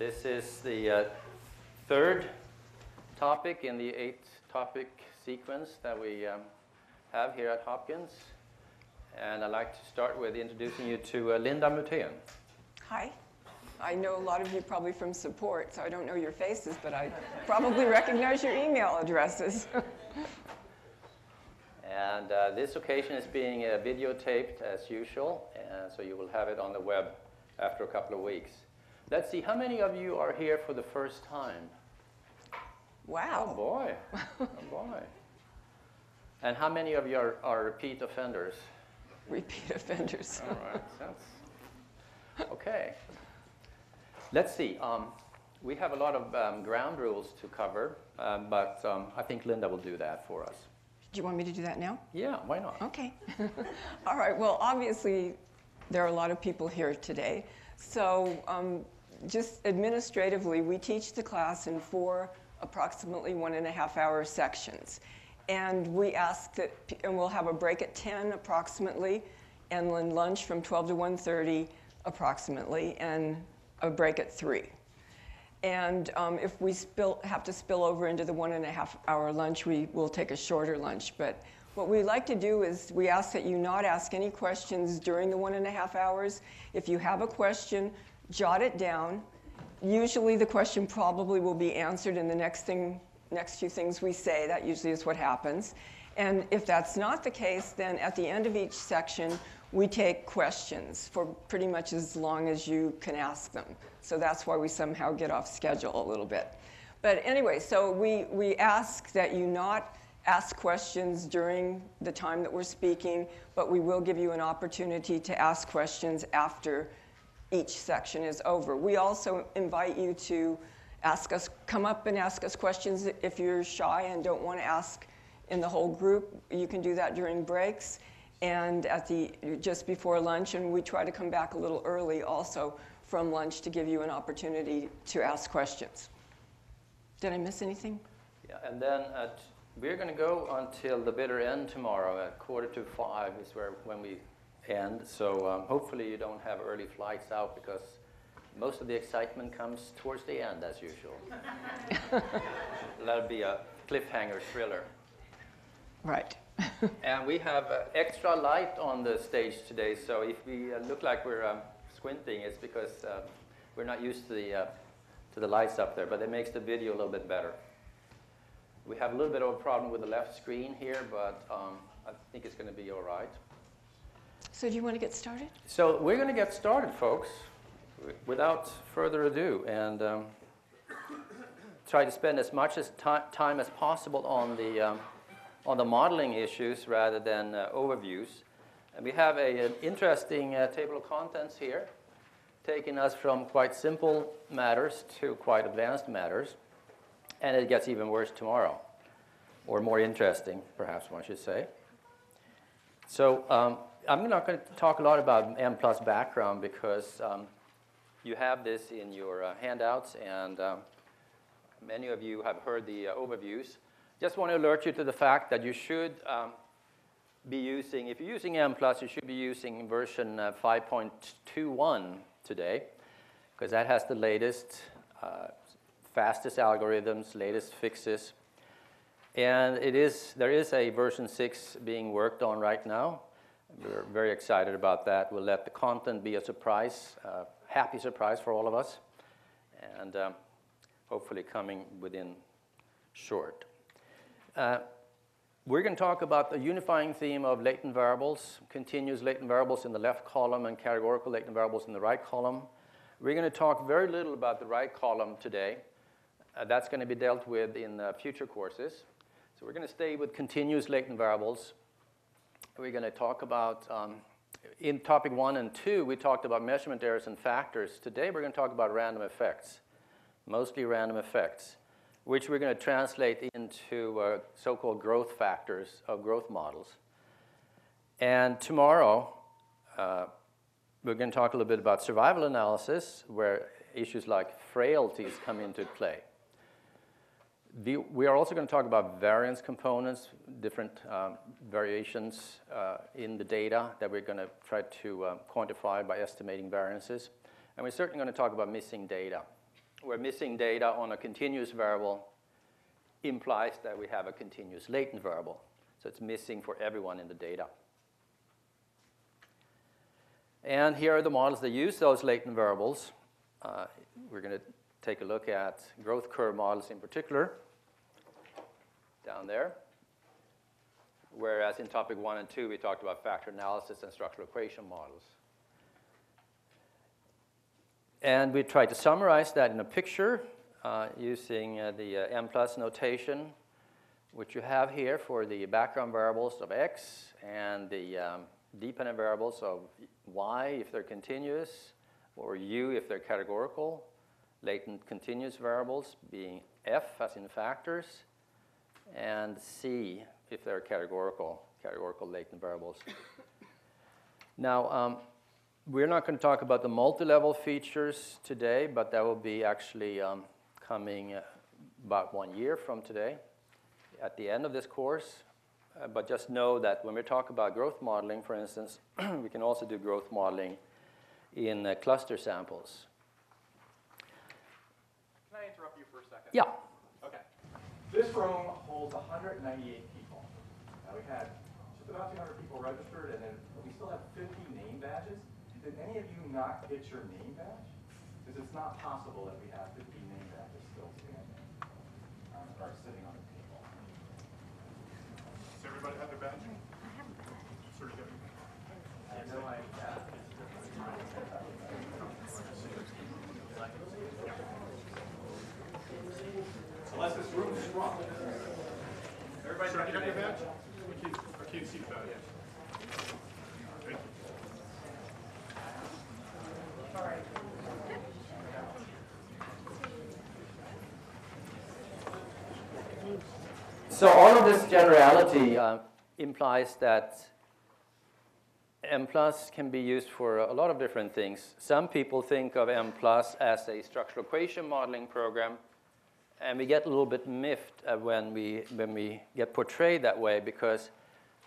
This is the third topic in the 8-topic sequence that we have here at Hopkins. And I'd like to start with introducing you to Linda Muthén. Hi. I know a lot of you probably from support, so I don't know your faces, but I probably recognize your email addresses. And this occasion is being videotaped as usual, and so you will have it on the web after a couple of weeks. Let's see, how many of you are here for the first time? Wow. Oh boy, oh boy. And how many of you are repeat offenders? Repeat offenders. All right, sounds okay. Let's see. We have a lot of ground rules to cover, but I think Linda will do that for us. Do you want me to do that now? Yeah, why not? Okay. All right. Well, obviously, there are a lot of people here today. So just administratively, we teach the class in 4 approximately 1.5-hour sections. And we ask that, and we'll have a break at 10 approximately, and then lunch from 12 to 1:30 approximately, and a break at 3. And if we have to spill over into the 1.5-hour lunch, we will take a shorter lunch. But what we like to do is we ask that you not ask any questions during the 1.5 hours. If you have a question, jot it down. Usually the question probably will be answered in the next few things we say. That usually is what happens. And if that's not the case, then at the end of each section, we take questions for pretty much as long as you can ask them. So that's why we somehow get off schedule a little bit. But anyway, so we ask that you not ask questions during the time that we're speaking, but we will give you an opportunity to ask questions after each section is over. We also invite you to come up and ask us questions if you're shy and don't want to ask in the whole group. You can do that during breaks and just before lunch, and we try to come back a little early also from lunch to give you an opportunity to ask questions. Did I miss anything? Yeah, and then we're going to go until the bitter end tomorrow at 4:45 is when we end. So hopefully you don't have early flights out, because most of the excitement comes towards the end, as usual. That'll be a cliffhanger thriller. Right. And we have extra light on the stage today, so if we look like we're squinting, it's because we're not used to the lights up there, but it makes the video a little bit better. We have a little bit of a problem with the left screen here, but I think it's going to be all right. So do you want to get started? So we're going to get started, folks, without further ado, and try to spend as much time as possible on the modeling issues rather than overviews. And we have an interesting table of contents here, taking us from quite simple matters to quite advanced matters. And it gets even worse tomorrow, or more interesting, perhaps one should say. So I'm not going to talk a lot about Mplus background, because you have this in your handouts, and many of you have heard the overviews. Just want to alert you to the fact that you should be using, if you're using Mplus, you should be using version 5.21 today, because that has the latest, fastest algorithms, latest fixes. And there is a version 6 being worked on right now. We're very excited about that. We'll let the content be a surprise, happy surprise for all of us, and hopefully coming within short. We're going to talk about the unifying theme of latent variables, continuous latent variables in the left column and categorical latent variables in the right column. We're going to talk very little about the right column today. That's going to be dealt with in future courses. So we're going to stay with continuous latent variables. We're going to talk about, in topic 1 and 2, we talked about measurement errors and factors. Today we're going to talk about random effects, mostly random effects, which we're going to translate into so-called growth factors of growth models. And tomorrow, we're going to talk a little bit about survival analysis, where issues like frailties come into play. We are also going to talk about variance components, different variations in the data that we're going to try to quantify by estimating variances. And we're certainly going to talk about missing data, where missing data on a continuous variable implies that we have a continuous latent variable. So it's missing for everyone in the data. And here are the models that use those latent variables. We're going to take a look at growth curve models in particular, down there. Whereas in topic 1 and 2, we talked about factor analysis and structural equation models. And we tried to summarize that in a picture using the Mplus notation, which you have here for the background variables of x and the dependent variables of y if they're continuous, or u if they're categorical, latent continuous variables being f as in factors, and c if they're categorical latent variables. Now, we're not going to talk about the multi-level features today, but that will be actually coming about 1 year from today at the end of this course. But just know that when we talk about growth modeling, for instance, we can also do growth modeling in cluster samples. Can I interrupt you for a second? Yeah. Okay. This room holds 198 people. Now we had just about 200 people registered, and then we still have 50 name badges. Did any of you not get your name badge? Because it's not possible that we have 50 name badges still standing or sitting on the table. Does everybody have their badge? I have a badge. Certificate? I have no idea. Unless this room is strong. Everybody got your name badge? I can't see the badge. Thank you. All right. So all of this generality implies that Mplus can be used for a lot of different things. Some people think of Mplus as a structural equation modeling program, and we get a little bit miffed when we get portrayed that way, because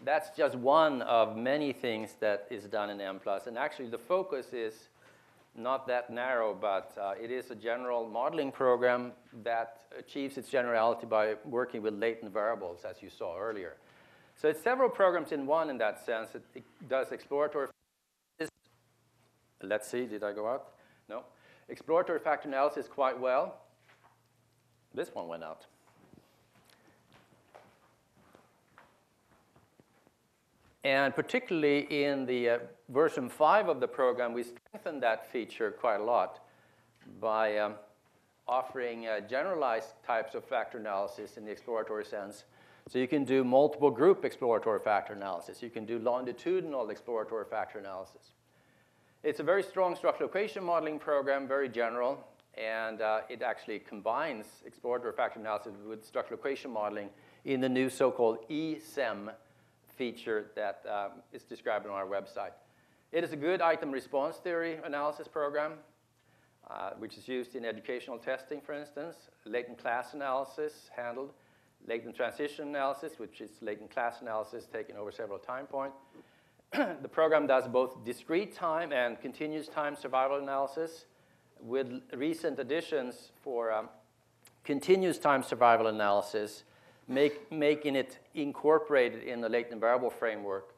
that's just one of many things that is done in Mplus. And actually, the focus is not that narrow, but it is a general modeling program that achieves its generality by working with latent variables, as you saw earlier. So it's several programs in one in that sense. It does exploratory. Let's see, did I go out? No. Exploratory factor analysis quite well. This one went out. And particularly in the version 5 of the program, we strengthened that feature quite a lot by offering generalized types of factor analysis in the exploratory sense. So you can do multiple group exploratory factor analysis. You can do longitudinal exploratory factor analysis. It's a very strong structural equation modeling program, very general, and it actually combines exploratory factor analysis with structural equation modeling in the new so-called ESEM feature that is described on our website. It is a good item response theory analysis program, which is used in educational testing, for instance. Latent class analysis handled. Latent transition analysis, which is latent class analysis taken over several time points. The program does both discrete time and continuous time survival analysis, with recent additions for continuous time survival analysis, making it incorporated in the latent variable framework.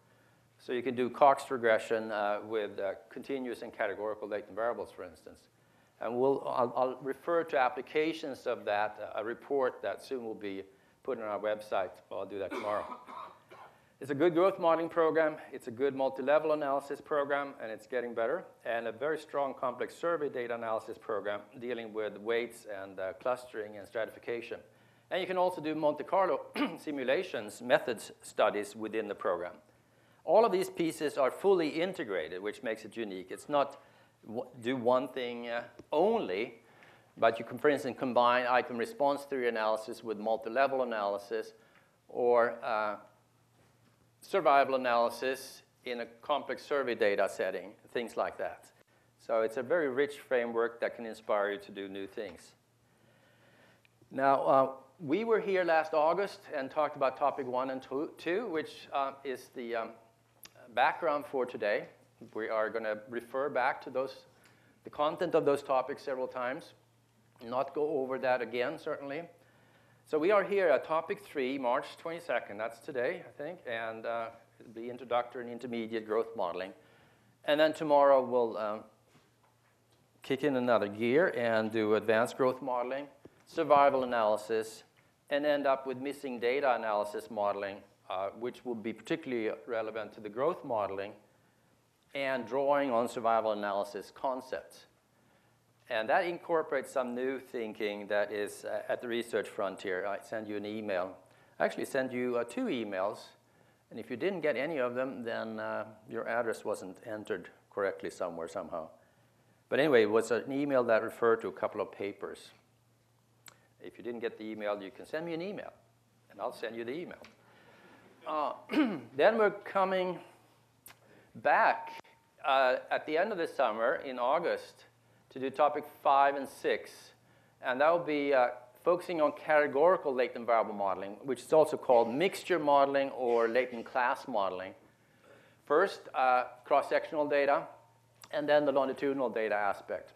So you can do Cox regression with continuous and categorical latent variables, for instance. And I'll refer to applications of that, a report that soon will be put on our website. Well, I'll do that tomorrow. It's a good growth modeling program. It's a good multi-level analysis program, and it's getting better. And a very strong complex survey data analysis program dealing with weights and clustering and stratification. And you can also do Monte Carlo simulations, methods studies within the program. All of these pieces are fully integrated, which makes it unique. It's not do one thing only, but you can, for instance, combine item response theory analysis with multi-level analysis, or survival analysis in a complex survey data setting, things like that. So it's a very rich framework that can inspire you to do new things. Now, we were here last August and talked about topic 1 and 2, which is the background for today. We are going to refer back to the content of those topics several times. not go over that again, certainly. So we are here at topic 3, March 22nd. That's today, I think, and it'll be introductory and intermediate growth modeling. And then tomorrow we'll kick in another gear and do advanced growth modeling, survival analysis, and end up with missing data analysis modeling, which will be particularly relevant to the growth modeling, and drawing on survival analysis concepts. And that incorporates some new thinking that is at the research frontier. I send you an email. I actually sent you 2 emails. And if you didn't get any of them, then your address wasn't entered correctly somewhere, somehow. But anyway, it was an email that referred to a couple of papers. If you didn't get the email, you can send me an email, and I'll send you the email. Then we're coming back at the end of the summer in August to do topic 5 and 6. And that will be focusing on categorical latent variable modeling, which is also called mixture modeling or latent class modeling. First, cross-sectional data, and then the longitudinal data aspect.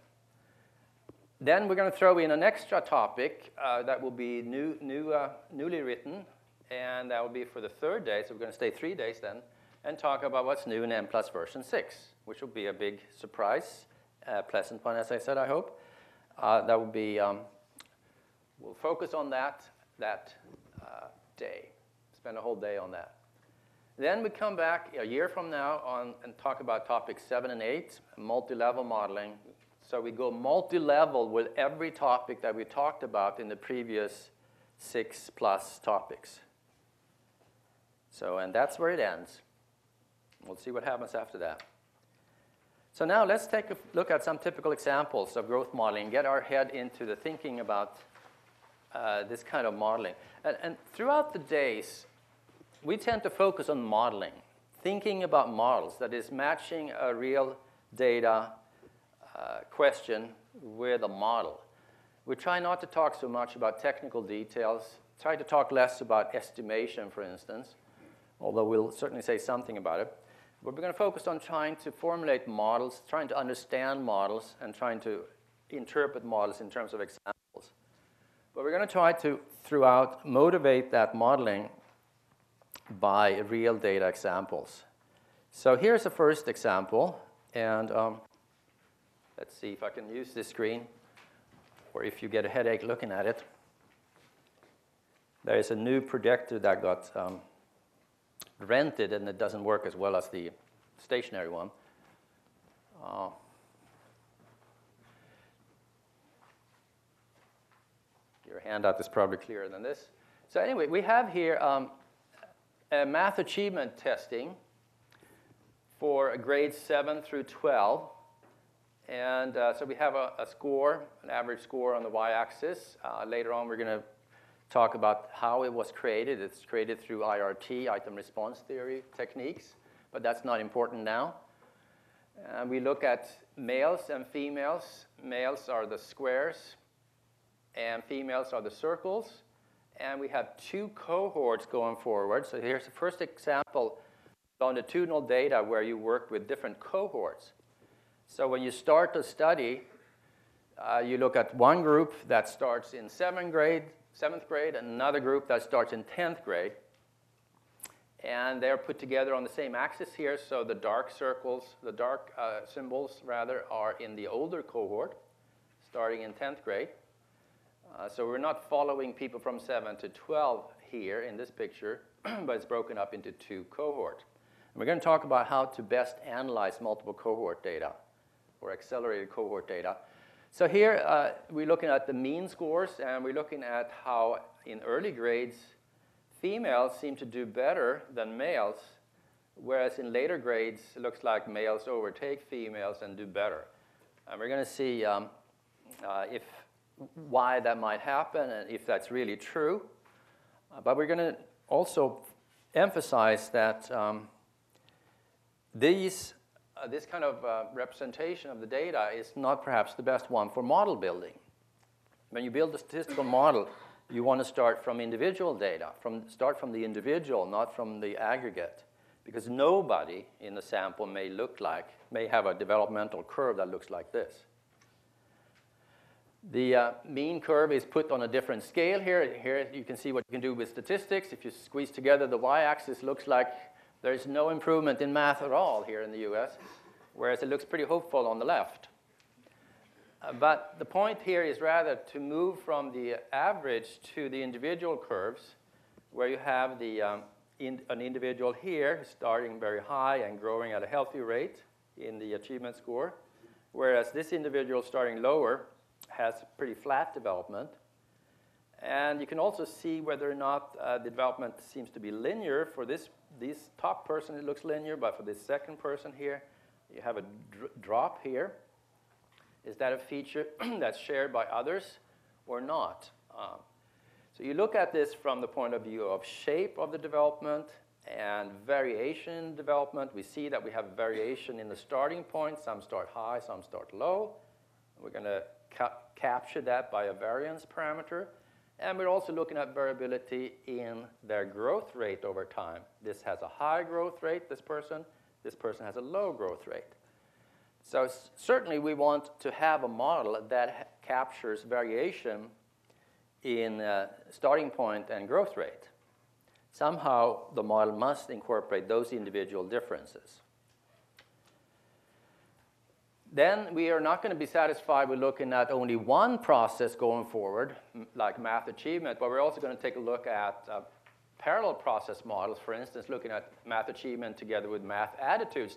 Then we're going to throw in an extra topic that will be newly written, and that will be for the 3rd day, so we're going to stay 3 days then, and talk about what's new in Mplus version 6, which will be a big surprise, pleasant one, as I said, I hope. That will be, we'll focus on that day, spend a whole day on that. Then we come back a year from now and talk about topics 7 and 8, multi-level modeling. So we go multi-level with every topic that we talked about in the previous 6+ topics. So, and that's where it ends. We'll see what happens after that. So now let's take a look at some typical examples of growth modeling, get our head into the thinking about this kind of modeling. And throughout the days, we tend to focus on modeling, thinking about models, that is matching a real data question with a model. We try not to talk so much about technical details, try to talk less about estimation, for instance, although we'll certainly say something about it. But we're going to focus on trying to formulate models, trying to understand models, and trying to interpret models in terms of examples. But we're going to try to, throughout, motivate that modeling by real data examples. So here's the first example, and let's see if I can use this screen, or if you get a headache looking at it. There is a new projector that got rented, and it doesn't work as well as the stationary one. Your handout is probably clearer than this. So anyway, we have here a math achievement testing for grades 7 through 12. And so we have a score, an average score on the y-axis. Later on, we're going to talk about how it was created. It's created through IRT, item response theory techniques, but that's not important now. We look at males and females. Males are the squares, and females are the circles. And we have 2 cohorts going forward. So here's the first example, longitudinal data, where you work with different cohorts. So when you start the study, you look at one group that starts in 7th grade, and another group that starts in 10th grade. And they're put together on the same axis here, so the dark circles, the dark symbols, rather, are in the older cohort, starting in 10th grade. So we're not following people from 7 to 12 here in this picture, but it's broken up into 2 cohorts. And we're going to talk about how to best analyze multiple cohort data, or accelerated cohort data. So here we're looking at the mean scores, and we're looking at how in early grades females seem to do better than males, whereas in later grades it looks like males overtake females and do better. And we're going to see why that might happen and if that's really true. But we're going to also emphasize that this kind of representation of the data is not perhaps the best one for model building. When you build a statistical model, you want to start from individual data, start from the individual, not from the aggregate, because nobody in the sample may have a developmental curve that looks like this. The mean curve is put on a different scale here. Here you can see what you can do with statistics. If you squeeze together the y-axis, looks like there's no improvement in math at all here in the US, whereas it looks pretty hopeful on the left. But the point here is rather to move from the average to the individual curves, where you have an individual here starting very high and growing at a healthy rate in the achievement score, whereas this individual starting lower has pretty flat development. And you can also see whether or not the development seems to be linear. For this top person, it looks linear, but for this second person here, you have a drop here. Is that a feature that's shared by others or not? So you look at this from the point of view of shape of the development and variation in development. We see that we have variation in the starting point. Some start high, some start low. We're going to capture that by a variance parameter. And we're also looking at variability in their growth rate over time. This has a high growth rate, this person. This person has a low growth rate. So certainly we want to have a model that captures variation in starting point and growth rate. Somehow the model must incorporate those individual differences. Then we are not going to be satisfied with looking at only one process going forward, like math achievement, but we're also going to take a look at parallel process models, for instance, looking at math achievement together with math attitudes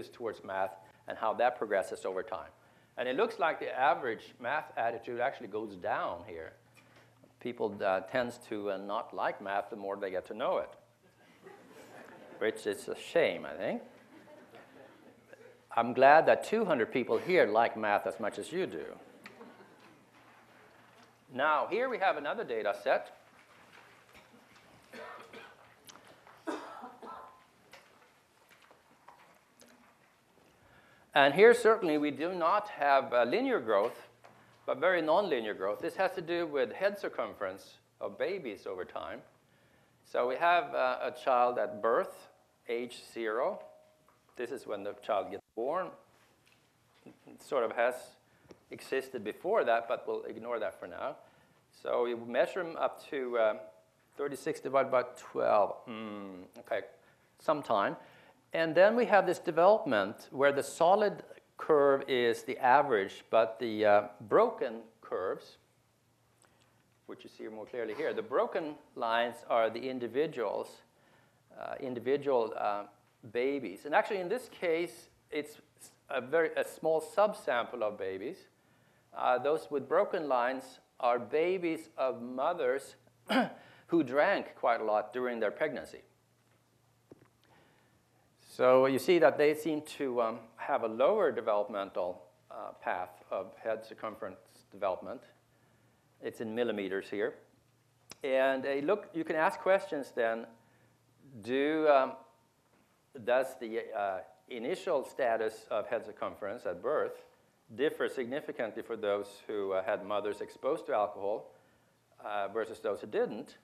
towards math and how that progresses over time. And it looks like the average math attitude actually goes down here. People tend to not like math the more they get to know it, which is a shame, I think. I'm glad that 200 people here like math as much as you do. Now, here we have another data set. And here, certainly, we do not have linear growth, but very nonlinear growth. This has to do with head circumference of babies over time. So we have a child at birth, age 0. This is when the child gets born. It sort of has existed before that, but we'll ignore that for now. So we measure them up to 36 divided by 12. Okay, sometime. And then we have this development where the solid curve is the average, but the broken curves, which you see more clearly here, the broken lines are the individual babies. And actually, in this case, it's a small subsample of babies. Those with broken lines are babies of mothers who drank quite a lot during their pregnancy. So you see that they seem to have a lower developmental path of head circumference development. It's in millimeters here. And you can ask questions then. Does the initial status of head circumference at birth differ significantly for those who had mothers exposed to alcohol versus those who didn't?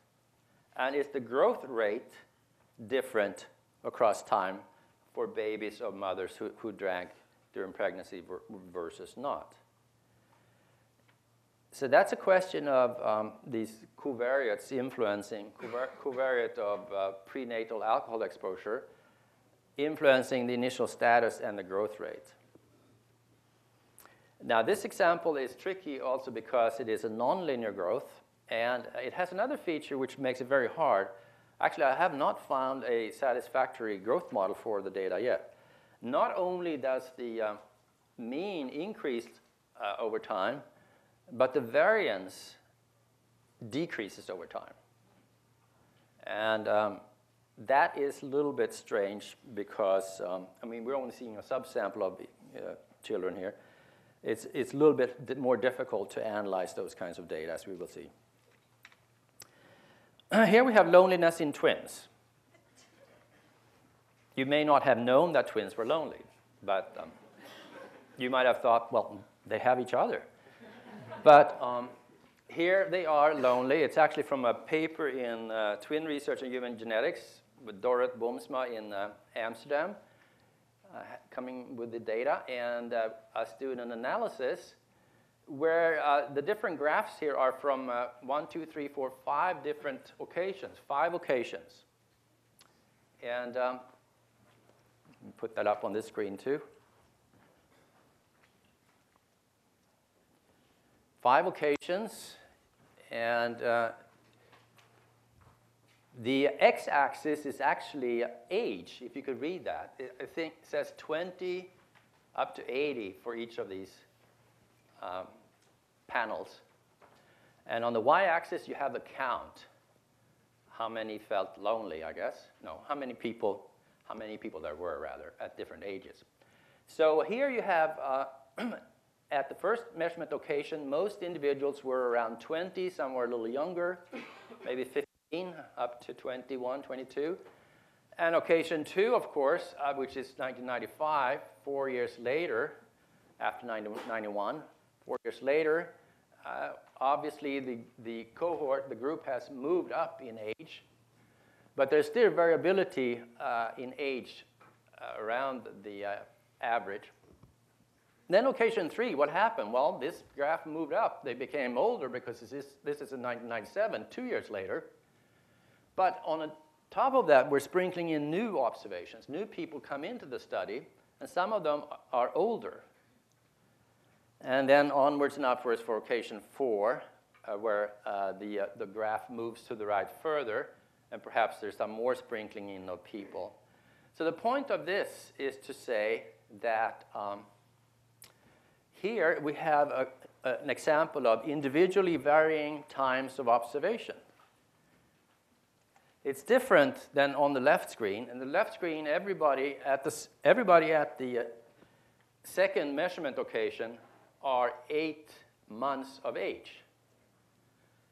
And is the growth rate different across time for babies of mothers who drank during pregnancy versus not? So that's a question of these covariates influencing, covariate of prenatal alcohol exposure, influencing the initial status and the growth rate. Now, this example is tricky also because it is a nonlinear growth, and it has another feature which makes it very hard. Actually, I have not found a satisfactory growth model for the data yet. Not only does the mean increase over time, but the variance decreases over time. And that is a little bit strange because, I mean, we're only seeing a subsample of children here. It's a little bit more difficult to analyze those kinds of data, as we will see. Here we have loneliness in twins. You may not have known that twins were lonely, but you might have thought, well, they have each other. But here they are lonely. It's actually from a paper in Twin Research and Human Genetics with Dorrit Boomsma in Amsterdam, coming with the data. And us doing an analysis where the different graphs here are from 1, 2, 3, 4, 5 different occasions, 5 occasions. And let me put that up on this screen too. 5 occasions, and the x-axis is actually age, if you could read that. I think it says 20 up to 80 for each of these panels. And on the y-axis, you have the count. How many felt lonely, I guess? No, how many people there were, rather, at different ages. So here you have, at the first measurement occasion, most individuals were around 20, some were a little younger, maybe 15, up to 21, 22. And occasion 2, of course, which is 1995, 4 years later, after 1991, 4 years later, obviously the cohort, the group has moved up in age, but there's still variability in age around the average. Then occasion 3, what happened? Well, this graph moved up. They became older because this is in 1997, 2 years later. But on top of that, we're sprinkling in new observations. New people come into the study, and some of them are older. And then onwards and upwards for occasion 4, where the graph moves to the right further, and perhaps there's some more sprinkling in of people. So the point of this is to say that here we have an example of individually varying times of observation. It's different than on the left screen. In the left screen, everybody at the second measurement occasion are 8 months of age.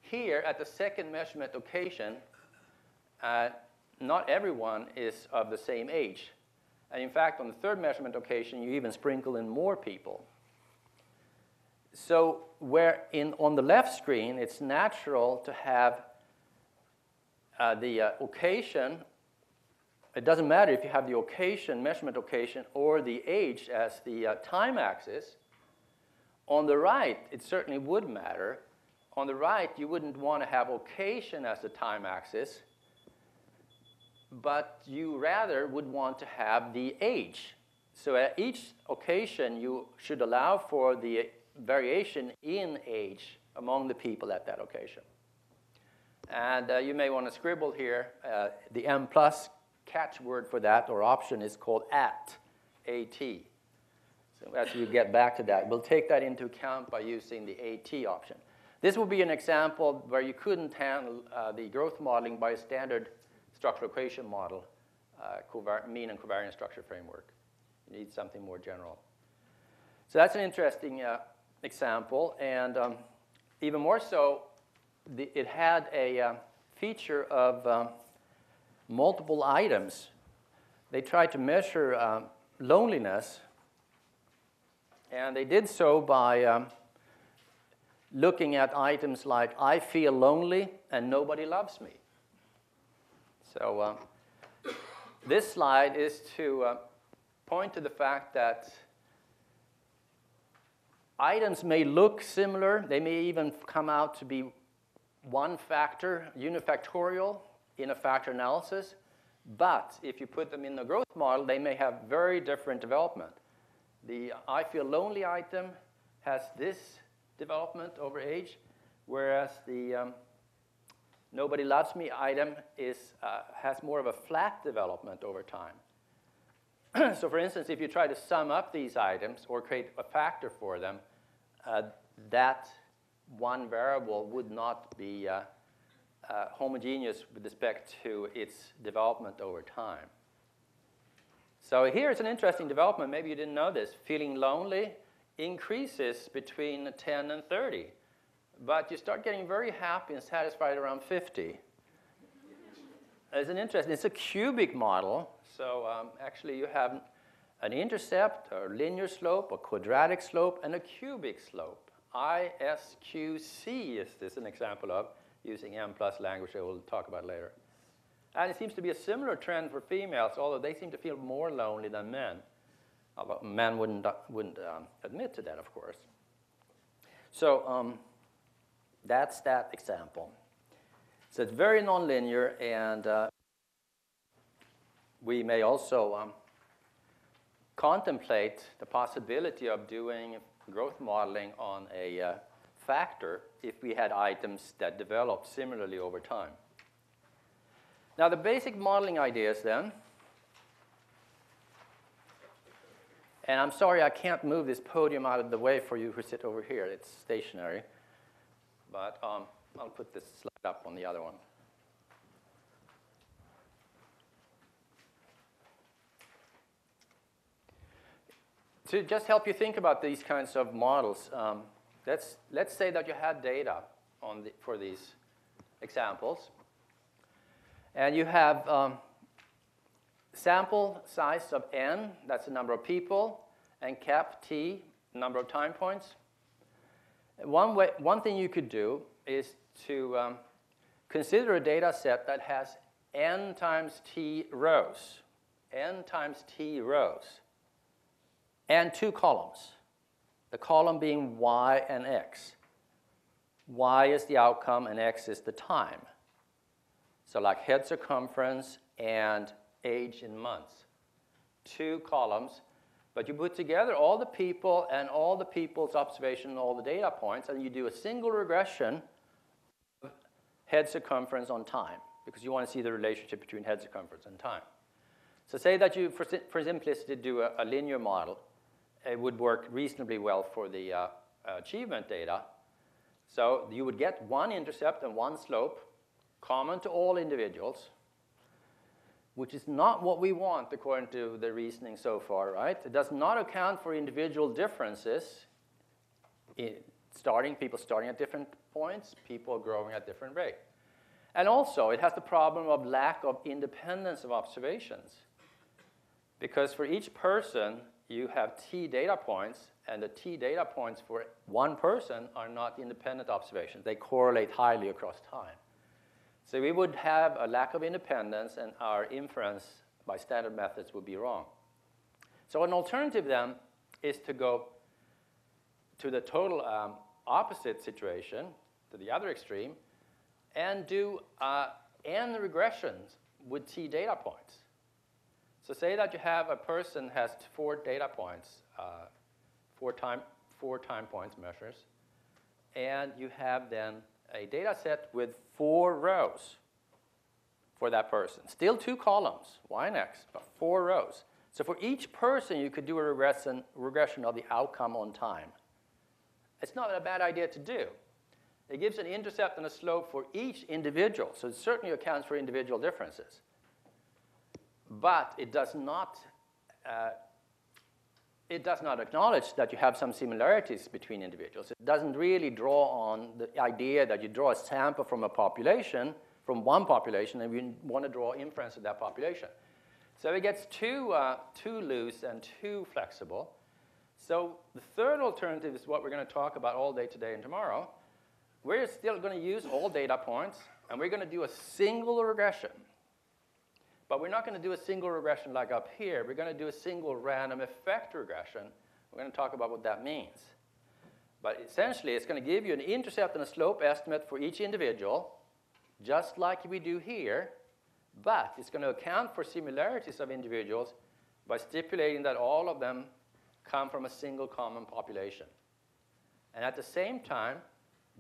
Here, at the second measurement occasion, not everyone is of the same age. And in fact, on the third measurement occasion, you even sprinkle in more people. So on the left screen, it's natural to have the occasion. It doesn't matter if you have the occasion, measurement occasion, or the age as the time axis. On the right, it certainly would matter. On the right, you wouldn't want to have occasion as the time axis, but you rather would want to have the age. So at each occasion, you should allow for the variation in age among the people at that occasion. And you may want to scribble here, the Mplus catchword for that, or option, is called AT. So as you get back to that, we'll take that into account by using the AT option. This will be an example where you couldn't handle the growth modeling by a standard structural equation model, mean and covariance structure framework. You need something more general. So that's an interesting example, and even more so, it had a feature of multiple items. They tried to measure loneliness, and they did so by looking at items like, I feel lonely and nobody loves me. So this slide is to point to the fact that items may look similar. They may even come out to be one factor, unifactorial, in a factor analysis. But if you put them in the growth model, they may have very different development. The I feel lonely item has this development over age, whereas the nobody loves me item has more of a flat development over time. So for instance, if you try to sum up these items or create a factor for them, that one variable would not be homogeneous with respect to its development over time. So here's an interesting development. Maybe you didn't know this. Feeling lonely increases between 10 and 30. But you start getting very happy and satisfied around 50. It's a cubic model. So actually you have an intercept, a linear slope, a quadratic slope, and a cubic slope. ISQC is this an example of, using Mplus language that we'll talk about later. And it seems to be a similar trend for females, although they seem to feel more lonely than men. Although men wouldn't admit to that, of course. So that's that example. So it's very nonlinear, and we may also contemplate the possibility of doing growth modeling on a factor if we had items that developed similarly over time. Now, the basic modeling ideas then, and I'm sorry I can't move this podium out of the way for you who sit over here. It's stationary. But I'll put this slide up on the other one. To just help you think about these kinds of models, let's say that you had data for these examples. And you have sample size of n, that's the number of people, and cap t, number of time points. One thing you could do is to consider a data set that has n times t rows, and 2 columns, the column being y and x. Y is the outcome, and x is the time. So like head circumference and age in months. 2 columns. But you put together all the people and all the people's observation and all the data points, and you do a single regression of head circumference on time, because you want to see the relationship between head circumference and time. So say that you, for simplicity, do a linear model. It would work reasonably well for the achievement data. So you would get 1 intercept and 1 slope, common to all individuals, which is not what we want according to the reasoning so far, right? It does not account for individual differences, people starting at different points, people growing at different rate. And also, it has the problem of lack of independence of observations. Because for each person, you have t data points, and the t data points for one person are not independent observations. They correlate highly across time. So we would have a lack of independence, and our inference by standard methods would be wrong. So an alternative then is to go to the total opposite situation, to the other extreme, and do n regressions with t data points. So say that you have a person has 4 data points, 4 time points measures, and you have then a data set with 4 rows for that person. Still 2 columns, y and x, but 4 rows. So for each person, you could do a regression of the outcome on time. It's not a bad idea to do. It gives an intercept and a slope for each individual, so it certainly accounts for individual differences. But it does not acknowledge that you have some similarities between individuals. It doesn't really draw on the idea that you draw a sample from a population, from one population, and you want to draw inference of that population. So it gets too loose and too flexible. So the third alternative is what we're going to talk about all day today and tomorrow. We're still going to use all data points, and we're going to do a single regression. But we're not going to do a single regression like up here. We're going to do a single random effect regression. We're going to talk about what that means. But essentially, it's going to give you an intercept and a slope estimate for each individual, just like we do here. But it's going to account for similarities of individuals by stipulating that all of them come from a single common population. And at the same time,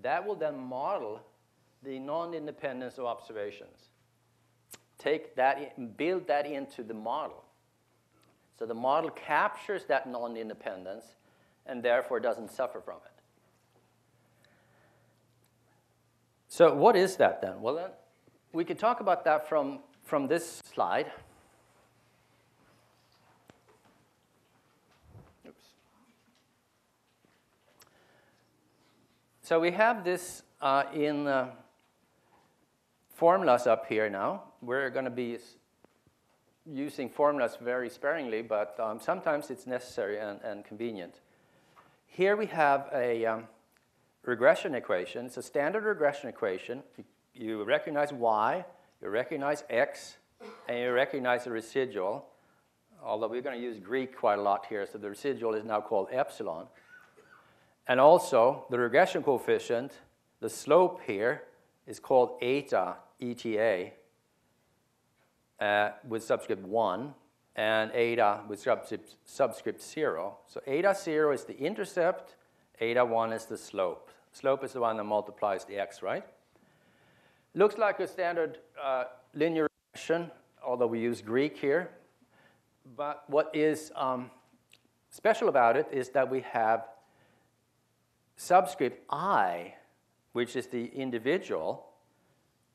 that will then model the non-independence of observations. Take that and build that into the model. So the model captures that non-independence and therefore doesn't suffer from it. So what is that then? Well, then we could talk about that from this slide. Oops. So we have this in formulas up here now. We're going to be using formulas very sparingly, but sometimes it's necessary and convenient. Here we have a regression equation. It's a standard regression equation. You recognize y, you recognize x, and you recognize the residual, although we're going to use Greek quite a lot here, so the residual is now called epsilon. And also, the regression coefficient, the slope here, is called eta, ETA, with subscript 1, and eta with subscript 0. So eta 0 is the intercept, eta 1 is the slope. Slope is the one that multiplies the x, right? Looks like a standard linear regression, although we use Greek here. But what is special about it is that we have subscript I, which is the individual,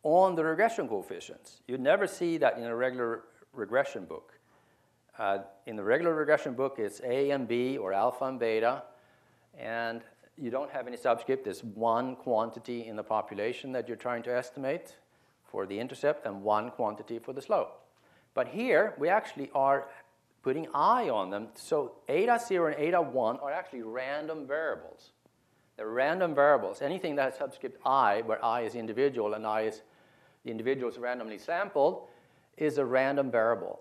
on the regression coefficients. You'd never see that in a regular regression book. In the regular regression book, it's A and B, or alpha and beta, and you don't have any subscript. There's one quantity in the population that you're trying to estimate for the intercept and one quantity for the slope. But here, we actually are putting I on them. So eta 0 and eta 1 are actually random variables. They're random variables. Anything that has subscript I, where I is individual and I is the individual is randomly sampled, is a random variable.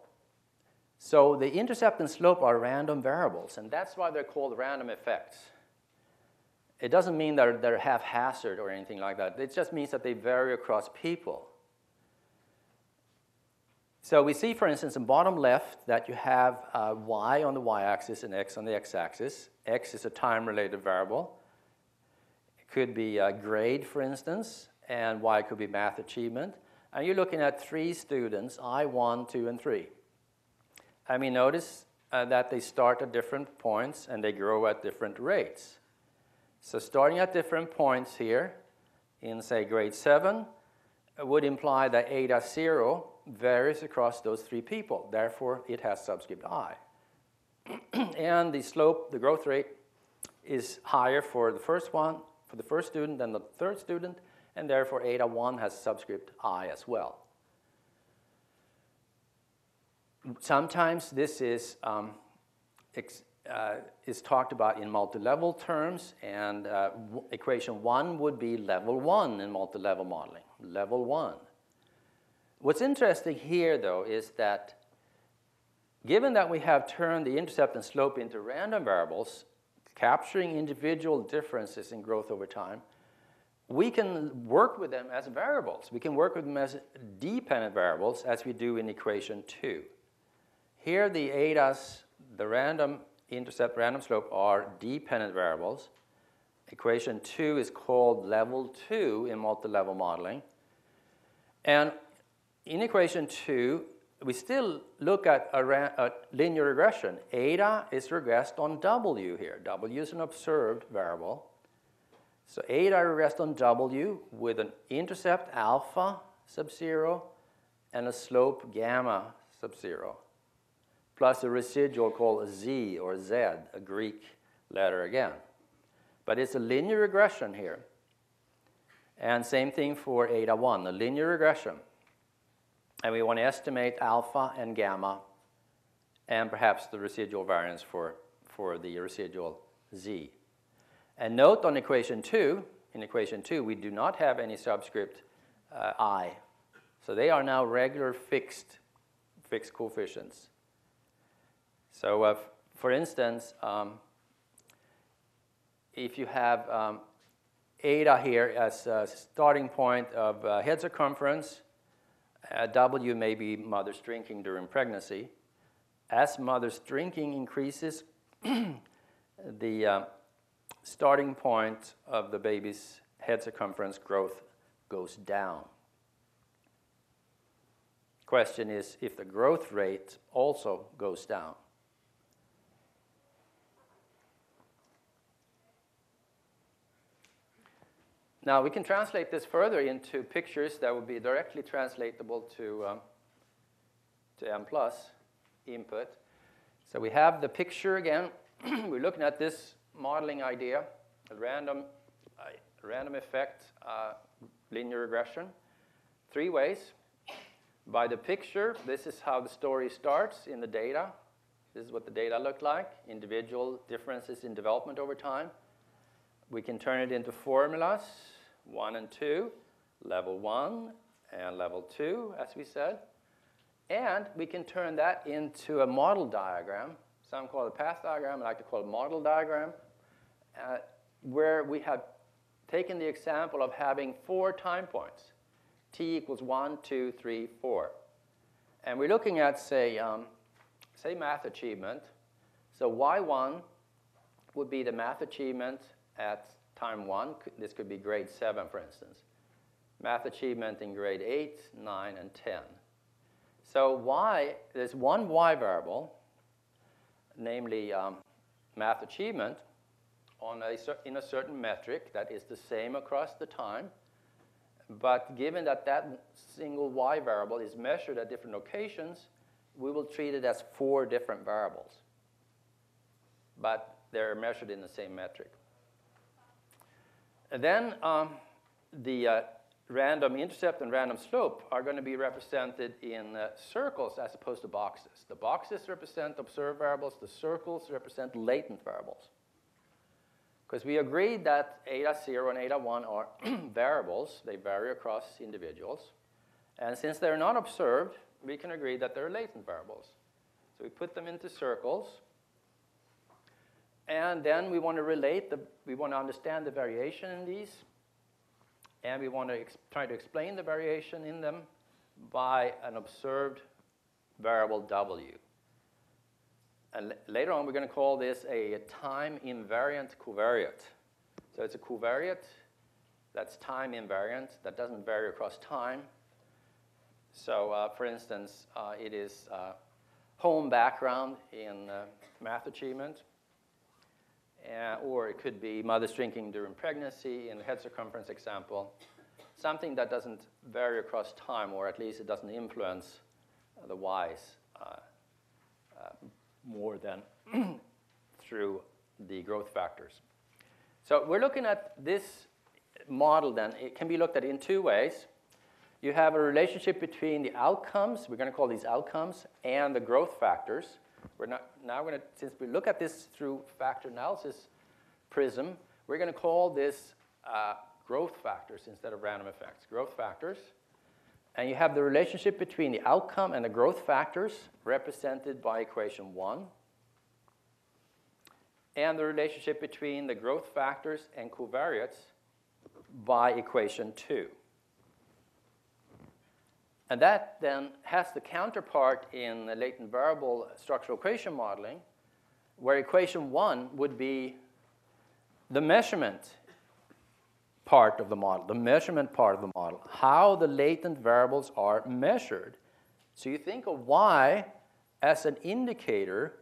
So the intercept and slope are random variables, and that's why they're called random effects. It doesn't mean that they're haphazard or anything like that. It just means that they vary across people. So we see, for instance, in bottom left that you have y on the y-axis and x on the x-axis. X is a time-related variable. It could be grade, for instance, and y could be math achievement. And you're looking at 3 students, I1, 2, and 3. And we notice that they start at different points and they grow at different rates. So starting at different points here in, say, grade 7 would imply that eta 0 varies across those 3 people. Therefore, it has subscript I. And the slope, the growth rate, is higher for the first one, for the first student than the third student, and therefore eta 1 has subscript I as well. Sometimes this is talked about in multi-level terms, and equation 1 would be level 1 in multi-level modeling, level 1. What's interesting here, though, is that given that we have turned the intercept and slope into random variables, capturing individual differences in growth over time, we can work with them as variables. We can work with them as dependent variables, as we do in equation 2. Here, the etas, the random intercept, random slope, are dependent variables. Equation 2 is called level 2 in multi-level modeling. And in equation 2, we still look at a linear regression. Eta is regressed on W here. W is an observed variable. So eta regressed on W with an intercept alpha sub 0 and a slope gamma sub 0, plus a residual called Z or Z, a Greek letter again. But it's a linear regression here. And same thing for eta 1, a linear regression. And we want to estimate alpha and gamma and perhaps the residual variance for the residual Z. And note on equation 2, in equation 2, we do not have any subscript I. So they are now regular fixed coefficients. So for instance, if you have eta here as a starting point of head circumference, W may be mother's drinking during pregnancy. As mother's drinking increases, the starting point of the baby's head circumference growth goes down. Question is if the growth rate also goes down. Now, we can translate this further into pictures that would be directly translatable to Mplus input. So we have the picture again. We're looking at this modeling idea, a random effect linear regression, 3 ways. By the picture, this is how the story starts in the data. This is what the data look like, individual differences in development over time. We can turn it into formulas, 1 and 2, level 1 and level 2, as we said. And we can turn that into a model diagram. Some call it a path diagram. I like to call it a model diagram. where we have taken the example of having 4 time points, t equals 1, 2, 3, 4. And we're looking at, say math achievement. So y1 would be the math achievement at time 1. This could be grade 7, for instance. Math achievement in grade 8, 9, and 10. So y, there's one y variable, namely math achievement, in a certain metric that is the same across the time. But given that that single y variable is measured at different locations, we will treat it as 4 different variables. But they're measured in the same metric. And then the random intercept and random slope are going to be represented in circles as opposed to boxes. The boxes represent observed variables. The circles represent latent variables. Because we agreed that eta0 and eta1 are variables. They vary across individuals. And since they're not observed, we can agree that they're latent variables. So we put them into circles. And then we want to we want to understand the variation in these. And we want to try to explain the variation in them by an observed variable w. And later on, we're going to call this a time invariant covariate. So it's a covariate that's time invariant, that doesn't vary across time. So for instance, it is home background in math achievement. Or it could be mother's drinking during pregnancy in the head circumference example. Something that doesn't vary across time, or at least it doesn't influence the y's more than through the growth factors. So we're looking at this model then. It can be looked at in 2 ways. You have a relationship between the outcomes, we're going to call these outcomes, and the growth factors. Since we look at this through factor analysis prism, we're going to call this growth factors instead of random effects. Growth factors. And you have the relationship between the outcome and the growth factors represented by equation 1. And the relationship between the growth factors and covariates by equation 2. And that then has the counterpart in the latent variable structural equation modeling, where equation 1 would be the measurement part of the model, how the latent variables are measured. So you think of y as an indicator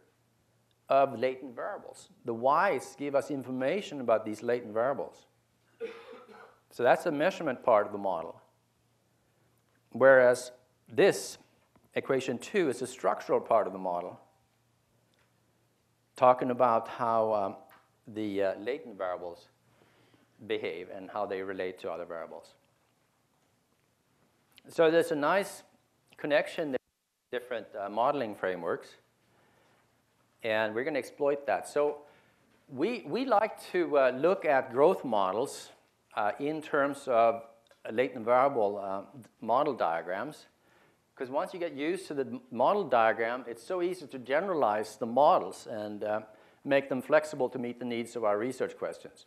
of latent variables. The y's give us information about these latent variables. So that's the measurement part of the model. Whereas this, equation 2, is the structural part of the model, talking about how the latent variables behave and how they relate to other variables. So there's a nice connection there with different modeling frameworks, and we're going to exploit that. So we like to look at growth models in terms of latent variable model diagrams, because once you get used to the model diagram, it's so easy to generalize the models and make them flexible to meet the needs of our research questions.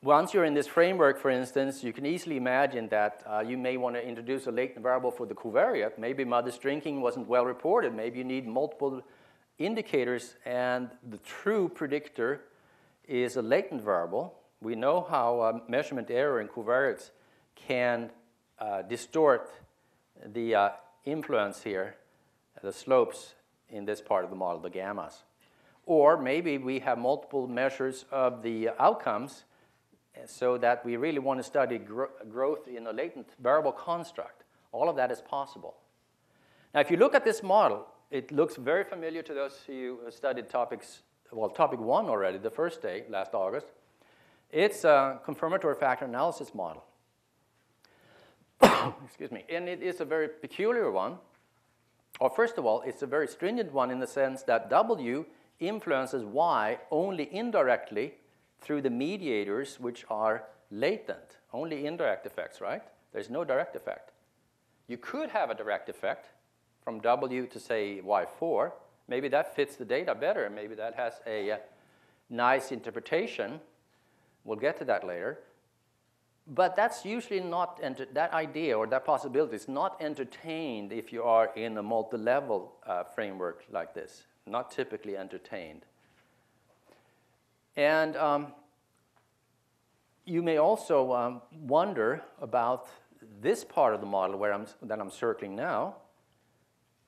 Once you're in this framework, for instance, you can easily imagine that you may want to introduce a latent variable for the covariate. Maybe mother's drinking wasn't well reported. Maybe you need multiple indicators, and the true predictor is a latent variable. We know how measurement error in covariates can distort the influence here, the slopes in this part of the model, the gammas. Or maybe we have multiple measures of the outcomes so that we really want to study growth in a latent variable construct. All of that is possible. Now, if you look at this model, it looks very familiar to those who studied topic 1 already, the first day, last August. It's a confirmatory factor analysis model. Excuse me. And it is a very peculiar one. Or first of all, it's a very stringent one in the sense that W influences Y only indirectly through the mediators, which are latent. Only indirect effects, right? There's no direct effect. You could have a direct effect from W to, say, Y4, Maybe that fits the data better. Maybe that has a nice interpretation. We'll get to that later. But that's usually not, that idea or that possibility is not entertained if you are in a multi-level framework like this. Not typically entertained. And you may also wonder about this part of the model that I'm circling now.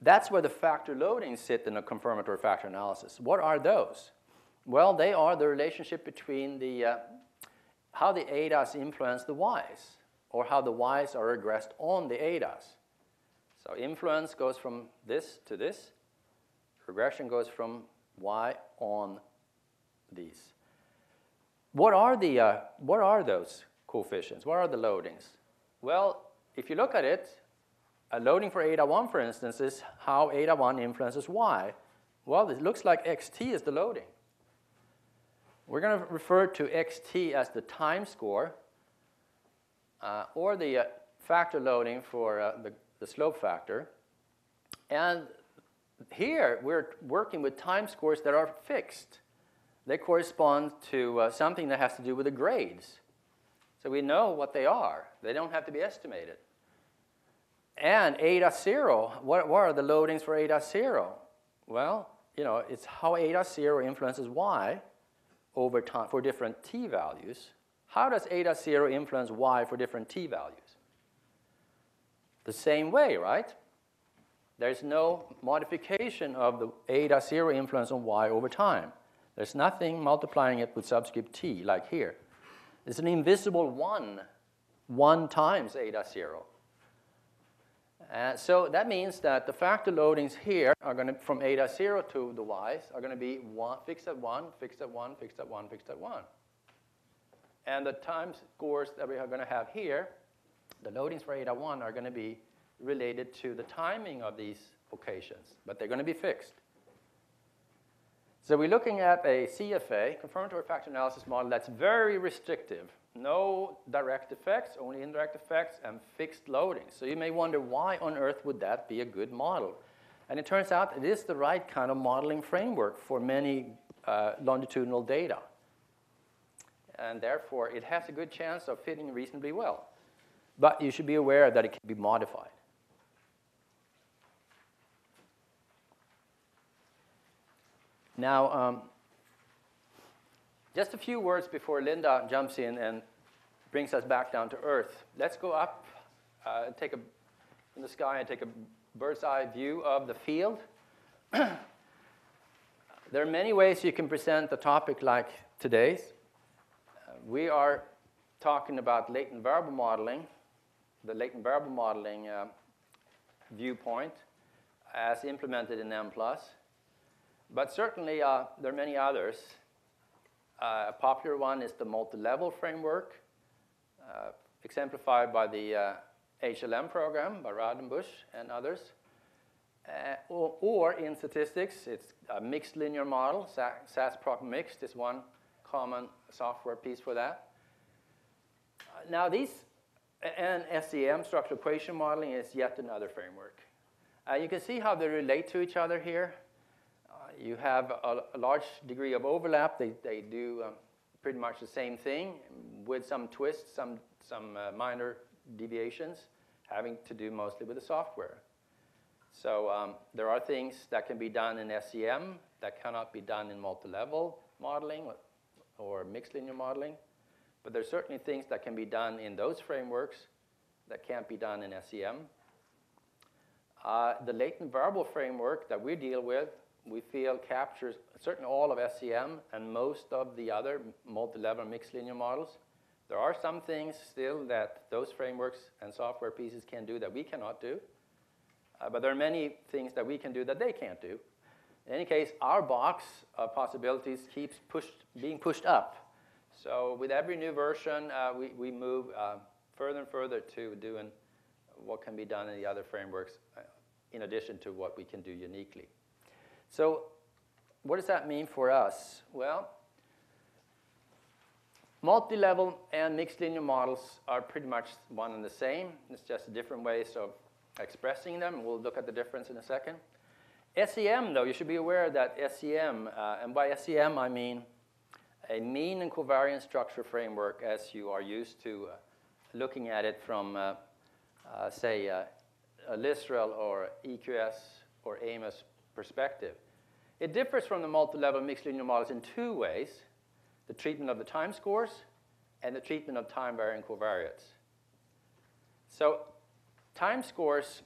That's where the factor loadings sit in a confirmatory factor analysis. What are those? Well, they are the relationship between how the ADAs influence the Ys, or how the Ys are regressed on the ADAs. So influence goes from this to this. Regression goes from Y on these. What are those coefficients? What are the loadings? Well, if you look at it, a loading for eta 1, for instance, is how eta 1 influences Y. Well, it looks like xt is the loading. We're going to refer to xt as the time score, or the factor loading for the slope factor. And here, we're working with time scores that are fixed. They correspond to something that has to do with the grades. So we know what they are. They don't have to be estimated. And eta 0, what are the loadings for eta 0? Well, it's how eta 0 influences Y over time for different t values. How does eta 0 influence Y for different t values? The same way, right? There's no modification of the eta 0 influence on Y over time. There's nothing multiplying it with subscript t, like here. It's an invisible 1 times eta 0. So that means that the factor loadings here are going to, from eta 0 to the Ys, are going to be fixed at 1, fixed at 1, fixed at 1, fixed at 1. And the time scores that we are going to have here, the loadings for eta 1 are going to be related to the timing of these occasions, but they're going to be fixed. So we're looking at a CFA, confirmatory factor analysis model, that's very restrictive. No direct effects, only indirect effects, and fixed loadings. So you may wonder, why on earth would that be a good model? And it turns out it is the right kind of modeling framework for many longitudinal data. And therefore, it has a good chance of fitting reasonably well. But you should be aware that it can be modified. Now, just a few words before Linda jumps in and brings us back down to Earth. Let's go up in the sky and take a bird's eye view of the field. There are many ways you can present a topic like today's. We are talking about latent variable modeling, the latent variable modeling viewpoint as implemented in Mplus. But certainly, there are many others. A popular one is the multi-level framework, exemplified by the HLM program by Radenbush and others. Or in statistics, it's a mixed linear model. SAS-proc mixed is one common software piece for that. Now and SEM, structural equation modeling, is yet another framework. You can see how they relate to each other here. You have a large degree of overlap. They do pretty much the same thing with some twists, some minor deviations, having to do mostly with the software. So there are things that can be done in SEM that cannot be done in multi-level modeling or mixed linear modeling. But there's certainly things that can be done in those frameworks that can't be done in SEM. The latent variable framework that we deal with, we feel captures certainly all of SEM and most of the other multi-level mixed linear models. There are some things still that those frameworks and software pieces can do that we cannot do. But there are many things that we can do that they can't do. In any case, our box of possibilities keeps being pushed up. So with every new version, we move further and further to doing what can be done in the other frameworks in addition to what we can do uniquely. So what does that mean for us? Well, multi-level and mixed linear models are pretty much one and the same. It's just different ways of expressing them. We'll look at the difference in a second. SEM, though, you should be aware that SEM, and by SEM I mean a mean and covariance structure framework as you are used to looking at it from, say, a Lisrel or EQS or Amos perspective. It differs from the multi-level mixed linear models in two ways: the treatment of the time scores and the treatment of time-varying covariates. So time scores,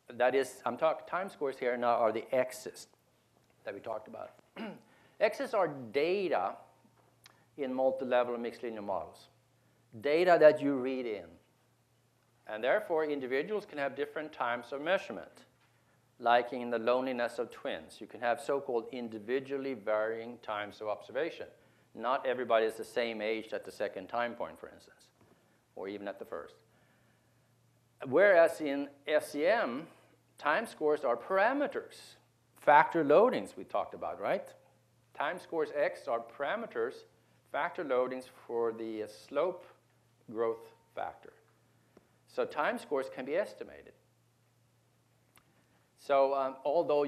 that is, I'm talking time scores here now, are the X's that we talked about. X's are data in multi-level mixed linear models, data that you read in. And therefore, individuals can have different times of measurement. Like in the loneliness of twins, you can have so-called individually varying times of observation. Not everybody is the same age at the second time point, for instance, or even at the first. Whereas in SEM, time scores are parameters, factor loadings we talked about, right? Time scores X are parameters, factor loadings for the slope growth factor. So time scores can be estimated. So although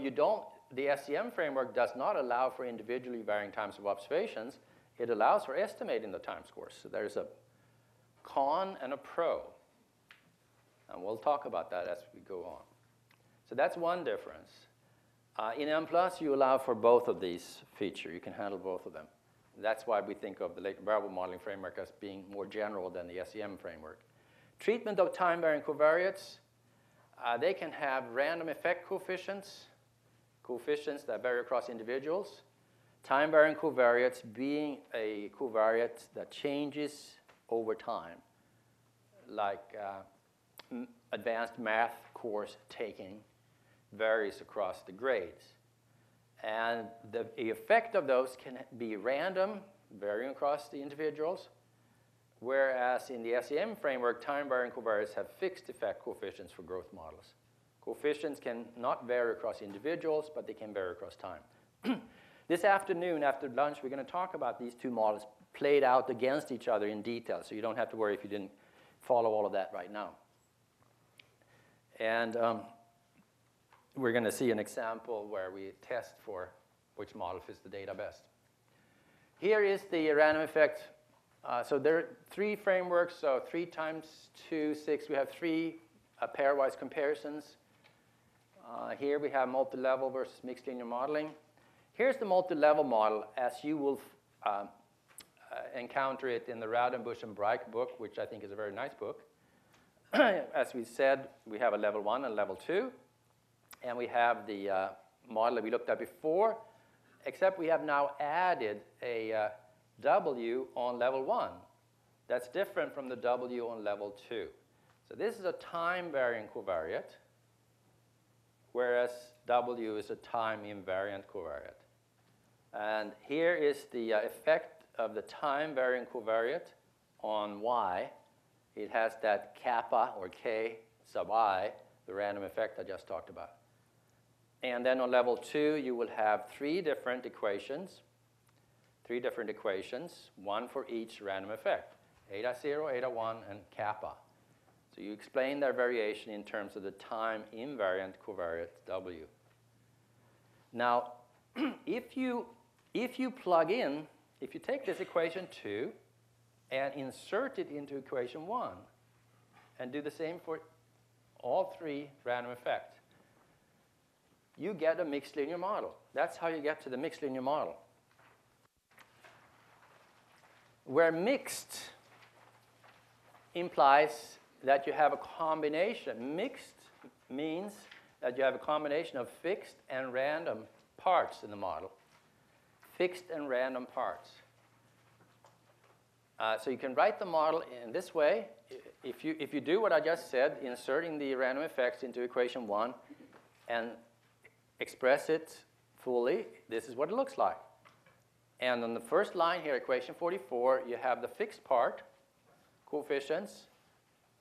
the SEM framework does not allow for individually varying times of observations, it allows for estimating the time scores. So there's a con and a pro. And we'll talk about that as we go on. So that's one difference. In Mplus, you allow for both of these features. You can handle both of them. That's why we think of the latent variable modeling framework as being more general than the SEM framework. Treatment of time-varying covariates. They can have random effect coefficients, coefficients that vary across individuals. Time-varying covariates being a covariate that changes over time, like advanced math course taking varies across the grades. And the effect of those can be random, varying across the individuals, whereas in the SEM framework, time-varying covariates have fixed effect coefficients for growth models. Coefficients can not vary across individuals, but they can vary across time. This afternoon, after lunch, we're going to talk about these two models played out against each other in detail, so you don't have to worry if you didn't follow all of that right now. And we're going to see an example where we test for which model fits the data best. Here is the random effect. So there are three frameworks, so 3 times 2, 6. We have 3 pairwise comparisons. Here we have multi-level versus mixed linear modeling. Here's the multi-level model as you will encounter it in the Raudenbusch and Breich book, which I think is a very nice book. As we said, we have a level 1 and level 2. And we have the model that we looked at before, except we have now added a W on level 1. That's different from the W on level 2. So this is a time-varying covariate, whereas W is a time-invariant covariate. And here is the effect of the time-varying covariate on Y. It has that kappa, or K sub I, the random effect I just talked about. And then on level 2, you will have 3 different equations, one for each random effect, eta 0, eta 1, and kappa. So you explain their variation in terms of the time-invariant covariate W. Now, if you take this equation 2 and insert it into equation 1 and do the same for all 3 random effects, you get a mixed linear model. That's how you get to the mixed linear model. Where mixed implies that you have a combination. Mixed means that you have a combination of fixed and random parts in the model. Fixed and random parts. So you can write the model in this way. If you do what I just said, inserting the random effects into equation 1 and express it fully, this is what it looks like. And on the first line here, equation 44, you have the fixed part, coefficients,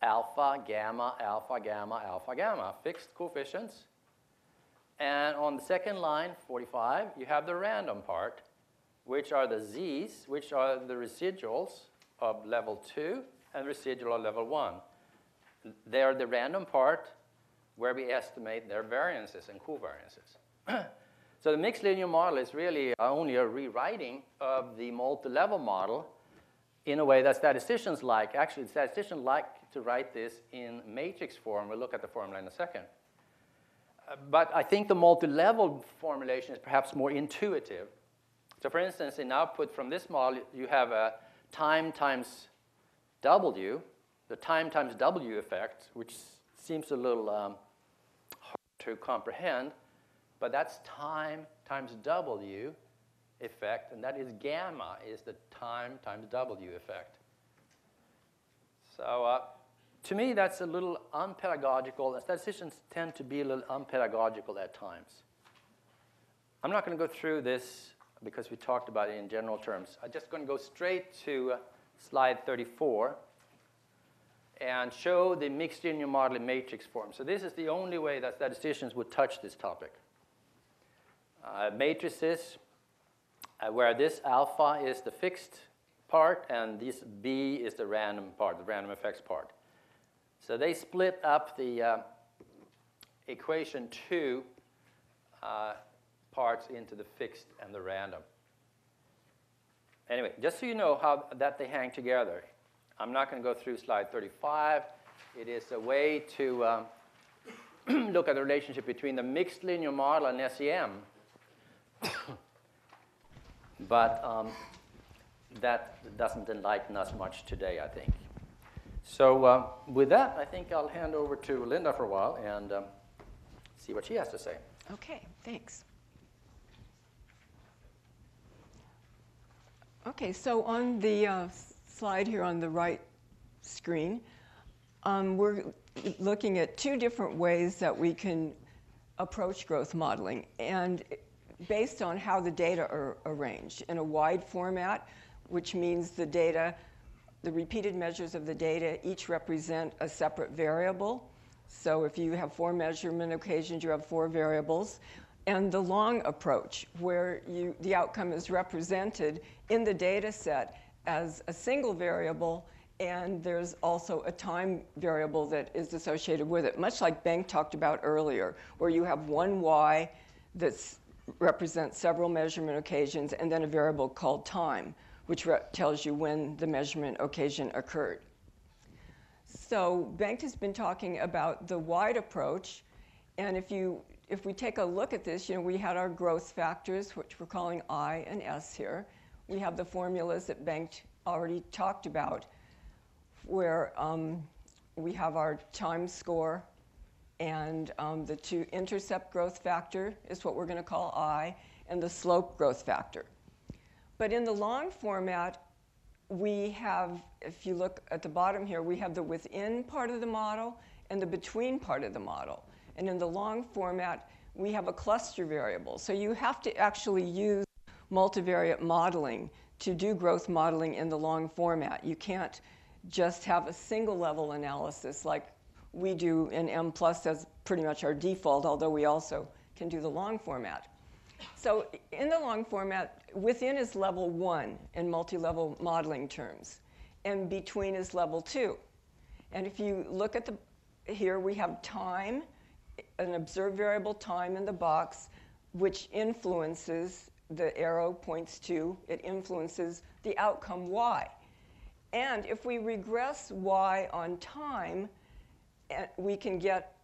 alpha, gamma, alpha, gamma, alpha, gamma, fixed coefficients. And on the second line, 45, you have the random part, which are the z's, which are the residuals of level 2 and residual of level 1. They are the random part where we estimate their variances and covariances. So the mixed linear model is really only a rewriting of the multi-level model in a way that statisticians like. Actually, statisticians like to write this in matrix form. We'll look at the formula in a second. But I think the multi-level formulation is perhaps more intuitive. So for instance, in output from this model, you have a time times W, the time times W effect, which seems a little hard to comprehend. But that's time times W effect, and that is gamma, is the time times W effect. So to me, that's a little unpedagogical. Statisticians tend to be a little unpedagogical at times. I'm not going to go through this because we talked about it in general terms. I'm just going to go straight to slide 34 and show the mixed linear model in matrix form. So this is the only way that statisticians would touch this topic. Matrices, where this alpha is the fixed part and this B is the random part, the random effects part. So they split up the equation 2 parts into the fixed and the random. Anyway, just so you know how that they hang together, I'm not going to go through slide 35. It is a way to look at the relationship between the mixed linear model and SEM. But that doesn't enlighten us much today, I think. So with that, I think I'll hand over to Linda for a while and see what she has to say. Okay, thanks. Okay, so on the slide here on the right screen, we're looking at two different ways that we can approach growth modeling, and based on how the data are arranged in a wide format, which means the data, the repeated measures of the data each represent a separate variable. So if you have 4 measurement occasions, you have 4 variables. And the long approach, where the outcome is represented in the data set as a single variable, and there's also a time variable that is associated with it, much like Bengt talked about earlier, where you have one y that represents several measurement occasions, and then a variable called time, which tells you when the measurement occasion occurred. So Bengt has been talking about the wide approach, and if we take a look at this, we had our growth factors, which we're calling I and S here. We have the formulas that Bengt already talked about, where we have our time score, and the two intercept growth factor is what we're going to call I, and the slope growth factor. But in the long format, we have, if you look at the bottom here, we have the within part of the model and the between part of the model. And in the long format, we have a cluster variable. So you have to actually use multivariate modeling to do growth modeling in the long format. You can't just have a single level analysis like we do in Mplus as pretty much our default, although we also can do the long format. So in the long format, within is level 1 in multi-level modeling terms, and between is level 2. And if you look at here we have time, an observed variable time in the box, which influences, the arrow points to, it influences the outcome y. And if we regress y on time, we can get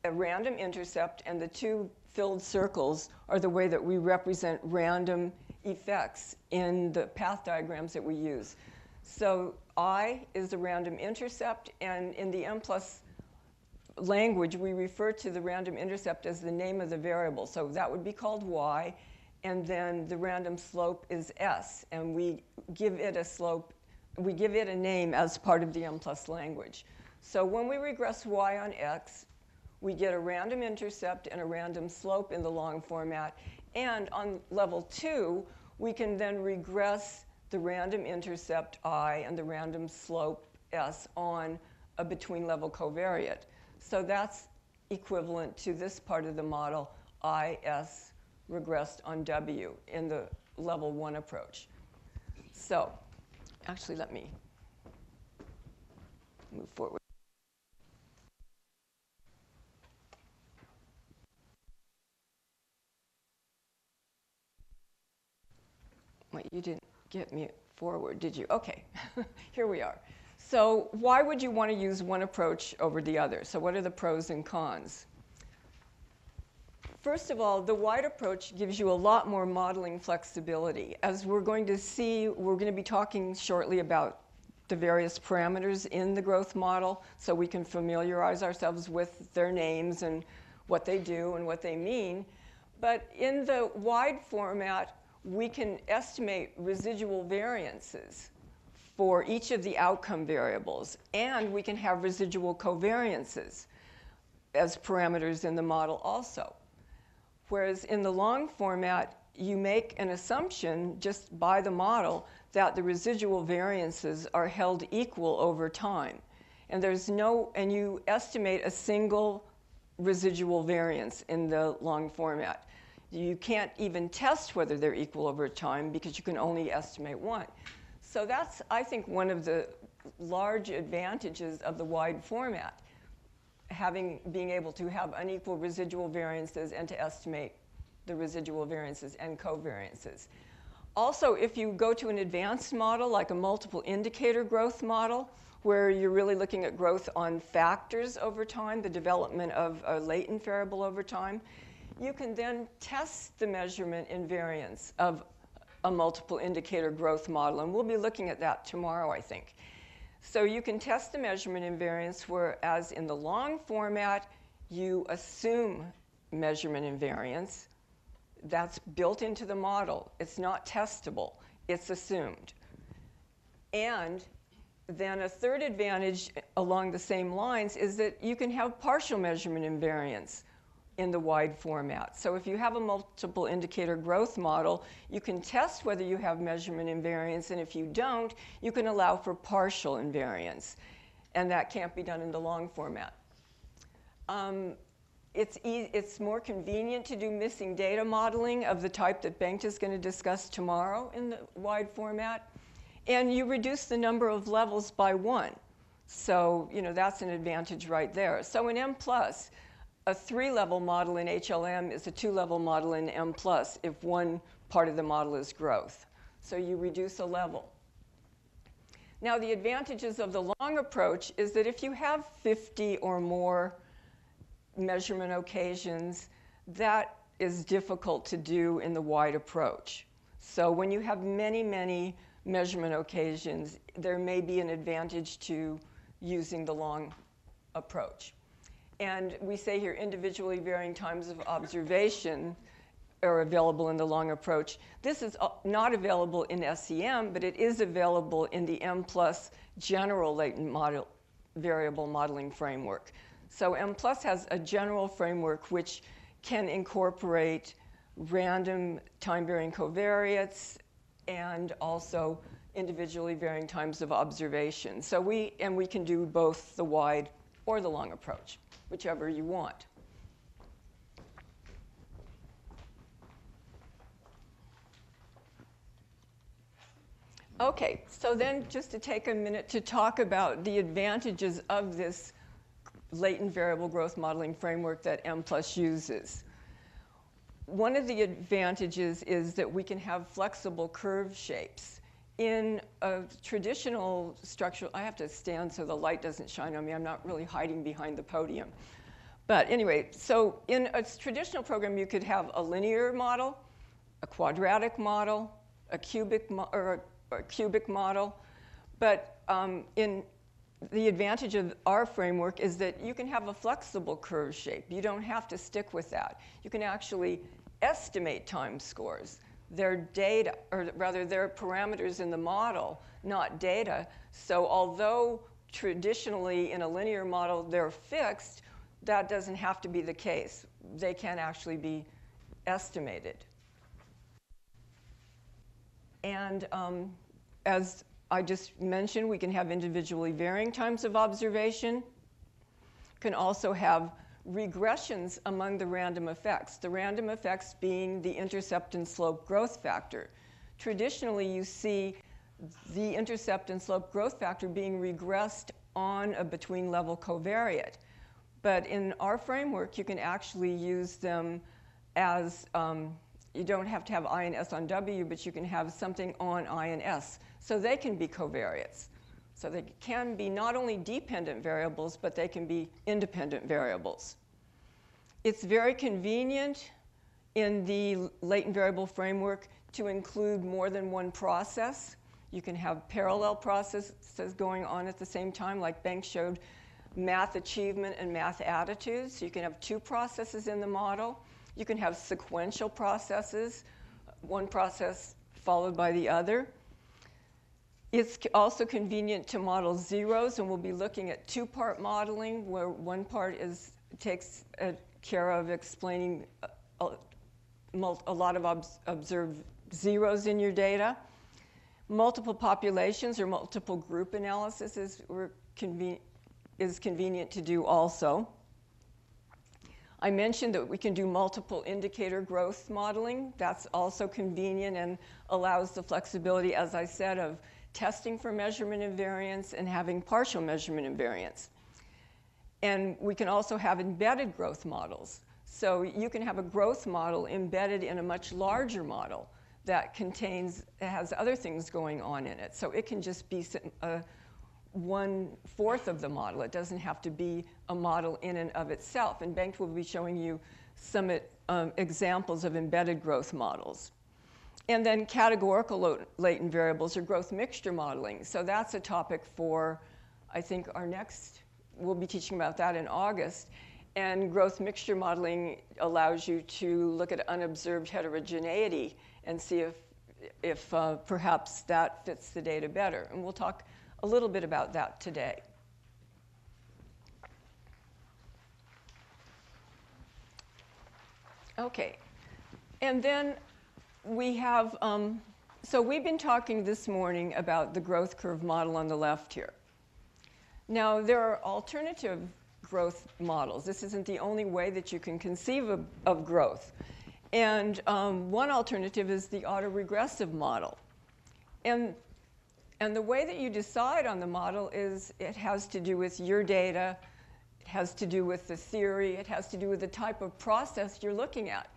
a random intercept, and the two filled circles are the way that we represent random effects in the path diagrams that we use. So I is the random intercept, and in the Mplus language, we refer to the random intercept as the name of the variable. So that would be called y, and then the random slope is s, and we give it a slope, we give it a name as part of the Mplus language. So when we regress y on x, we get a random intercept and a random slope in the long format. And on level 2, we can then regress the random intercept I and the random slope S on a between level covariate. So that's equivalent to this part of the model, IS regressed on W in the level 1 approach. So actually, let me move forward. Wait, you didn't get me forward, did you? Okay, here we are. So why would you want to use one approach over the other? So what are the pros and cons? First of all, the wide approach gives you a lot more modeling flexibility. As we're going to see, we're going to be talking shortly about the various parameters in the growth model, so we can familiarize ourselves with their names and what they do and what they mean. But in the wide format, we can estimate residual variances for each of the outcome variables, and we can have residual covariances as parameters in the model also. Whereas in the long format, you make an assumption just by the model that the residual variances are held equal over time. And and you estimate a single residual variance in the long format. You can't even test whether they're equal over time because you can only estimate one. So that's, I think, one of the large advantages of the wide format, being able to have unequal residual variances and to estimate the residual variances and covariances. Also, if you go to an advanced model, like a multiple indicator growth model, where you're really looking at growth on factors over time, the development of a latent variable over time, you can then test the measurement invariance of a multiple indicator growth model. And we'll be looking at that tomorrow, I think. So you can test the measurement invariance, whereas in the long format, you assume measurement invariance. That's built into the model. It's not testable. It's assumed. And then a third advantage along the same lines is that you can have partial measurement invariance in the wide format. So if you have a multiple indicator growth model, you can test whether you have measurement invariance, and if you don't, you can allow for partial invariance. And that can't be done in the long format. It's more convenient to do missing data modeling of the type that Bengt is going to discuss tomorrow in the wide format. And you reduce the number of levels by 1. So, that's an advantage right there. So in Mplus, a 3-level model in HLM is a 2-level model in Mplus if one part of the model is growth. So you reduce a level. Now, the advantages of the long approach is that if you have 50 or more measurement occasions, that is difficult to do in the wide approach. So when you have many, many measurement occasions, there may be an advantage to using the long approach. And we say here individually varying times of observation are available in the long approach. This is not available in SEM, but it is available in the Mplus general latent variable modeling framework. So Mplus has a general framework which can incorporate random time-varying covariates and also individually varying times of observation. So we can do both the wide or the long approach, whichever you want. Okay, so then just to take a minute to talk about the advantages of this latent variable growth modeling framework that Mplus uses. One of the advantages is that we can have flexible curve shapes. In a traditional structure, I have to stand so the light doesn't shine on me. I'm not really hiding behind the podium. But anyway, so in a traditional program, you could have a linear model, a quadratic model, a cubic model. But the advantage of our framework is that you can have a flexible curve shape. You don't have to stick with that. You can actually estimate time scores. They're data, or rather they're parameters in the model, not data. So although traditionally in a linear model they're fixed, that doesn't have to be the case. They can actually be estimated. And as I just mentioned, we can have individually varying times of observation. Can also have regressions among the random effects. The random effects being the intercept and slope growth factor. Traditionally, you see the intercept and slope growth factor being regressed on a between-level covariate. But in our framework, you can actually use them as you don't have to have I and S on W, but you can have something on I and S. So they can be covariates. So they can be not only dependent variables, but they can be independent variables. It's very convenient in the latent variable framework to include more than one process. You can have parallel processes going on at the same time, like Bank showed math achievement and math attitudes. So you can have two processes in the model. You can have sequential processes, one process followed by the other. It's also convenient to model zeros, and we'll be looking at two-part modeling, where one part takes care of explaining a lot of observed zeros in your data. Multiple populations or multiple group analysis is convenient to do also. I mentioned that we can do multiple indicator growth modeling. That's also convenient and allows the flexibility, as I said, of testing for measurement invariance and having partial measurement invariance. And we can also have embedded growth models. So you can have a growth model embedded in a much larger model that has other things going on in it. So it can just be 1/4 of the model. It doesn't have to be a model in and of itself. And Bengt will be showing you some examples of embedded growth models. And then categorical latent variables or growth mixture modeling. So that's a topic for, I think, we'll be teaching about that in August. And growth mixture modeling allows you to look at unobserved heterogeneity and see if perhaps that fits the data better. And we'll talk a little bit about that today. Okay, and then we have, so we've been talking this morning about the growth curve model on the left here. Now, there are alternative growth models. This isn't the only way that you can conceive of growth. And one alternative is the autoregressive model. And the way that you decide on the model is it has to do with your data, it has to do with the theory, it has to do with the type of process you're looking at.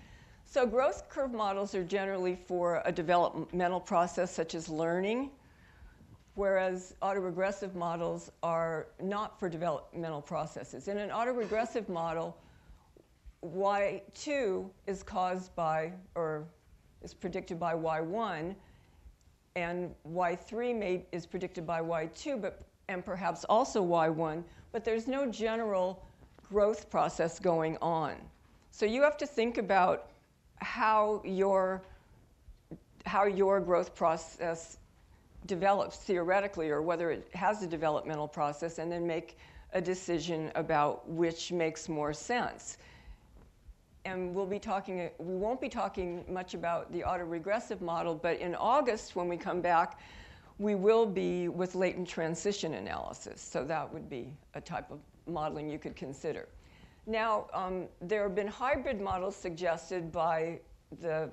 So growth curve models are generally for a developmental process such as learning, whereas autoregressive models are not for developmental processes. In an autoregressive model, Y2 is caused by, or is predicted by Y1, and Y3 is predicted by Y2, and perhaps also Y1, but there's no general growth process going on. So you have to think about how your growth process develops theoretically, or whether it has a developmental process, and then make a decision about which makes more sense. And we won't be talking much about the autoregressive model, but in August, when we come back, we will be with latent transition analysis. So that would be a type of modeling you could consider. Now, there have been hybrid models suggested by the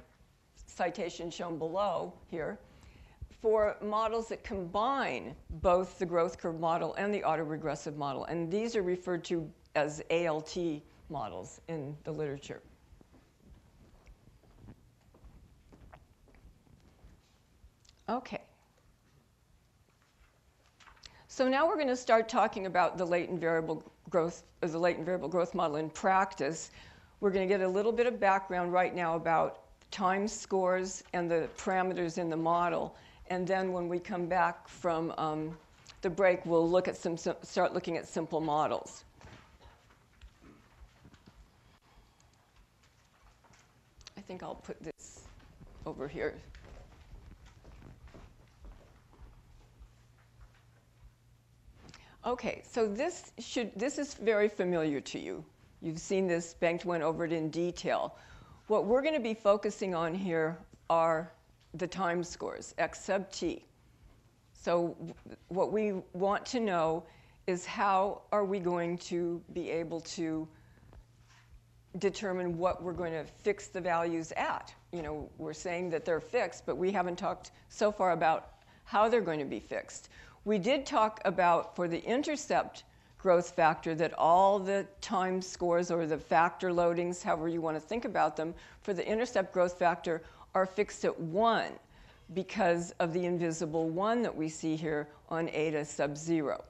citation shown below here for models that combine both the growth curve model and the autoregressive model. And these are referred to as ALT models in the literature. Okay. So now we're going to start talking about the latent variable growth model in practice. We're going to get a little bit of background right now about time scores and the parameters in the model. And then when we come back from the break, we'll look at start looking at simple models. I think I'll put this over here. Okay, so this is very familiar to you. You've seen this. Bengt went over it in detail. What we're going to be focusing on here are the time scores, x sub t. So what we want to know is how are we going to be able to determine what we're going to fix the values at. You know, we're saying that they're fixed, but we haven't talked so far about how they're going to be fixed. We did talk about, for the intercept growth factor, that all the time scores or the factor loadings, however you want to think about them, for the intercept growth factor are fixed at 1 because of the invisible 1 that we see here on eta sub 0.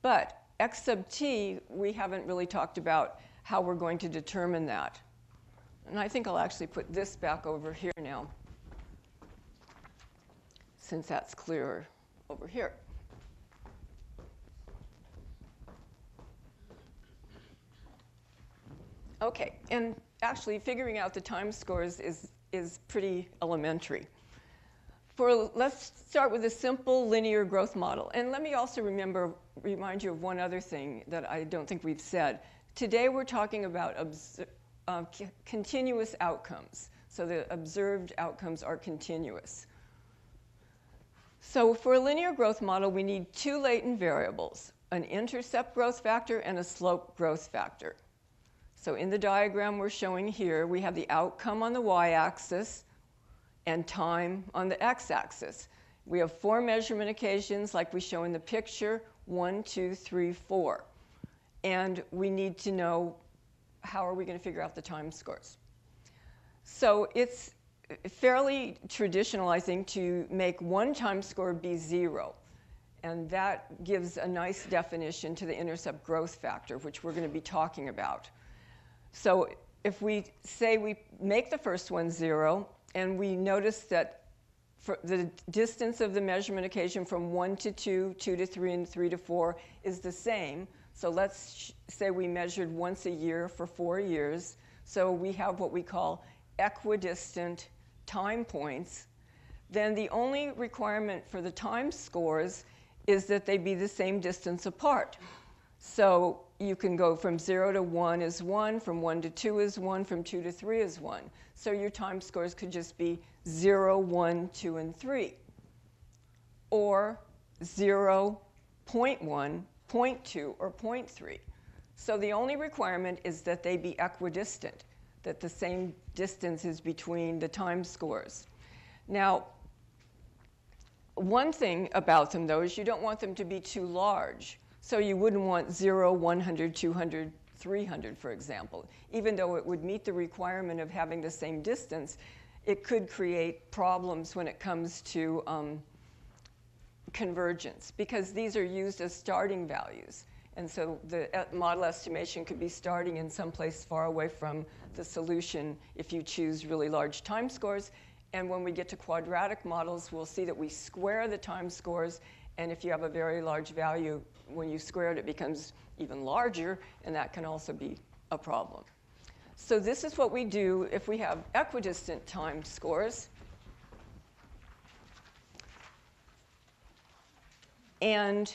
But x sub t, we haven't really talked about how we're going to determine that. And I think I'll actually put this back over here now, since that's clearer over here. Okay, and actually figuring out the time scores is pretty elementary. Let's start with a simple linear growth model. And let me also remind you of one other thing that I don't think we've said. Today we're talking about continuous outcomes. So the observed outcomes are continuous. So for a linear growth model, we need 2 latent variables, an intercept growth factor and a slope growth factor. So in the diagram we're showing here, we have the outcome on the y-axis and time on the x-axis. We have 4 measurement occasions like we show in the picture, 1, 2, 3, 4. And we need to know how are we going to figure out the time scores. So it's fairly traditional, I think, to make one time score be 0. And that gives a nice definition to the intercept growth factor, which we're going to be talking about. So if we say we make the first one 0, and we notice that for the distance of the measurement occasion from 1 to 2, 2 to 3, and 3 to 4 is the same. So let's say we measured once a year for 4 years. So we have what we call equidistant time points. Then the only requirement for the time scores is that they be the same distance apart. So you can go from 0 to 1 is 1, from 1 to 2 is 1, from 2 to 3 is 1. So your time scores could just be 0, 1, 2, and 3. Or 0, 0.1, 0.2, or 0.3. So the only requirement is that they be equidistant, that the same distance is between the time scores. Now, one thing about them, though, is you don't want them to be too large. So you wouldn't want 0, 100, 200, 300, for example. Even though it would meet the requirement of having the same distance, it could create problems when it comes to convergence, because these are used as starting values. And so the model estimation could be starting in some place far away from the solution if you choose really large time scores. And when we get to quadratic models, we'll see that we square the time scores. And if you have a very large value, when you square it, it becomes even larger, and that can also be a problem. So this is what we do if we have equidistant time scores. And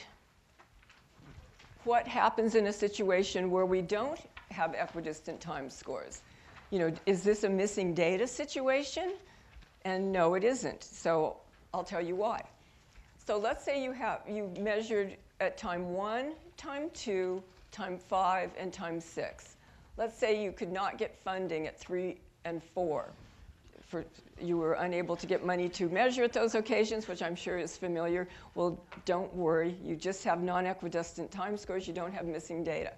what happens in a situation where we don't have equidistant time scores? You know, is this a missing data situation? And no, it isn't. So I'll tell you why. So let's say you measured at time 1, time 2, time 5, and time 6. Let's say you could not get funding at 3 and 4. You were unable to get money to measure at those occasions, which I'm sure is familiar. Well, don't worry. You just have non-equidistant time scores. You don't have missing data.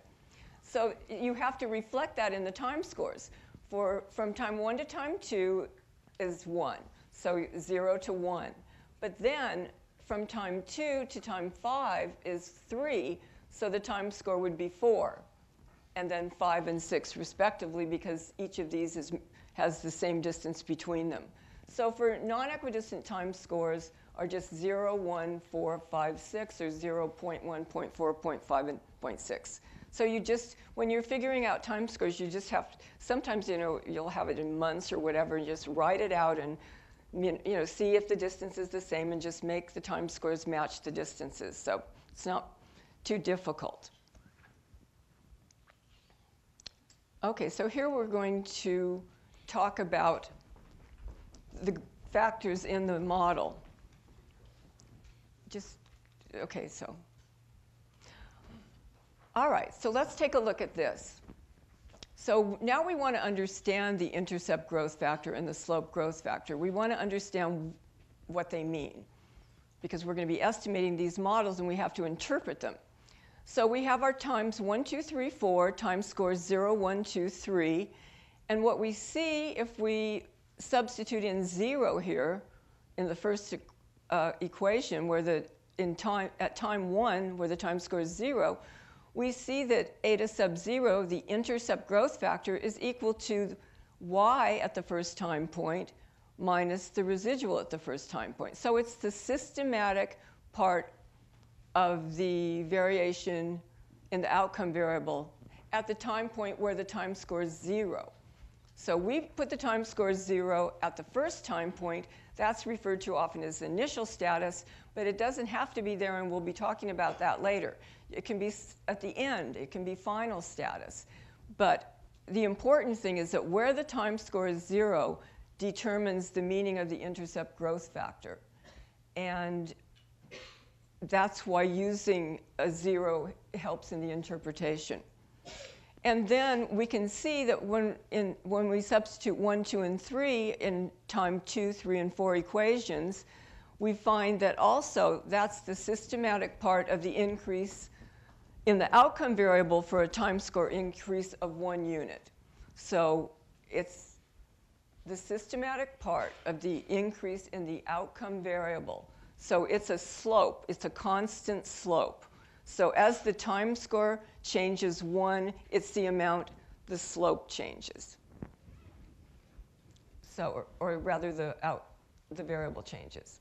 So you have to reflect that in the time scores. From time 1 to time 2 is 1, so 0 to 1. But then from time 2 to time 5 is 3, so the time score would be 4. And then 5 and 6 respectively, because each of these has the same distance between them. So for non-equidistant time scores are just 0, 1, 4, 5, 6, or 0, 0.1, 0.4, 0.5, and 0.6. So you just, when you're figuring out time scores, you just have to, sometimes, you know, you'll have it in months or whatever, and just write it out and, you know, see if the distance is the same and just make the time scores match the distances. So it's not too difficult. Okay, so here we're going to talk about the factors in the model. Okay, so. All right, so let's take a look at this. So now we want to understand the intercept growth factor and the slope growth factor. We want to understand what they mean, because we're going to be estimating these models and we have to interpret them. So we have our times 1, 2, 3, 4, time scores 0, 1, 2, 3. And what we see if we substitute in 0 here in the first equation, where at time 1, where the time score is 0, we see that eta sub 0, the intercept growth factor, is equal to y at the first time point minus the residual at the first time point. So it's the systematic part of the variation in the outcome variable at the time point where the time score is 0. So we put the time score 0 at the first time point. That's referred to often as initial status, but it doesn't have to be there, and we'll be talking about that later. It can be at the end. It can be final status. But the important thing is that where the time score is 0 determines the meaning of the intercept growth factor. And that's why using a 0 helps in the interpretation. And then we can see that when we substitute 1, 2, and 3 in time 2, 3, and 4 equations, we find that also that's the systematic part of the increase in the outcome variable for a time score increase of 1 unit. So it's the systematic part of the increase in the outcome variable. So it's a slope. It's a constant slope. So as the time score changes 1, it's the amount the slope changes. So, or rather the variable changes.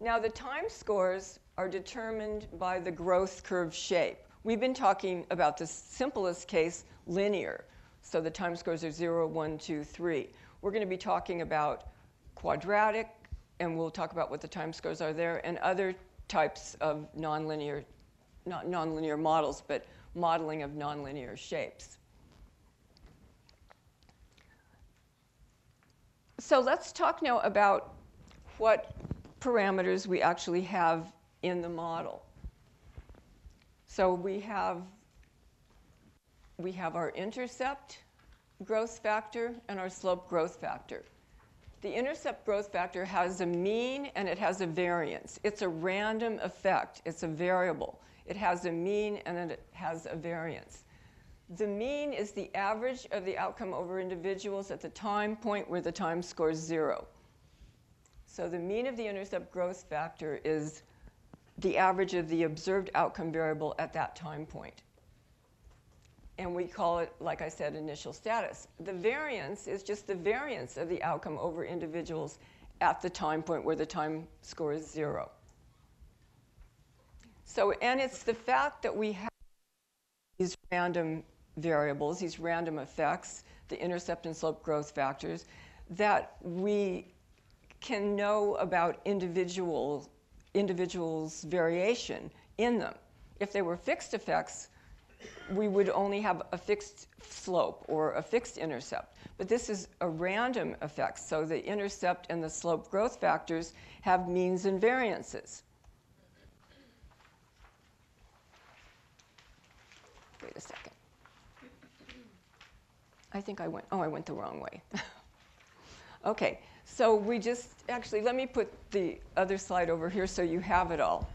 Now the time scores are determined by the growth curve shape. We've been talking about the simplest case, linear. So the time scores are 0, 1, 2, 3. We're going to be talking about quadratic, and we'll talk about what the time scores are there, and other types of nonlinear, not nonlinear models, but modeling of nonlinear shapes. So let's talk now about what parameters we actually have in the model. So we have our intercept growth factor and our slope growth factor. The intercept growth factor has a mean and it has a variance. It's a random effect. It's a variable. It has a mean and it has a variance. The mean is the average of the outcome over individuals at the time point where the time scores 0. So the mean of the intercept growth factor is the average of the observed outcome variable at that time point. And we call it, like I said, initial status. The variance is just the variance of the outcome over individuals at the time point where the time score is 0. So, and it's the fact that we have these random variables, these random effects, the intercept and slope growth factors, that we can know about individuals' variation in them. If they were fixed effects, we would only have a fixed slope or a fixed intercept. But this is a random effect, so the intercept and the slope growth factors have means and variances. Wait a second. I think I went the wrong way. Okay, so we just, actually, let me put the other slide over here so you have it all.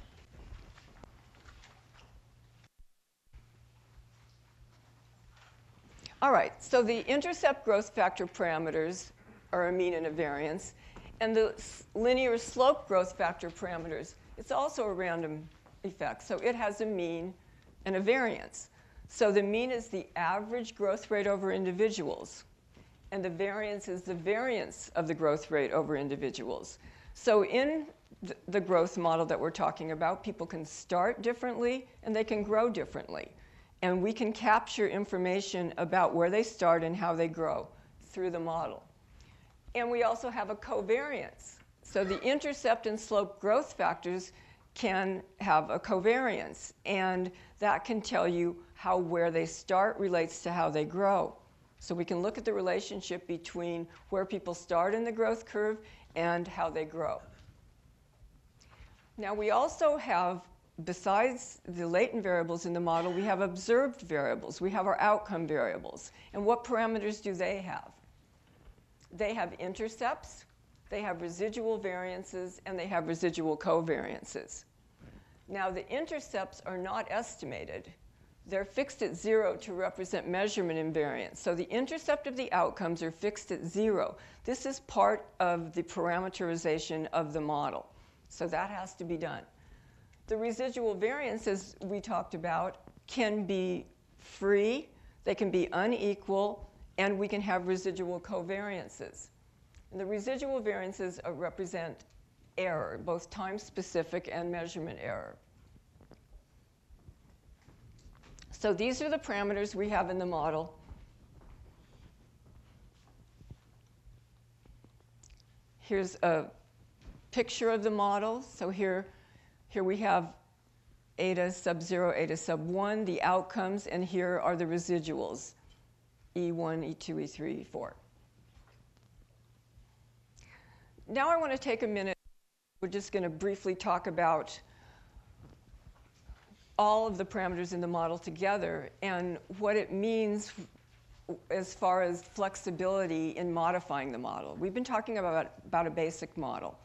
All right, so the intercept growth factor parameters are a mean and a variance. And the linear slope growth factor parameters, it's also a random effect. So it has a mean and a variance. So the mean is the average growth rate over individuals. And the variance is the variance of the growth rate over individuals. So in the growth model that we're talking about, people can start differently and they can grow differently. And we can capture information about where they start and how they grow through the model. And we also have a covariance. So the intercept and slope growth factors can have a covariance. And that can tell you how where they start relates to how they grow. So we can look at the relationship between where people start in the growth curve and how they grow. Now we also have, besides the latent variables in the model, we have observed variables. We have our outcome variables. And what parameters do they have? They have intercepts, they have residual variances, and they have residual covariances. Now, the intercepts are not estimated. They're fixed at 0 to represent measurement invariance. So the intercept of the outcomes are fixed at 0. This is part of the parameterization of the model. So that has to be done. The residual variances we talked about can be free, they can be unequal, and we can have residual covariances. And the residual variances represent error, both time-specific and measurement error. So these are the parameters we have in the model. Here's a picture of the model. So here we have eta sub 0, eta sub 1, the outcomes, and here are the residuals, E1, E2, E3, E4. Now I want to take a minute. We're just going to briefly talk about all of the parameters in the model together and what it means as far as flexibility in modifying the model. We've been talking about a basic model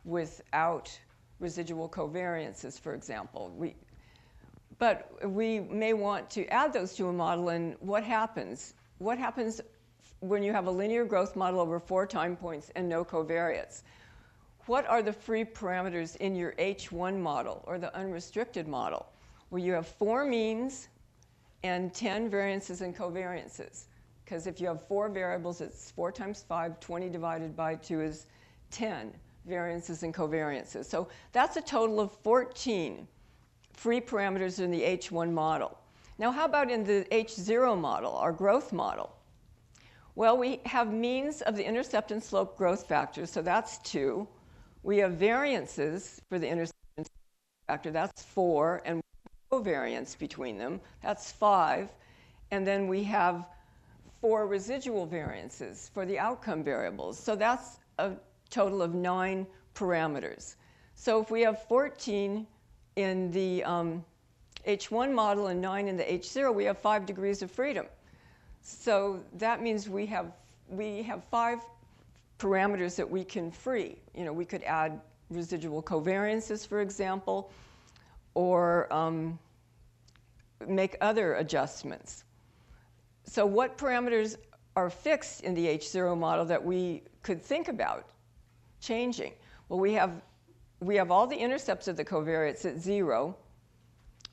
without residual covariances, for example. But we may want to add those to a model, and what happens? What happens when you have a linear growth model over 4 time points and no covariates? What are the free parameters in your H1 model or the unrestricted model, where you have 4 means and 10 variances and covariances? Because if you have 4 variables, it's 4 times 5, 20 divided by 2 is 10 variances and covariances. So that's a total of 14 free parameters in the H1 model. Now, how about in the H0 model, our growth model? Well, we have means of the intercept and slope growth factors, so that's 2. We have variances for the intercept and slope factor, that's 4, and covariance between them, that's 5. And then we have 4 residual variances for the outcome variables. So that's a total of 9 parameters. So if we have 14 in the H1 model and 9 in the H0, we have 5 degrees of freedom. So that means we have 5 parameters that we can free. You know, we could add residual covariances, for example, or make other adjustments. So what parameters are fixed in the H0 model that we could think about changing? Well, we have all the intercepts of the covariates at 0,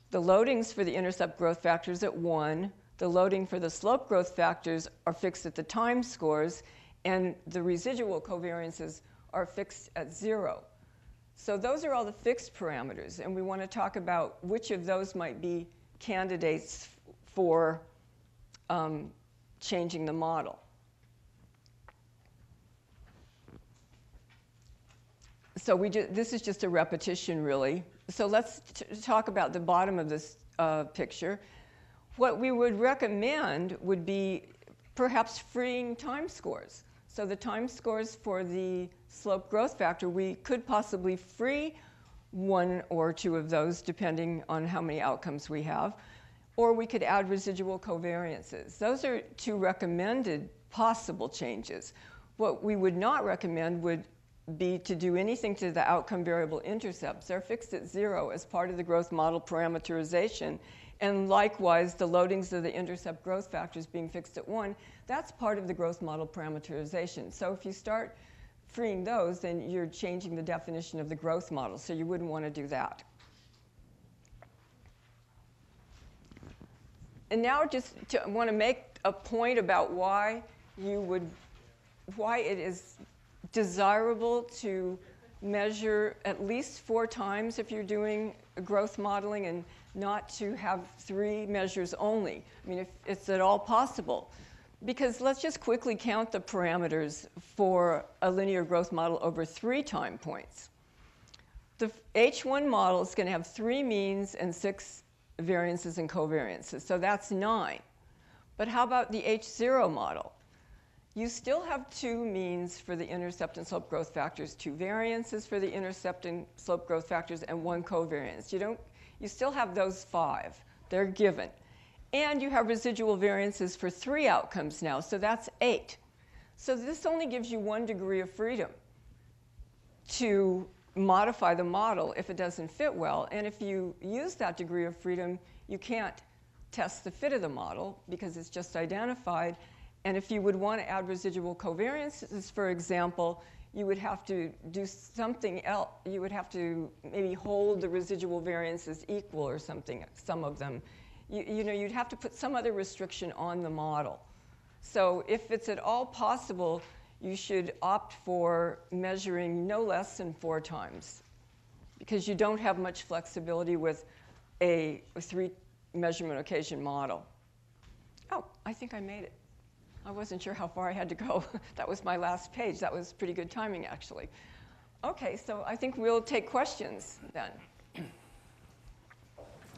the loadings for the intercept growth factors at 1, the loading for the slope growth factors are fixed at the time scores, and the residual covariances are fixed at 0. So those are all the fixed parameters, and we want to talk about which of those might be candidates for changing the model. So this is just a repetition, really. So let's talk about the bottom of this picture. What we would recommend would be perhaps freeing time scores. So the time scores for the slope growth factor, we could possibly free 1 or 2 of those, depending on how many outcomes we have. Or we could add residual covariances. Those are 2 recommended possible changes. What we would not recommend would be to do anything to the outcome variable intercepts. They're fixed at 0 as part of the growth model parameterization. And likewise, the loadings of the intercept growth factors being fixed at 1, that's part of the growth model parameterization. So if you start freeing those, then you're changing the definition of the growth model. So you wouldn't want to do that. And now just want to make a point about why it is desirable to measure at least 4 times if you're doing growth modeling, and not to have 3 measures only. I mean, if it's at all possible. Because let's just quickly count the parameters for a linear growth model over 3 time points. The H1 model is going to have 3 means and 6 variances and covariances. So that's 9. But how about the H0 model? You still have 2 means for the intercept and slope growth factors, 2 variances for the intercept and slope growth factors, and 1 covariance. You still have those 5. They're given. And you have residual variances for 3 outcomes now, so that's 8. So this only gives you 1 degree of freedom to modify the model if it doesn't fit well. And if you use that degree of freedom, you can't test the fit of the model because it's just identified. And if you would want to add residual covariances, for example, you would have to do something else. You would have to maybe hold the residual variances equal or something, some of them. You know, you'd have to put some other restriction on the model. So if it's at all possible, you should opt for measuring no less than 4 times, because you don't have much flexibility with a 3-measurement occasion model. Oh, I think I made it. I wasn't sure how far I had to go. That was my last page. That was pretty good timing, actually. OK, so I think we'll take questions then.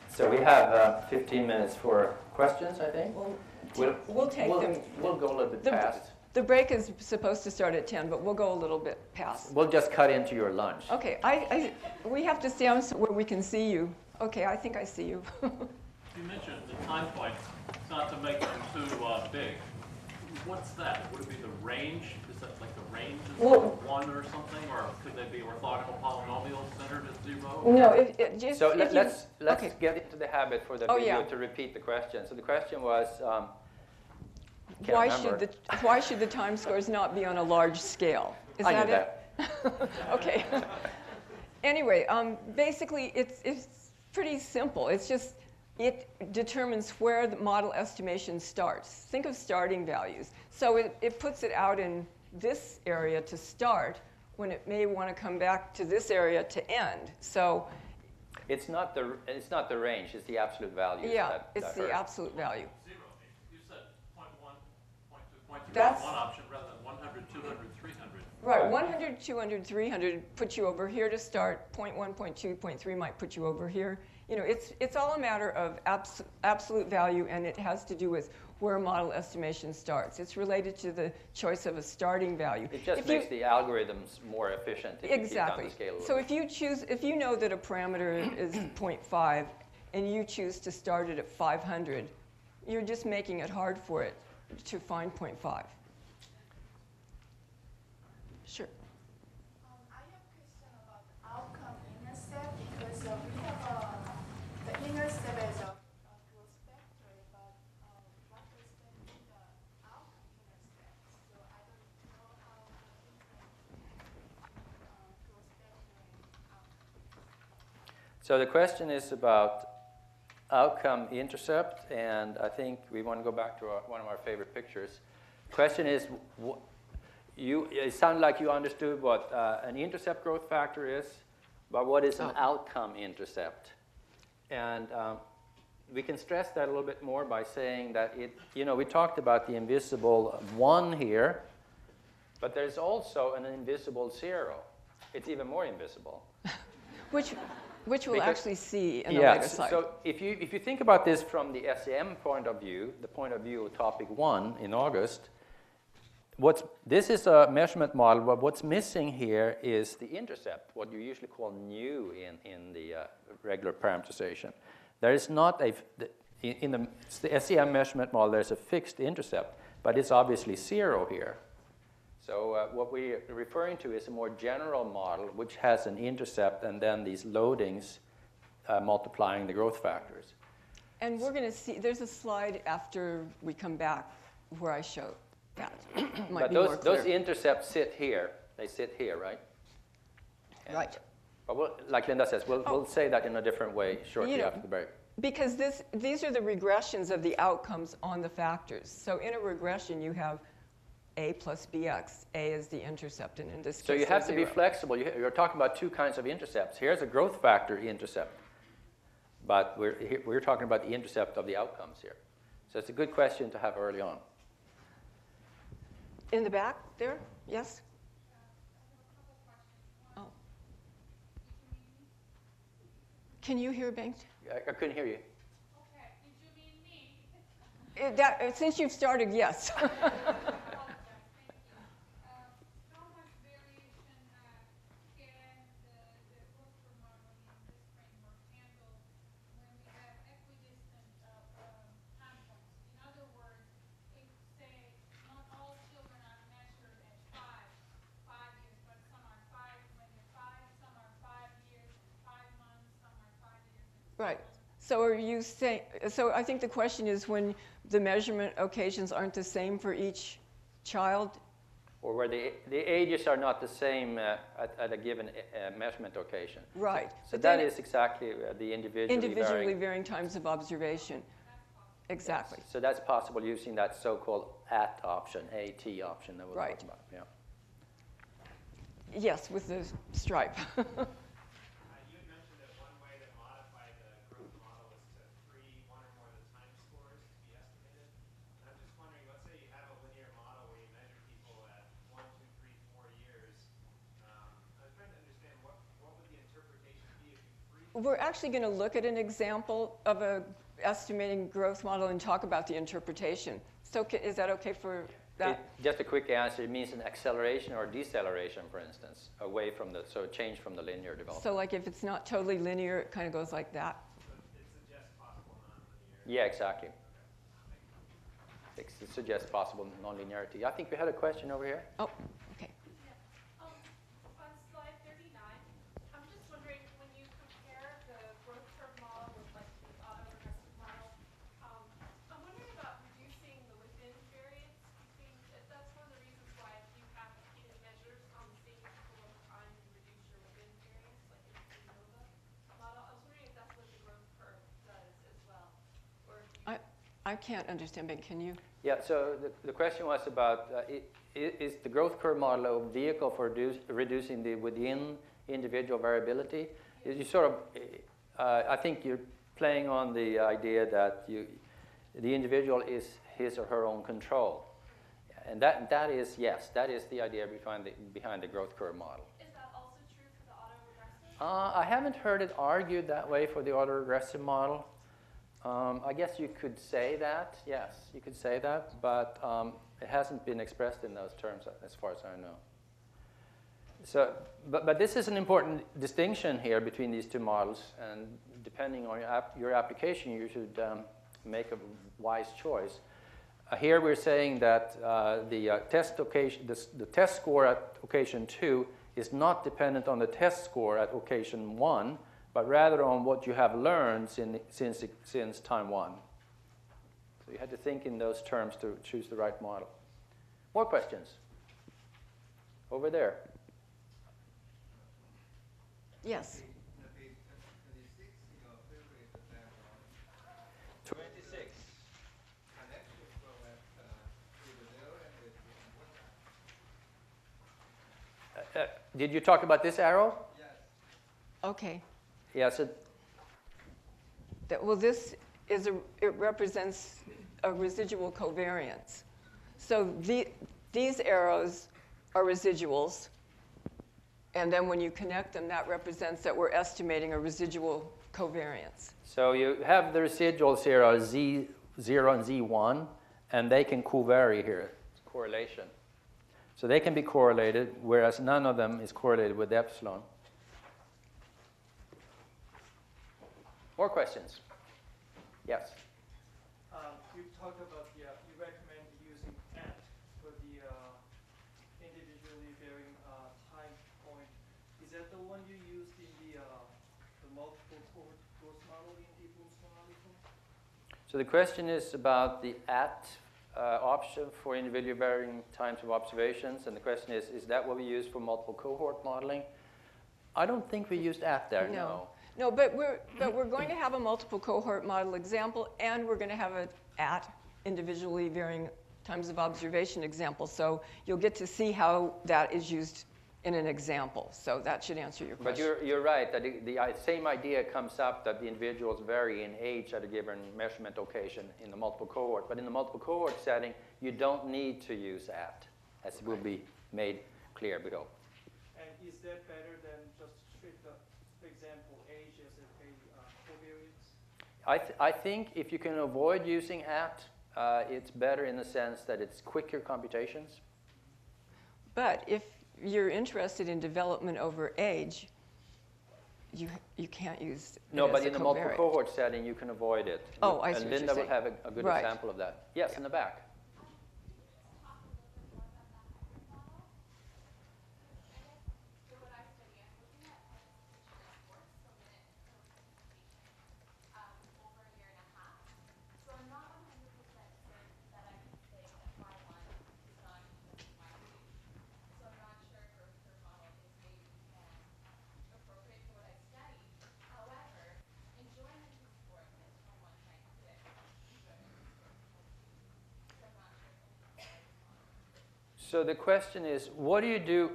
So we have 15 minutes for questions, I think. We'll take them. We'll go a little bit past. The break is supposed to start at 10, but we'll go a little bit past. We'll just cut into your lunch. OK, we have to stand where we can see you. OK, I think I see you. You mentioned the time points, not to make them too big. What's that? Would it be the range? Is that like the range is Well, 1 or something? Or could they be orthogonal polynomials centered at 0? No, just so let's okay. get into the habit for the video to repeat the question. So the question was, why should the time scores not be on a large scale? Is I that knew it? OK. Anyway, basically, it's pretty simple. It's just it determines where the model estimation starts. Think of starting values. So it puts it out in this area to start when it may want to come back to this area to end. So it's not the range, it's the absolute value. Yeah, it's the absolute value. 0. You said 0.1, 0.2, 0.3. That's one option rather than 100, 200, 300. Right, 100, 200, 300 puts you over here to start. 0.1, 0.2, 0.3 might put you over here. You know, it's all a matter of absolute value, and it has to do with where model estimation starts. It's related to the choice of a starting value. It just makes the algorithms more efficient if you keep down the scale a little So if you know that a parameter is 0.5 and you choose to start it at 500, you're just making it hard for it to find 0.5. Sure. I have a question about the outcome intercept, because we have the intercept as a growth vector, but what respect to the outcome intercept? So I don't know how to different growth vector and outcome. So the question is about outcome intercept, and I think we want to go back to one of our favorite pictures. The question is, it sounded like you understood what an intercept growth factor is, but what is an outcome intercept? And we can stress that a little bit more by saying that we talked about the invisible 1 here, but there's also an invisible 0. It's even more invisible. Which we'll actually see in the later slide. So if you think about this from the SEM point of view, the point of view of topic 1 in August, this is a measurement model, but what's missing here is the intercept, what you usually call nu in the regular parameterization. There is not in the SEM measurement model, there's a fixed intercept, but it's obviously 0 here. So what we're referring to is a more general model, which has an intercept and then these loadings multiplying the growth factors. And we're going to see, there's a slide after we come back where I show that. But those intercepts sit here. They sit here, right? And right. But like Linda says, we'll say that in a different way shortly after the break. Because these are the regressions of the outcomes on the factors. So in a regression, you have A plus BX. A is the intercept, and in this case, so you have to be flexible. You're talking about 2 kinds of intercepts. Here's a growth factor intercept, but we're talking about the intercept of the outcomes here. So it's a good question to have early on. In the back there? Yes? Oh. Can you hear Bengt? I couldn't hear you. Okay, did you mean me? Since you've started, yes. Right. So are you saying, so I think the question is when the measurement occasions aren't the same for each child? Or where the ages are not the same at a given measurement occasion. Right. So that is exactly the individually varying times of observation. Exactly. Yes. So that's possible using that so-called AT option, AT option that we'll talk about. Yeah. Yes, with the stripe. You had mentioned that one way to modify the growth model is to free one or more of the time scores to be estimated. And I'm just wondering, let's say you have a linear model where you measure people at 1, 2, 3, 4 years. I was trying to understand what would the interpretation be if you free. We're actually going to look at an example of a estimating growth model and talk about the interpretation. So is that okay for that? Just a quick answer, it means an acceleration or deceleration, for instance, away from the, so change from the linear development. So like if it's not totally linear, it kind of goes like that? So it suggests possible nonlinearity. Yeah, exactly. It suggests possible nonlinearity. I think we had a question over here. Oh, okay. On slide 39, I'm just wondering, when you compare the growth curve model with like the auto-regressive model, I'm wondering about reducing the within variance between, that's one of the reasons why if you have repeated measures on the same people over time, you reduce your within variance, like in the ANOVA model. I was wondering if that's what the growth curve does as well. Or if you I can't understand, but can you? Yeah, so the question was about, is the growth curve model a vehicle for reducing the within individual variability? You sort of, I think you're playing on the idea that the individual is his or her own control. And that is, yes, that is the idea behind the growth curve model. Is that also true for the autoregressive? I haven't heard it argued that way for the autoregressive model. I guess you could say that, yes, you could say that, but it hasn't been expressed in those terms as far as I know. So, but this is an important distinction here between these two models, and depending on your application, you should make a wise choice. Here we're saying that the test score at occasion 2 is not dependent on the test score at occasion 1, but rather on what you have learned since time 1. So you had to think in those terms to choose the right model. More questions? Over there. Yes. 26. Did you talk about this arrow? Okay. Yeah, so Well, this is it represents a residual covariance. So these arrows are residuals. And then when you connect them, that represents that we're estimating a residual covariance. So you have the residuals here are Z0 and Z1, and they can covary here, correlation. So they can be correlated, whereas none of them is correlated with epsilon. More questions? Yes? You talked about you recommend using ANT for the individually varying time point. Is that the one you used in the multiple cohort growth model in the Mplus analysis? So the question is about the AT option for individually varying times of observations, and the question is that what we use for multiple cohort modeling? I don't think we used AT there, no. No, but we're going to have a multiple cohort model example, and we're going to have an at individually varying times of observation example. So you'll get to see how that is used in an example. So that should answer your question. But you're right that the same idea comes up that the individuals vary in age at a given measurement occasion in the multiple cohort. But in the multiple cohort setting, you don't need to use at, as will be made clear below. And is that better than just treat the, for example, age as a covariance? I think if you can avoid using at, it's better in the sense that it's quicker computations. But if you're interested in development over age, you can't use it No, as but a in the multiple covariate. cohort setting, you can avoid it. Oh, I see And what Linda you're will saying. have a good Right. example of that. Yes, in the back. So the question is, what do you do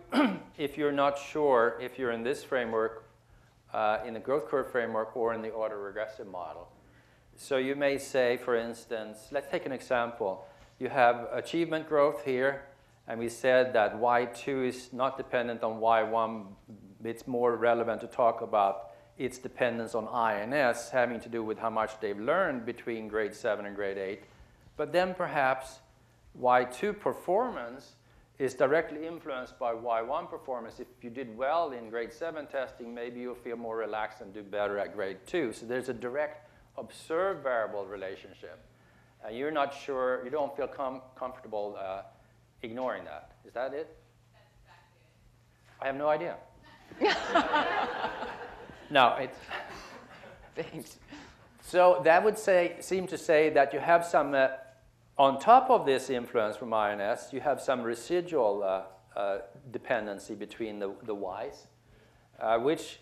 if you're not sure if you're in this framework, in the growth curve framework, or in the autoregressive model? So you may say, for instance, let's take an example. You have achievement growth here, and we said that y2 is not dependent on y1. It's more relevant to talk about its dependence on I and S, having to do with how much they've learned between grade 7 and grade 8. But then perhaps y2 performance is directly influenced by y1 performance. If you did well in grade 7 testing, maybe you'll feel more relaxed and do better at grade 2. So there's a direct observed variable relationship. And you're not sure, you don't feel comfortable ignoring that. Is that it? That's exactly it. I have no idea. No, it's... Thanks. So that would seem to say that you have some, on top of this influence from I and S, you have some residual dependency between the y's, which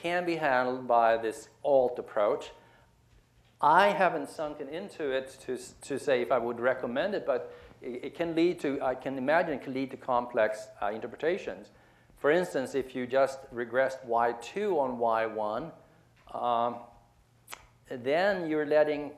can be handled by this alt approach. I haven't sunken into it to say if I would recommend it, but it can lead to, I can imagine it can lead to complex interpretations. For instance, if you just regressed y2 on y1, then you're letting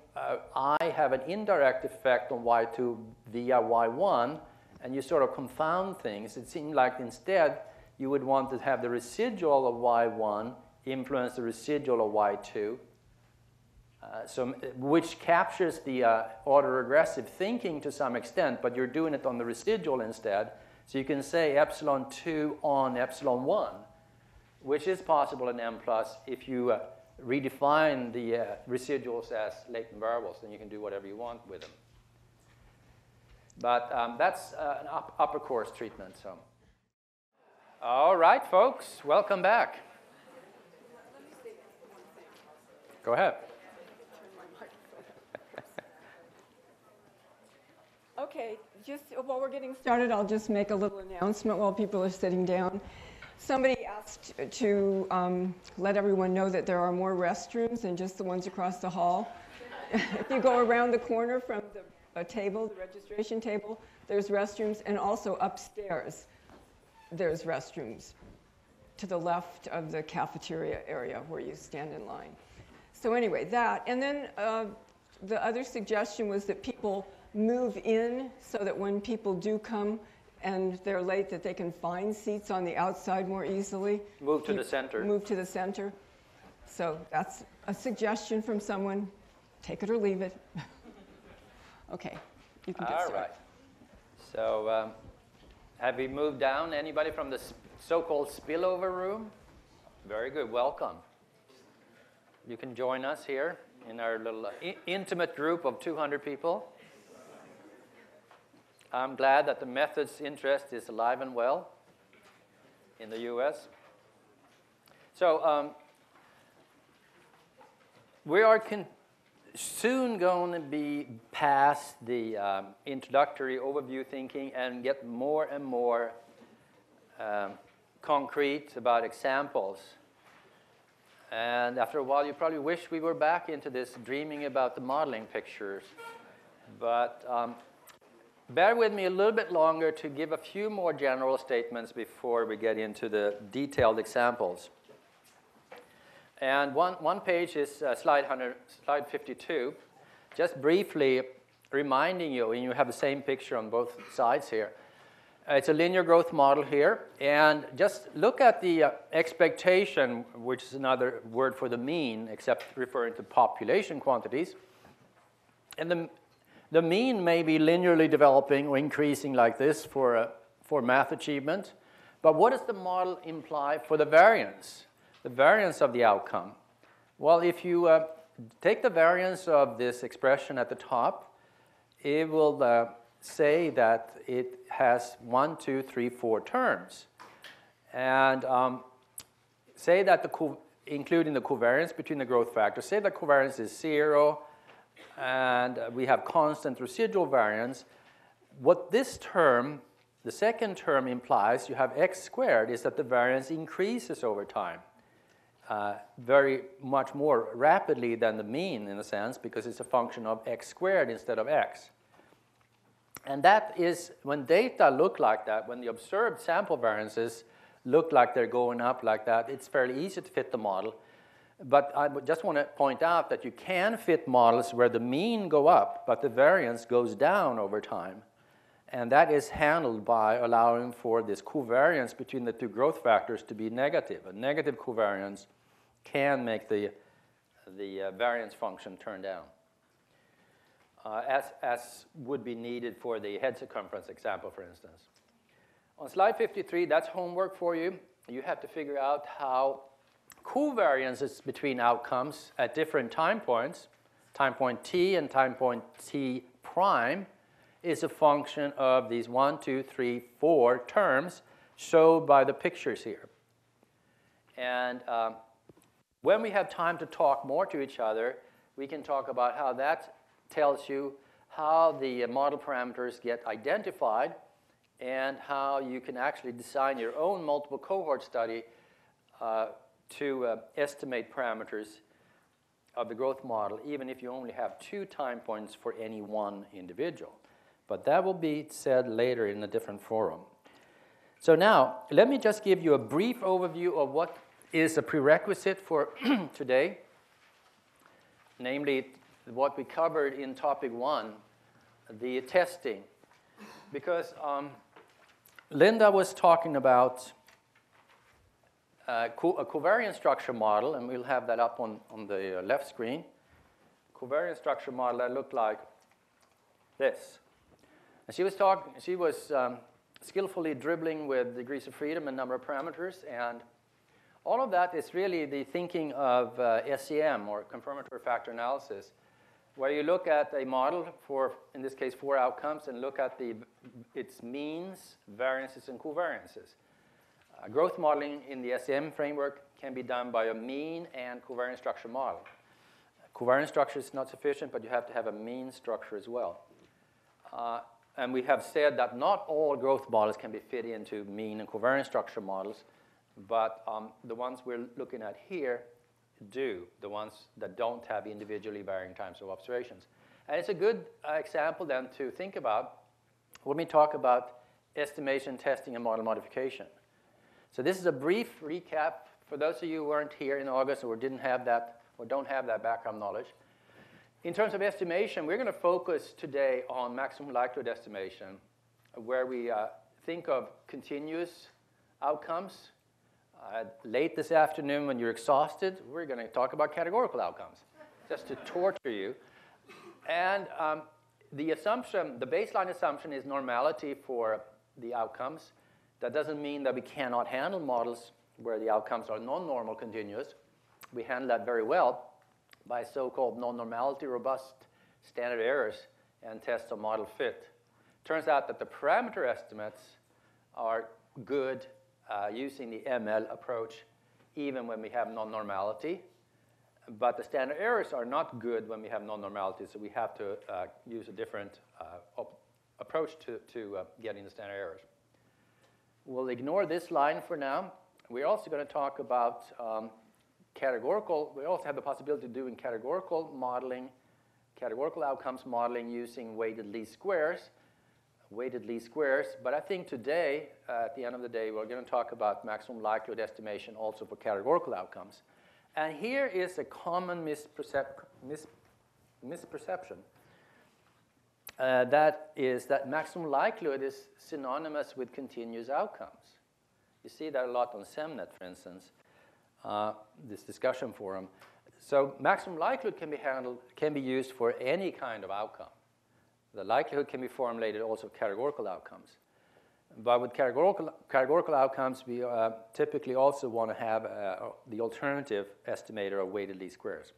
I have an indirect effect on y2 via y1, and you sort of confound things. It seemed like instead you would want to have the residual of y1 influence the residual of y2, which captures the autoregressive thinking to some extent, but you're doing it on the residual instead. So you can say epsilon 2 on epsilon 1, which is possible in Mplus if you redefine the residuals as latent variables, then you can do whatever you want with them. But that's an upper course treatment. So, all right, folks, welcome back. Go ahead. Okay, just while we're getting started, I'll just make a little announcement while people are sitting down. Somebody asked to let everyone know that there are more restrooms than just the ones across the hall. If you go around the corner from the table, the registration table, there's restrooms, and also upstairs there's restrooms to the left of the cafeteria area where you stand in line. So anyway, that. And then the other suggestion was that people move in so that when people do come and they're late, that they can find seats on the outside more easily. Move to the center. Move to the center. So that's a suggestion from someone. Take it or leave it. Okay, you can get started. All right. So have we moved down? Anybody from the so-called spillover room? Very good. Welcome. You can join us here in our little intimate group of 200 people. I'm glad that the methods interest is alive and well in the US. So we are soon going to be past the introductory overview thinking and get more and more concrete about examples. And after a while, you probably wish we were back into this dreaming about the modeling pictures. But bear with me a little bit longer to give a few more general statements before we get into the detailed examples. And one page is slide 52, just briefly reminding you, and you have the same picture on both sides here. It's a linear growth model here, and just look at the expectation, which is another word for the mean, except referring to population quantities. And the mean may be linearly developing or increasing like this for math achievement. But what does the model imply for the variance of the outcome? Well, if you take the variance of this expression at the top, it will say that it has 1, 2, 3, 4 terms. And say that including the covariance between the growth factors, say the covariance is 0, and we have constant residual variance. What this term, the second term, implies, you have x squared, is that the variance increases over time very much more rapidly than the mean in a sense, because it's a function of x squared instead of x. And that is, when data look like that, when the observed sample variances look like they're going up like that, it's fairly easy to fit the model. But I just want to point out that you can fit models where the mean go up, but the variance goes down over time. And that is handled by allowing for this covariance between the two growth factors to be negative. A negative covariance can make the variance function turn down, as would be needed for the head circumference example, for instance. On slide 53, that's homework for you. You have to figure out how covariances between outcomes at different time points, time point t and time point t prime, is a function of these 1, 2, 3, 4 terms shown by the pictures here. And when we have time to talk more to each other, we can talk about how that tells you how the model parameters get identified and how you can actually design your own multiple cohort study to estimate parameters of the growth model, even if you only have 2 time points for any one individual. But that will be said later in a different forum. So now, let me just give you a brief overview of what is a prerequisite for today, namely what we covered in topic 1, the testing. Because Linda was talking about a covariance structure model, and we'll have that up on the left screen. Covariance structure model that looked like this. And she was skillfully dribbling with degrees of freedom and number of parameters, and all of that is really the thinking of SEM, or confirmatory factor analysis, where you look at a model for, in this case, 4 outcomes, and look at its means, variances, and covariances. Growth modeling in the SEM framework can be done by a mean and covariance structure model. Covariance structure is not sufficient, but you have to have a mean structure as well. And we have said that not all growth models can be fit into mean and covariance structure models, but the ones we're looking at here do, the ones that don't have individually varying times of observations. And it's a good example then to think about when we talk about estimation, testing, and model modification. So this is a brief recap for those of you who weren't here in August or didn't have that or don't have that background knowledge. In terms of estimation, we're going to focus today on maximum likelihood estimation, where we think of continuous outcomes. Late this afternoon, when you're exhausted, we're going to talk about categorical outcomes, just to torture you. And the baseline assumption is normality for the outcomes. That doesn't mean that we cannot handle models where the outcomes are non-normal continuous. We handle that very well by so-called non-normality robust standard errors and tests of model fit. Turns out that the parameter estimates are good using the ML approach even when we have non-normality. But the standard errors are not good when we have non-normality, so we have to use a different approach to getting the standard errors. We'll ignore this line for now. We're also going to talk about categorical. We also have the possibility of doing categorical modeling, categorical outcomes modeling using weighted least squares. But I think today, at the end of the day, we're going to talk about maximum likelihood estimation also for categorical outcomes. And here is a common misperception. That is that maximum likelihood is synonymous with continuous outcomes. You see that a lot on SEMnet, for instance, this discussion forum. So maximum likelihood can be used for any kind of outcome. The likelihood can be formulated also for categorical outcomes. But with categorical outcomes, we typically also want to have the alternative estimator of weighted least squares.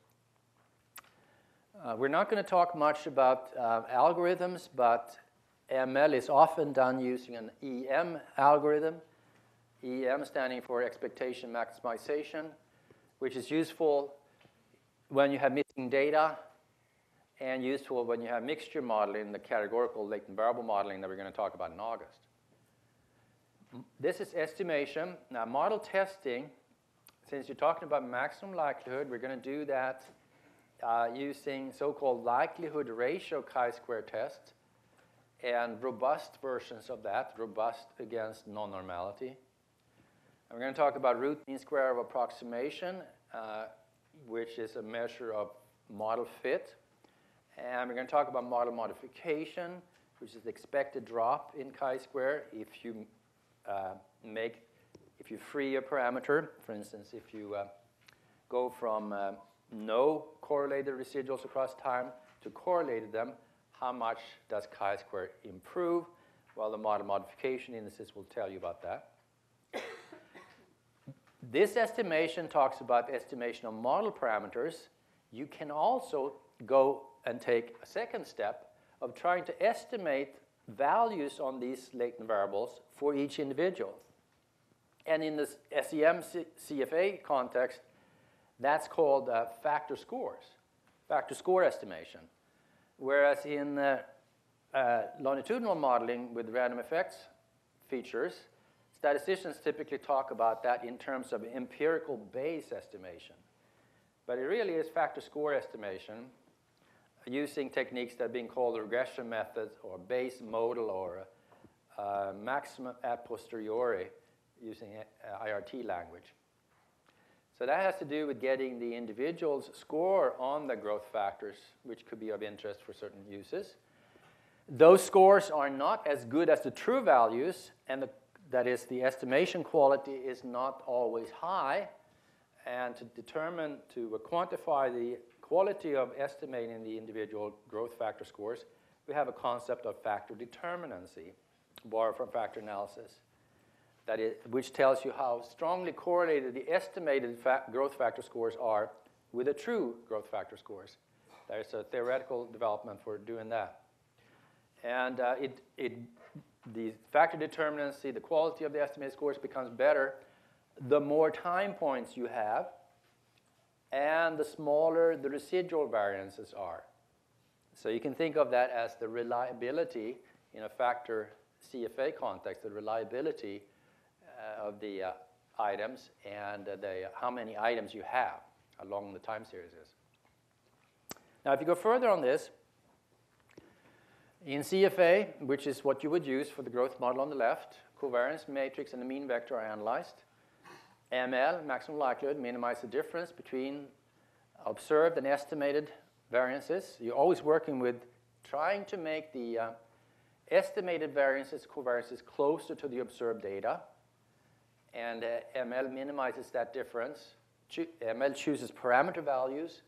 We're not going to talk much about algorithms, but ML is often done using an EM algorithm. EM standing for expectation maximization, which is useful when you have missing data and useful when you have mixture modeling, the categorical latent variable modeling that we're going to talk about in August. This is estimation. Now, model testing, since you're talking about maximum likelihood, we're going to do that using so-called likelihood ratio chi-square test. and robust versions of that, robust against non-normality. And we're going to talk about root mean square of approximation, which is a measure of model fit. And we're going to talk about model modification, which is the expected drop in chi-square if you free a parameter. For instance, if you go from no correlated residuals across time to correlated them, how much does chi-square improve? Well, the model modification indices will tell you about that. This estimation talks about estimation of model parameters. You can also go and take a second step of trying to estimate values on these latent variables for each individual. And in this SEM CFA context, that's called factor scores, factor score estimation. Whereas in longitudinal modeling with random effects features, statisticians typically talk about that in terms of empirical Bayes estimation. But it really is factor score estimation using techniques that are being called the regression method or Bayes modal or maximum a posteriori using IRT language. So that has to do with getting the individual's score on the growth factors, which could be of interest for certain uses. Those scores are not as good as the true values, and that is, the estimation quality is not always high. And to quantify the quality of estimating the individual growth factor scores, we have a concept of factor determinancy, borrowed from factor analysis, which tells you how strongly correlated the estimated growth factor scores are with the true growth factor scores. There's a theoretical development for doing that. And the factor determinancy, the quality of the estimated scores becomes better the more time points you have and the smaller the residual variances are. So you can think of that as the reliability in a factor CFA context, the reliability of the items and how many items you have along the time series is. Now, if you go further on this, in CFA, which is what you would use for the growth model on the left, covariance matrix and the mean vector are analyzed. ML, maximum likelihood, minimize the difference between observed and estimated variances. You're always working with trying to make the estimated variances, covariances, closer to the observed data. And ML minimizes that difference. ML chooses parameter values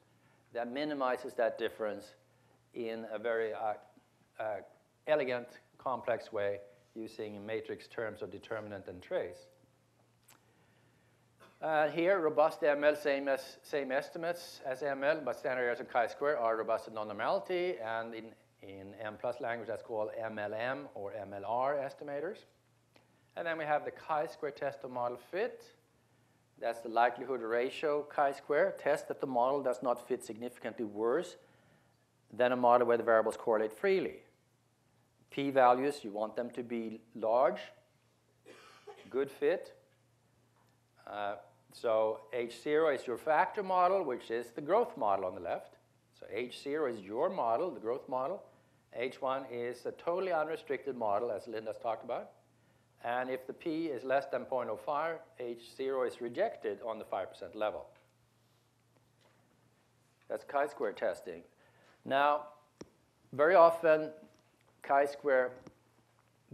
that minimizes that difference in a very elegant, complex way using matrix terms of determinant and trace. Here, robust ML, same estimates as ML, but standard errors of chi-square are robust at non-normality, and in Mplus language, that's called MLM or MLR estimators. And then we have the chi-square test of model fit. That's the likelihood ratio chi-square test that the model does not fit significantly worse than a model where the variables correlate freely. P-values, you want them to be large, good fit. So H0 is your factor model, which is the growth model on the left. So H0 is your model, the growth model. H1 is a totally unrestricted model, as Linda's talked about. And if the P is less than 0.05, H0 is rejected on the 5% level. That's chi-square testing. Now, very often, chi-square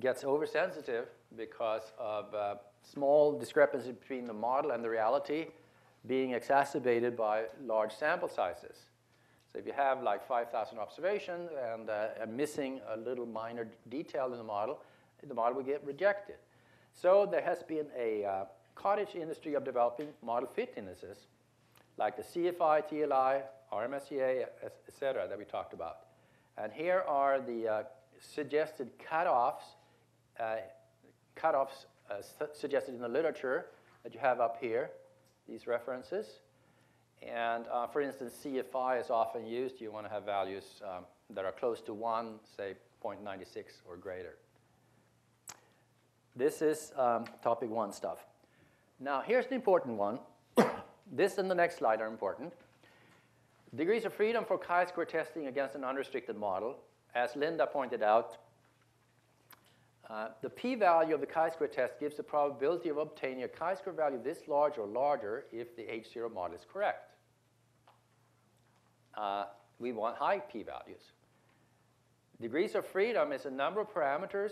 gets oversensitive because of small discrepancy between the model and the reality being exacerbated by large sample sizes. So if you have like 5,000 observations and missing a little minor detail in the model will get rejected. So there has been a cottage industry of developing model fit indices, like the CFI, TLI, RMSEA, etc. that we talked about. And here are the suggested cutoffs suggested in the literature that you have up here, these references. And for instance, CFI is often used. You want to have values that are close to 1, say 0.96 or greater. This is topic 1 stuff. Now, here's the important one. This and the next slide are important. Degrees of freedom for chi-square testing against an unrestricted model. As Linda pointed out, The p-value of the chi-square test gives the probability of obtaining a chi-square value this large or larger if the H0 model is correct. We want high p-values. Degrees of freedom is a number of parameters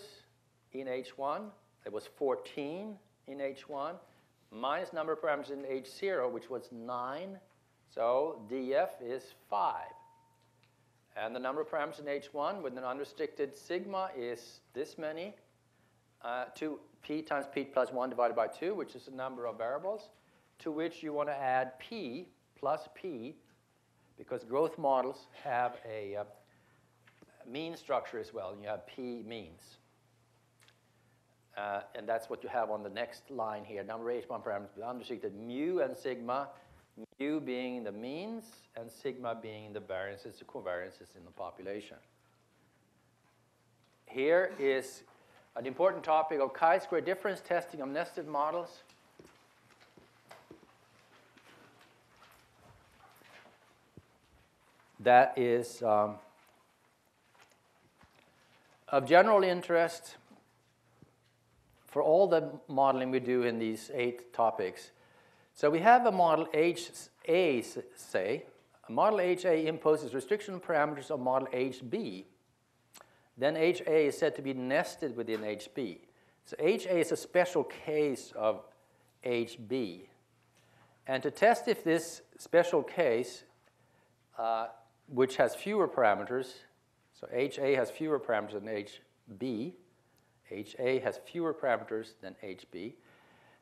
in H1. There was 14 in H1, minus number of parameters in H0, which was 9. So df is 5. And the number of parameters in H1 with an unrestricted sigma is this many, 2 p times p plus 1 divided by 2, which is the number of variables, to which you want to add p plus p, because growth models have a mean structure as well. You have p means. And that's what you have on the next line here. Number of H1 parameters with unrestricted mu and sigma, mu being the means and sigma being the variances, the covariances in the population. Here is an important topic of chi-square difference testing of nested models. That is of general interest for all the modeling we do in these 8 topics. So we have a model HA, say. A model HA imposes restriction parameters on model HB. Then HA is said to be nested within HB. So HA is a special case of HB. And to test if this special case, which has fewer parameters, so HA has fewer parameters than HB, HA has fewer parameters than HB.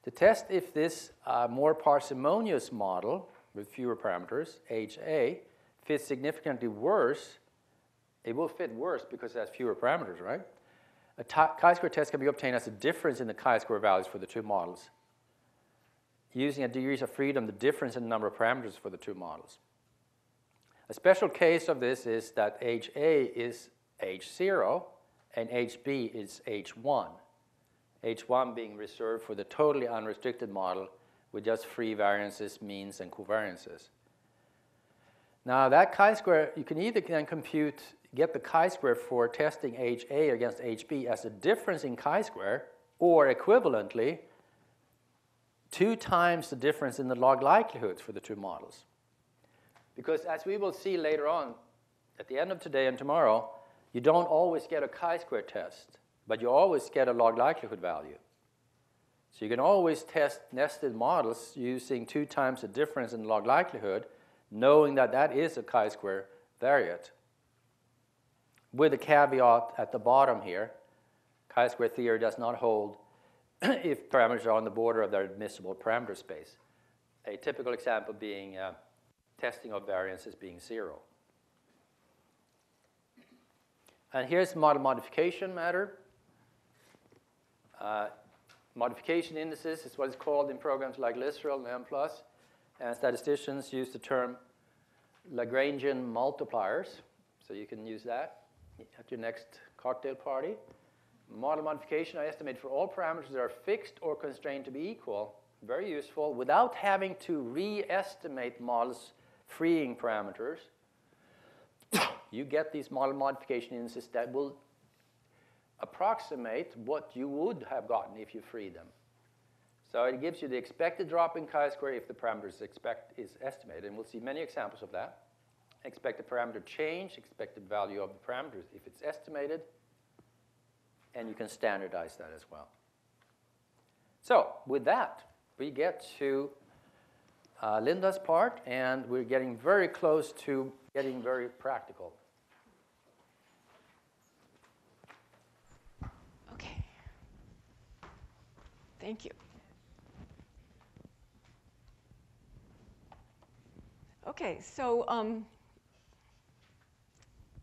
To test if this more parsimonious model with fewer parameters, HA, fits significantly worse, it will fit worse because it has fewer parameters, right? A chi-square test can be obtained as a difference in the chi-square values for the 2 models. Using at degrees of freedom, the difference in the number of parameters for the 2 models. A special case of this is that HA is H0 and HB is H1. H1 being reserved for the totally unrestricted model with just free variances, means, and covariances. Now that chi-square, you can either then get the chi-square for testing HA against HB as a difference in chi-square, or equivalently, 2 times the difference in the log likelihoods for the 2 models. Because as we will see later on, at the end of today and tomorrow, you don't always get a chi-square test, but you always get a log likelihood value. So you can always test nested models using 2 times the difference in log likelihood, knowing that that is a chi-square variate. With a caveat at the bottom here, chi-square theory does not hold if parameters are on the border of their admissible parameter space. A typical example being testing of variances being 0. And here's model modification matter. Modification indices is what is called in programs like Literal and Mplus. And statisticians use the term Lagrangian multipliers. So you can use that at your next cocktail party. Model modification I estimate for all parameters that are fixed or constrained to be equal. Very useful without having to re-estimate models freeing parameters. You get these model modification indices that will approximate what you would have gotten if you freed them. So it gives you the expected drop in chi-square if the parameter is estimated, and we'll see many examples of that. Expected parameter change, expected value of the parameters if it's estimated, and you can standardize that as well. So with that, we get to Linda's part, and we're getting very close to getting very practical. Okay. Thank you. Okay, so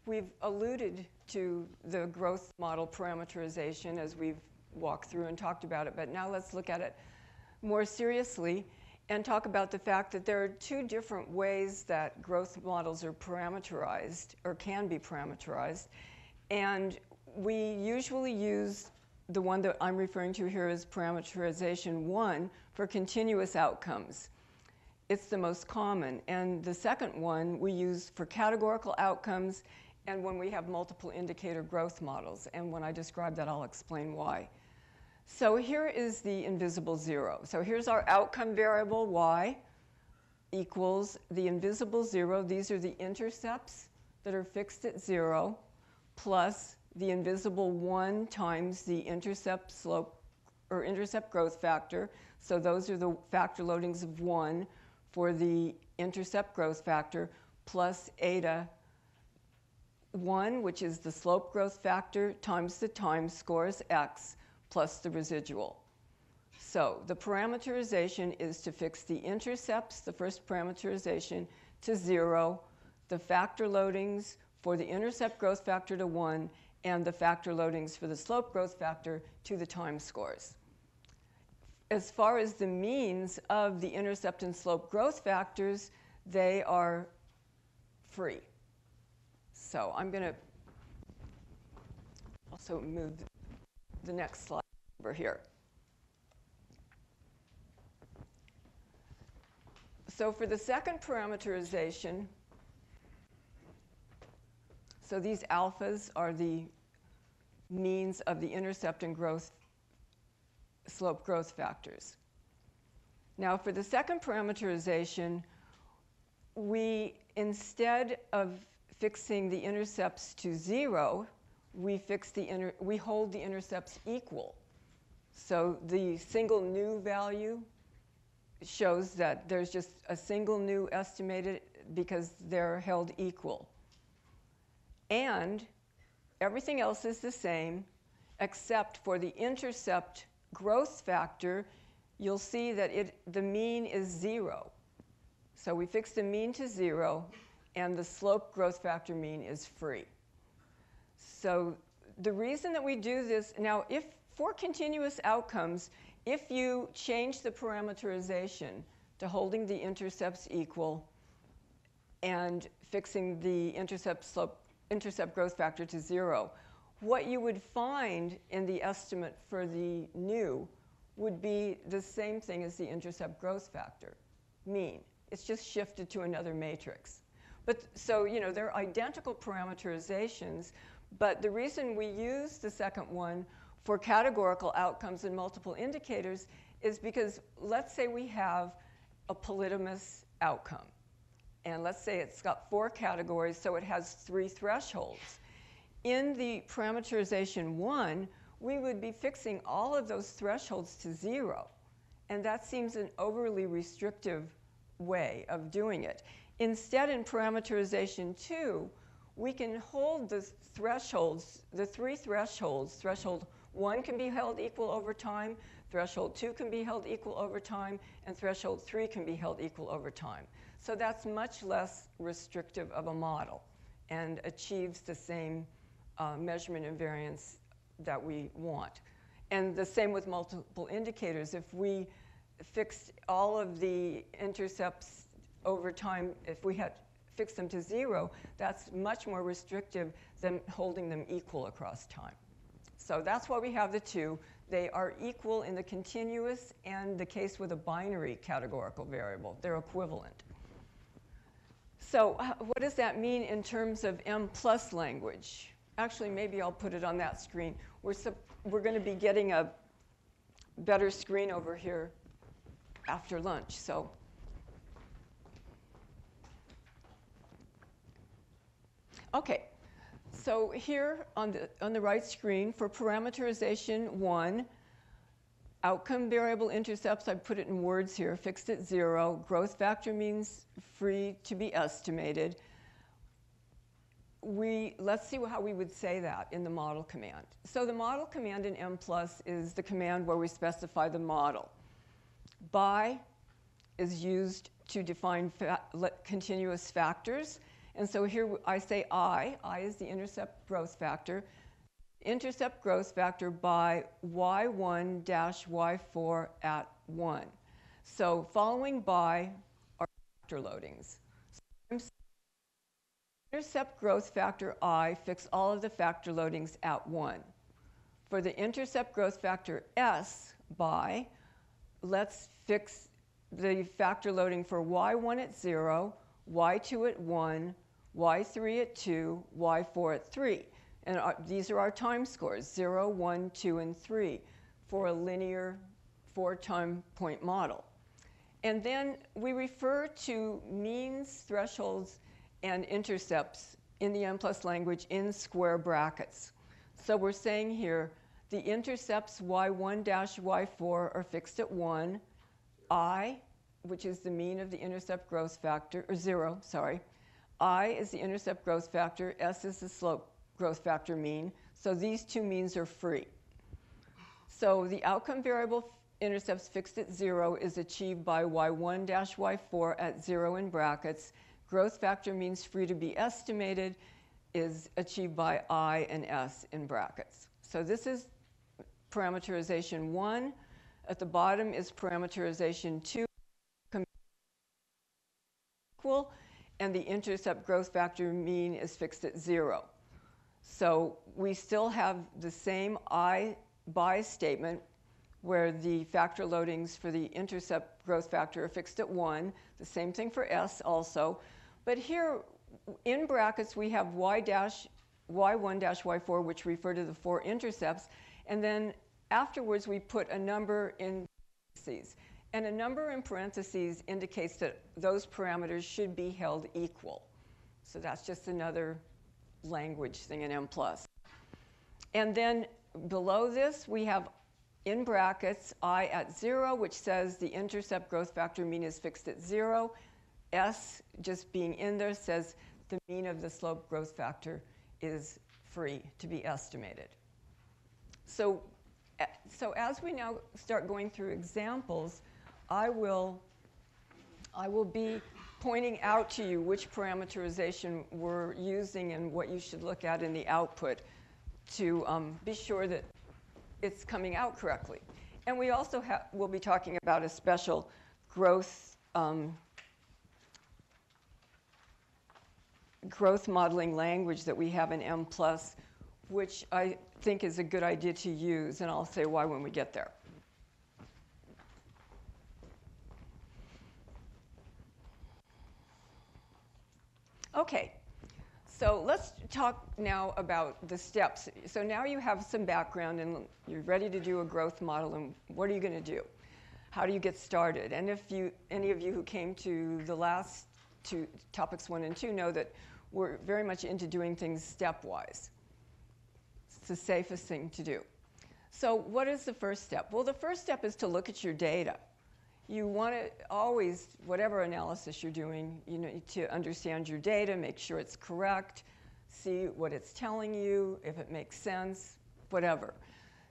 we've alluded to the growth model parameterization as we've walked through and talked about it, but now let's look at it more seriously and talk about the fact that there are 2 different ways that growth models are parameterized or can be parameterized. And we usually use the one that I'm referring to here as parameterization 1 for continuous outcomes. It's the most common. And the second one we use for categorical outcomes and when we have multiple indicator growth models. And when I describe that, I'll explain why. So here is the invisible zero. So here's our outcome variable, y, equals the invisible zero. These are the intercepts that are fixed at 0, plus the invisible 1 times the intercept slope or intercept growth factor. So those are the factor loadings of 1 for the intercept growth factor, plus eta 1, which is the slope growth factor, times the time scores x, plus the residual. So the parameterization is to fix the intercepts, the first parameterization, to 0, the factor loadings for the intercept growth factor to 1, and the factor loadings for the slope growth factor to the time scores. As far as the means of the intercept and slope growth factors, they are free. So I'm going to also move the next slide over here. So for the second parameterization, so these alphas are the means of the intercept and slope growth factors. Now for the second parameterization, we, instead of fixing the intercepts to 0, we hold the intercepts equal. So the single new value shows that there's just a single new estimated because they're held equal. And everything else is the same, except for the intercept growth factor. You'll see that the mean is 0. So we fix the mean to 0, and the slope growth factor mean is free. So the reason that we do this, now if for continuous outcomes, if you change the parameterization to holding the intercepts equal and fixing the intercept growth factor to 0, what you would find in the estimate for the new would be the same thing as the intercept growth factor, mean. It's just shifted to another matrix. But so, they're identical parameterizations, but the reason we use the second one for categorical outcomes and multiple indicators is because let's say we have a polytomous outcome. And let's say it's got 4 categories, so it has 3 thresholds. In the parameterization 1, we would be fixing all of those thresholds to 0. And that seems an overly restrictive way of doing it. Instead, in parameterization 2, we can hold the thresholds, the 3 thresholds. Threshold 1 can be held equal over time, threshold 2 can be held equal over time, and threshold 3 can be held equal over time. So that's much less restrictive of a model and achieves the same measurement invariance that we want. And the same with multiple indicators. If we fixed all of the intercepts over time, if we had fixed them to 0, that's much more restrictive than holding them equal across time. So that's why we have the 2. They are equal in the continuous and the case with a binary categorical variable. They're equivalent. So what does that mean in terms of Mplus language? Actually, maybe I'll put it on that screen. We're going to be getting a better screen over here after lunch. So okay. So here on the right screen, for parameterization 1, outcome variable intercepts, I put it in words here, fixed at 0. Growth factor means free to be estimated. Let's see how we would say that in the model command. So the model command in Mplus is the command where we specify the model. By is used to define continuous factors. And so here I say I is the intercept growth factor. Intercept growth factor by y1 dash y4 at 1. So following by are factor loadings. So intercept growth factor I, fix all of the factor loadings at 1. For the intercept growth factor S by, let's fix the factor loading for y1 at 0, y2 at 1, y3 at 2, y4 at 3. And these are our time scores, 0, 1, 2, and 3, for a linear 4-time point model. And then we refer to means, thresholds, and intercepts in the Mplus language in square brackets. So we're saying here, the intercepts y1 dash y4 are fixed at 1, I, which is the mean of the intercept growth factor, or 0, sorry. I is the intercept growth factor, S is the slope growth factor mean. So these two means are free. So the outcome variable intercepts fixed at 0 is achieved by y1 dash y4 at 0 in brackets. Growth factor means free to be estimated is achieved by I and S in brackets. So this is parameterization 1. At the bottom is parameterization 2, equal, and the intercept growth factor mean is fixed at 0. So we still have the same I by statement where the factor loadings for the intercept growth factor are fixed at 1. The same thing for S also. But here in brackets we have y1 dash y4, which refer to the 4 intercepts. And then afterwards we put a number in parentheses. And a number in parentheses indicates that those parameters should be held equal. So that's just another language thing in Mplus. And then below this, we have in brackets I at 0, which says the intercept growth factor mean is fixed at 0. S, just being in there, says the mean of the slope growth factor is free to be estimated. So as we now start going through examples, I will be pointing out to you which parameterization we're using and what you should look at in the output to be sure that it's coming out correctly. And we also will be talking about a special growth modeling language that we have in Mplus, which I think is a good idea to use, and I'll say why when we get there. Okay, so let's talk now about the steps. So now you have some background and you're ready to do a growth model, and what are you going to do? How do you get started? And if any of you who came to the last two topics 1 and 2 know that we're very much into doing things stepwise. It's the safest thing to do. So what is the first step? Well, the first step is to look at your data. You want to always, whatever analysis you're doing, you need to understand your data, make sure it's correct, see what it's telling you, if it makes sense, whatever.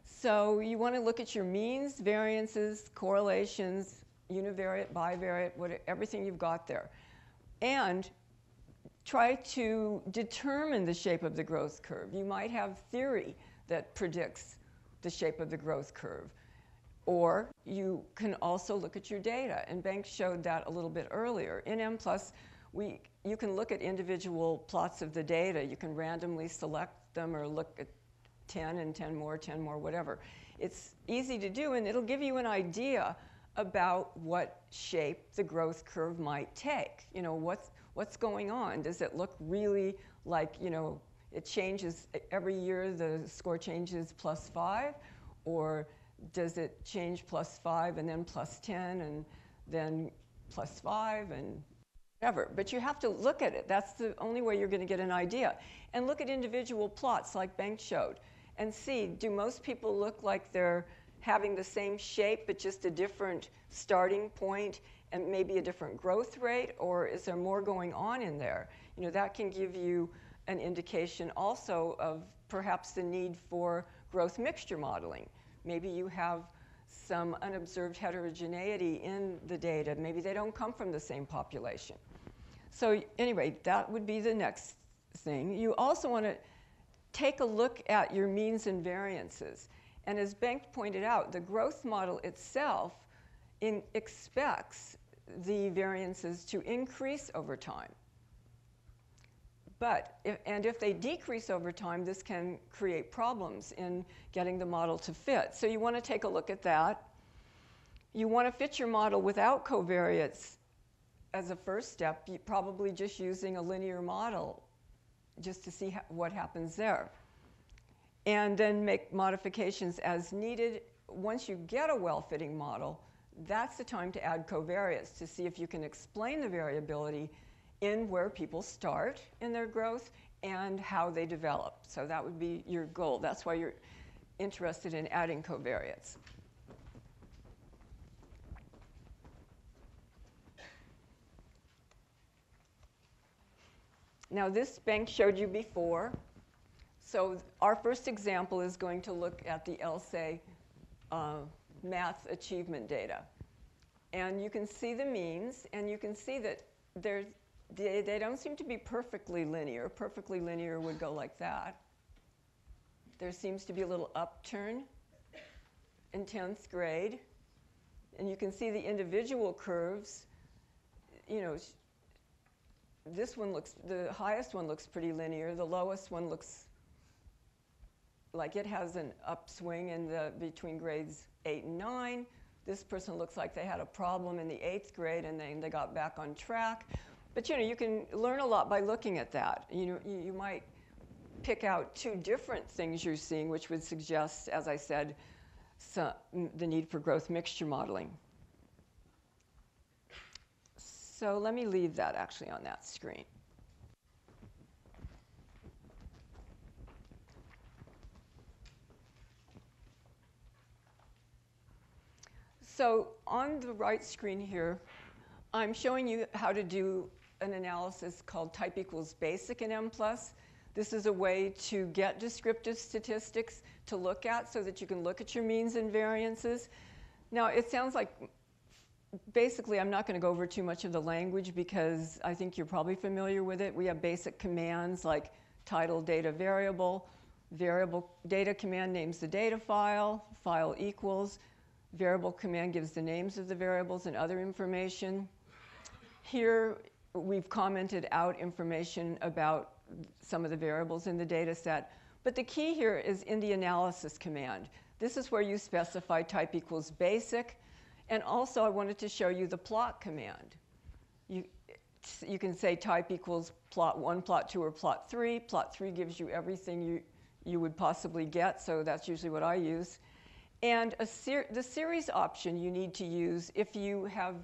So you want to look at your means, variances, correlations, univariate, bivariate, everything you've got there. And try to determine the shape of the growth curve. You might have theory that predicts the shape of the growth curve. Or you can also look at your data, and Banks showed that a little bit earlier. In Mplus, you can look at individual plots of the data. You can randomly select them or look at 10 and 10 more, whatever. It's easy to do, and it'll give you an idea about what shape the growth curve might take. You know, what's going on? Does it look really like, you know, it changes every year, the score changes +5? Or does it change +5 and then +10 and then +5 and whatever? But you have to look at it. That's the only way you're going to get an idea. And look at individual plots like Banks showed and see, do most people look like they're having the same shape but just a different starting point and maybe a different growth rate, or is there more going on in there? You know, that can give you an indication also of perhaps the need for growth mixture modeling. Maybe you have some unobserved heterogeneity in the data. Maybe they don't come from the same population. So anyway, that would be the next thing. You also want to take a look at your means and variances. And as Banks pointed out, the growth model itself expects the variances to increase over time. But if they decrease over time, this can create problems in getting the model to fit. So you want to take a look at that. You want to fit your model without covariates as a first step, probably just using a linear model just to see what happens there. And then make modifications as needed. Once you get a well-fitting model, that's the time to add covariates to see if you can explain the variability in where people start in their growth and how they develop. So that would be your goal. That's why you're interested in adding covariates. Now, this bank showed you before. So our first example is going to look at the LSAE math achievement data. And you can see the means, and you can see that they don't seem to be perfectly linear. Perfectly linear would go like that. There seems to be a little upturn in 10th grade. And you can see the individual curves. You know, this one looks, the highest one looks pretty linear. The lowest one looks like it has an upswing in between grades 8 and 9. This person looks like they had a problem in the 8th grade and then they got back on track. But you know, you can learn a lot by looking at that. You know, you might pick out 2 different things you're seeing, which would suggest, as I said, the need for growth mixture modeling. So let me leave that actually on that screen. So on the right screen here, I'm showing you how to do an analysis called type equals basic in Mplus. This is a way to get descriptive statistics to look at so that you can look at your means and variances. Now, it sounds like basically I'm not going to go over too much of the language because I think you're probably familiar with it. We have basic commands like title data variable. Variable data command names the data file. File equals. Variable command gives the names of the variables and other information. Here, we've commented out information about some of the variables in the data set. But the key here is in the analysis command. This is where you specify type equals basic. And also, I wanted to show you the plot command. You can say type equals plot 1, plot 2, or plot 3. Plot 3 gives you everything you would possibly get, so that's usually what I use. And the series option you need to use if you have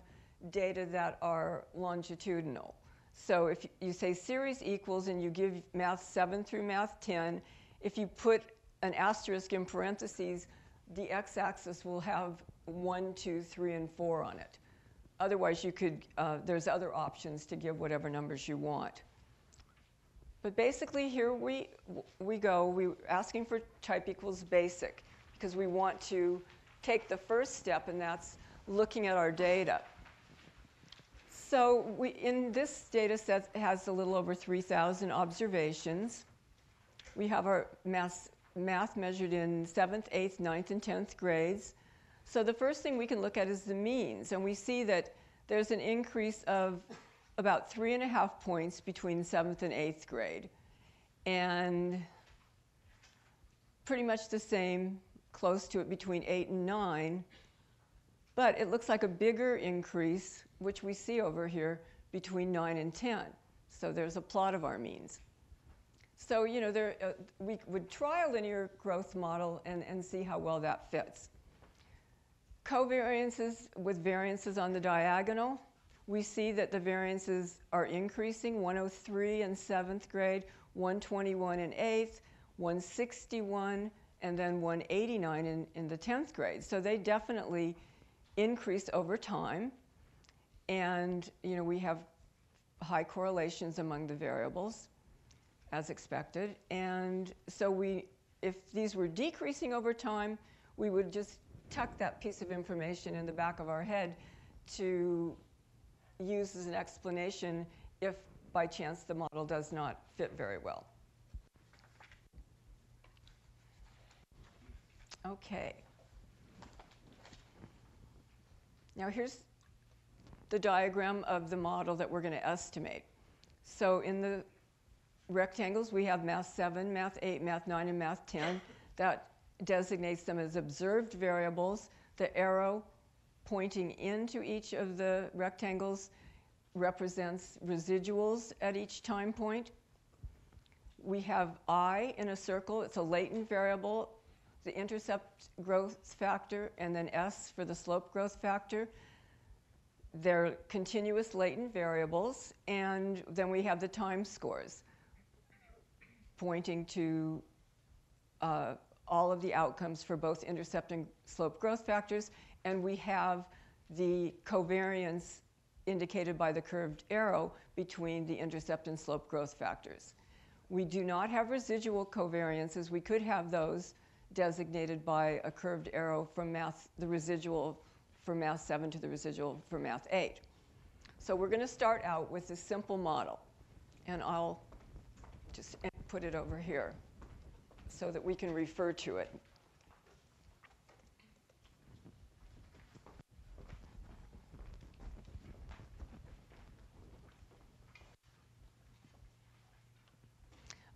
data that are longitudinal. So if you say series equals and you give math 7 through math 10, if you put an asterisk in parentheses, the x-axis will have 1, 2, 3, and 4 on it. Otherwise, you could, there's other options to give whatever numbers you want. But basically, here we go. We're asking for type equals basic because we want to take the first step, and that's looking at our data. So in this data set, it has a little over 3,000 observations. We have our math measured in 7th, 8th, 9th, and 10th grades. So the first thing we can look at is the means. And we see that there's an increase of about 3.5 points between 7th and 8th grade. And pretty much the same, close to it, between 8 and 9. But it looks like a bigger increase, which we see over here, between 9 and 10. So there's a plot of our means. So, you know, we would try a linear growth model and see how well that fits. Covariances with variances on the diagonal. We see that the variances are increasing, 103 in 7th grade, 121 in 8th, 161, and then 189 in the 10th grade. So they definitely increase over time. And, you know, we have high correlations among the variables, as expected. And so if these were decreasing over time, we would just tuck that piece of information in the back of our head to use as an explanation if, by chance, the model does not fit very well. Okay. Now here's the diagram of the model that we're going to estimate. So in the rectangles, we have math 7, math 8, math 9, and math 10. That designates them as observed variables. The arrow pointing into each of the rectangles represents residuals at each time point. We have I in a circle. It's a latent variable, the intercept growth factor, and then S for the slope growth factor. They're continuous latent variables. And then we have the time scores pointing to all of the outcomes for both intercept and slope growth factors. And we have the covariance indicated by the curved arrow between the intercept and slope growth factors. We do not have residual covariances. We could have those designated by a curved arrow from the residual for math 7 to the residual for math 8. So we're going to start out with this simple model. And I'll just put it over here so that we can refer to it.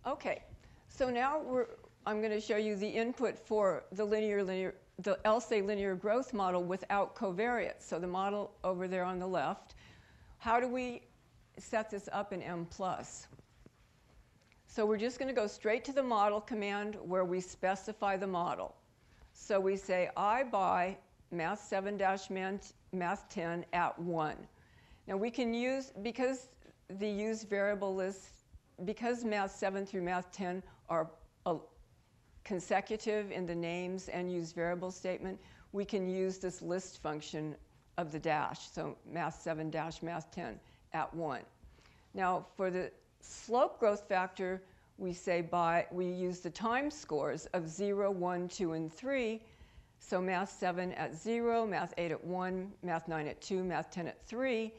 Okay, so now I'm going to show you the input for the LSA linear growth model without covariance. So the model over there on the left. How do we set this up in Mplus? So we're just going to go straight to the model command where we specify the model. So we say I by math 7-math 10 at 1. Now we can use, because the use variable list, because math 7 through math 10 are consecutive in the names and use variable statement, we can use this list function of the dash. So math 7 dash math 10 at 1. Now for the slope growth factor, we use the time scores of 0, 1, 2, and 3. So math 7 at 0, math 8 at 1, math 9 at 2, math 10 at 3.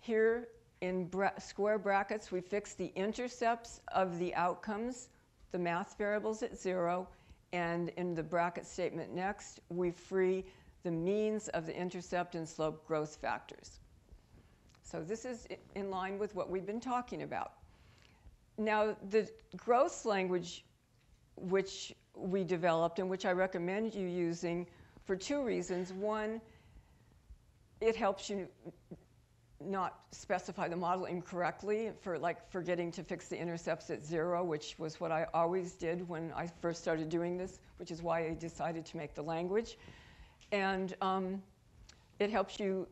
Here in square brackets, we fix the intercepts of the outcomes, the math variables at 0. And in the bracket statement next, we free the means of the intercept and slope growth factors. So this is in line with what we've been talking about. Now, the growth language which we developed and which I recommend you using for 2 reasons. One, it helps you not specify the model incorrectly for forgetting to fix the intercepts at 0, which was what I always did when I first started doing this, which is why I decided to make the language. And it helps you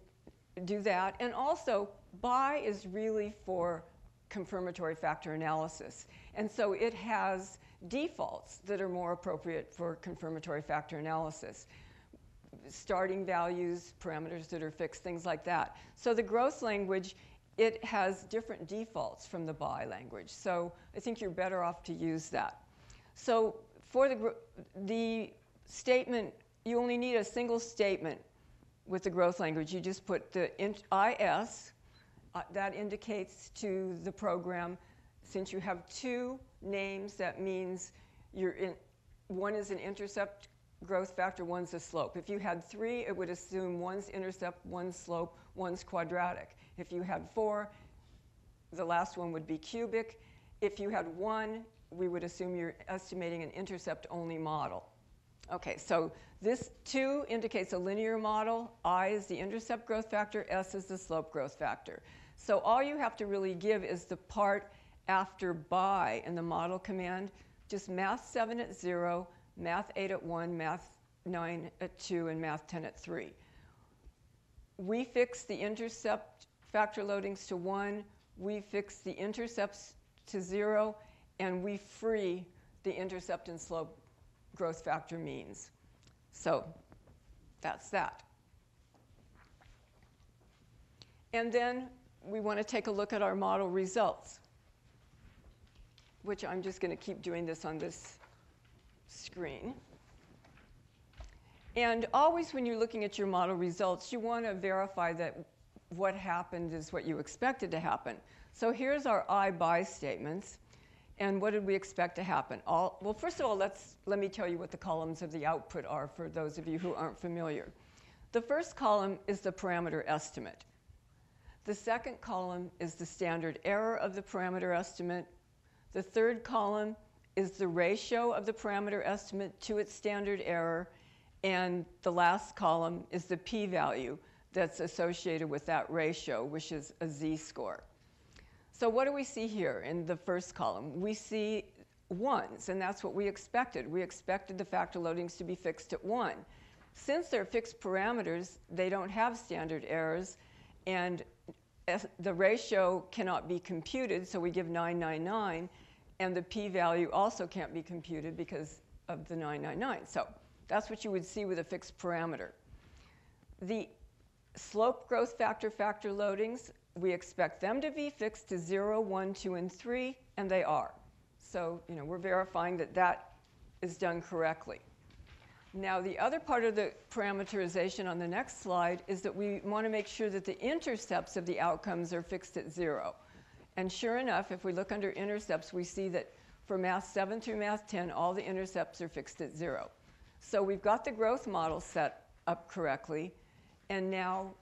do that. And also, BI is really for confirmatory factor analysis. And so it has defaults that are more appropriate for confirmatory factor analysis. Starting values, parameters that are fixed, things like that. So the growth language, it has different defaults from the BI language. So I think you're better off to use that. So for the statement, you only need a single statement with the growth language. You just put the IS, that indicates to the program, since you have 2 names, that means one is an intercept growth factor, one's a slope. If you had 3, it would assume one's intercept, one's slope, one's quadratic. If you had 4, the last one would be cubic. If you had 1, we would assume you're estimating an intercept-only model. Okay, so this 2 indicates a linear model. I is the intercept growth factor. S is the slope growth factor. So all you have to really give is the part after by in the model command, just math 7 at 0, math 8 at 1, math 9 at 2, and math 10 at 3. We fix the intercept factor loadings to 1. We fix the intercepts to 0. And we free the intercept and slope growth factor means. So that's that. And then we want to take a look at our model results, which I'm just going to keep doing this on this screen. And always when you're looking at your model results, you want to verify that what happened is what you expected to happen. So here's our I by statements. And what did we expect to happen? Well, first of all, let me tell you what the columns of the output are for those of you who aren't familiar. The first column is the parameter estimate. The second column is the standard error of the parameter estimate. The third column is the ratio of the parameter estimate to its standard error. And the last column is the p-value that's associated with that ratio, which is a z-score. So what do we see here in the first column? We see 1s, and that's what we expected. We expected the factor loadings to be fixed at 1. Since they're fixed parameters, they don't have standard errors, and the ratio cannot be computed, so we give 999, and the p-value also can't be computed because of the 999. So that's what you would see with a fixed parameter. The slope growth factor factor loadings, we expect them to be fixed to 0, 1, 2, and 3, and they are. So we're verifying that that is done correctly. Now, the other part of the parameterization on the next slide is that we want to make sure that the intercepts of the outcomes are fixed at 0. And sure enough, if we look under intercepts, we see that for Math 7 through Math 10, all the intercepts are fixed at 0. So we've got the growth model set up correctly, and now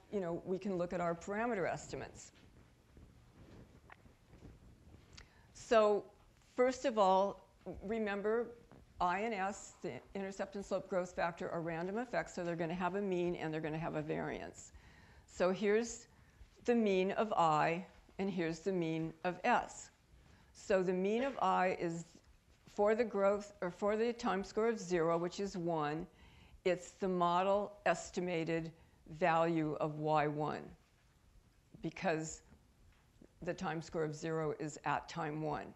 we can look at our parameter estimates. So first of all, remember, I and S, the intercept and slope growth factor, are random effects, so they're going to have a mean and they're going to have a variance. So here's the mean of I, and here's the mean of S. So the mean of I is for the growth, or for the time score of 0, which is 1, it's the model estimated value of y1, because the time score of 0 is at time 1.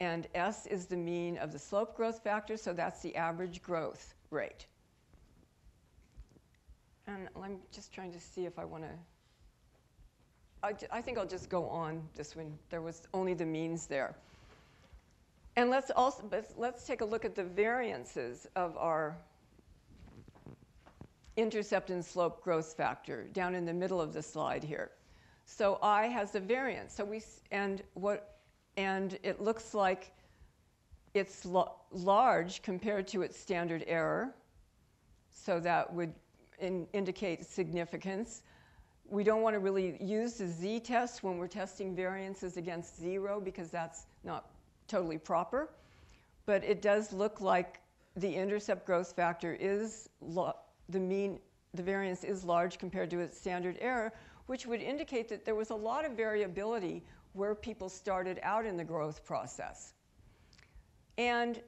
And S is the mean of the slope growth factor, so that's the average growth rate. And I'm just trying to see if I want to... I think I'll just go on this one. There was only the means there. And let's take a look at the variances of our intercept and slope growth factor down in the middle of the slide here. So I has a variance. So and it looks like it's large compared to its standard error. So that would indicate significance. We don't want to really use the z-test when we're testing variances against 0 because that's not totally proper. But it does look like the intercept growth factor is the variance is large compared to its standard error, which would indicate that there was a lot of variability where people started out in the growth process. And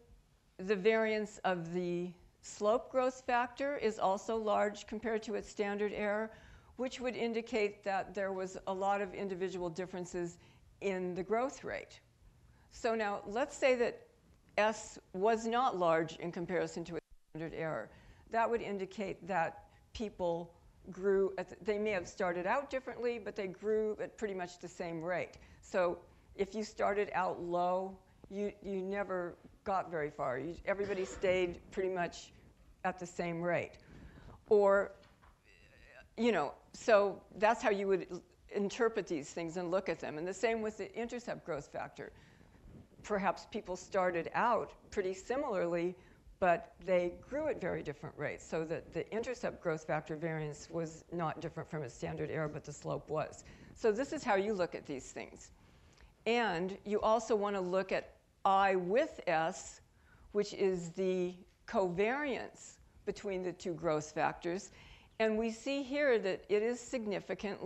the variance of the slope growth factor is also large compared to its standard error, which would indicate that there was a lot of individual differences in the growth rate. So now let's say that S was not large in comparison to its standard error. That would indicate that people grew, they may have started out differently, but they grew at pretty much the same rate. So if you started out low, you never got very far. Everybody stayed pretty much at the same rate. Or, so that's how you would interpret these things and look at them. And the same with the intercept growth factor. Perhaps people started out pretty similarly, but they grew at very different rates, so that the intercept growth factor variance was not different from its standard error, but the slope was. So this is how you look at these things. And you also want to look at I with S, which is the covariance between the two growth factors. And we see here that it is significant,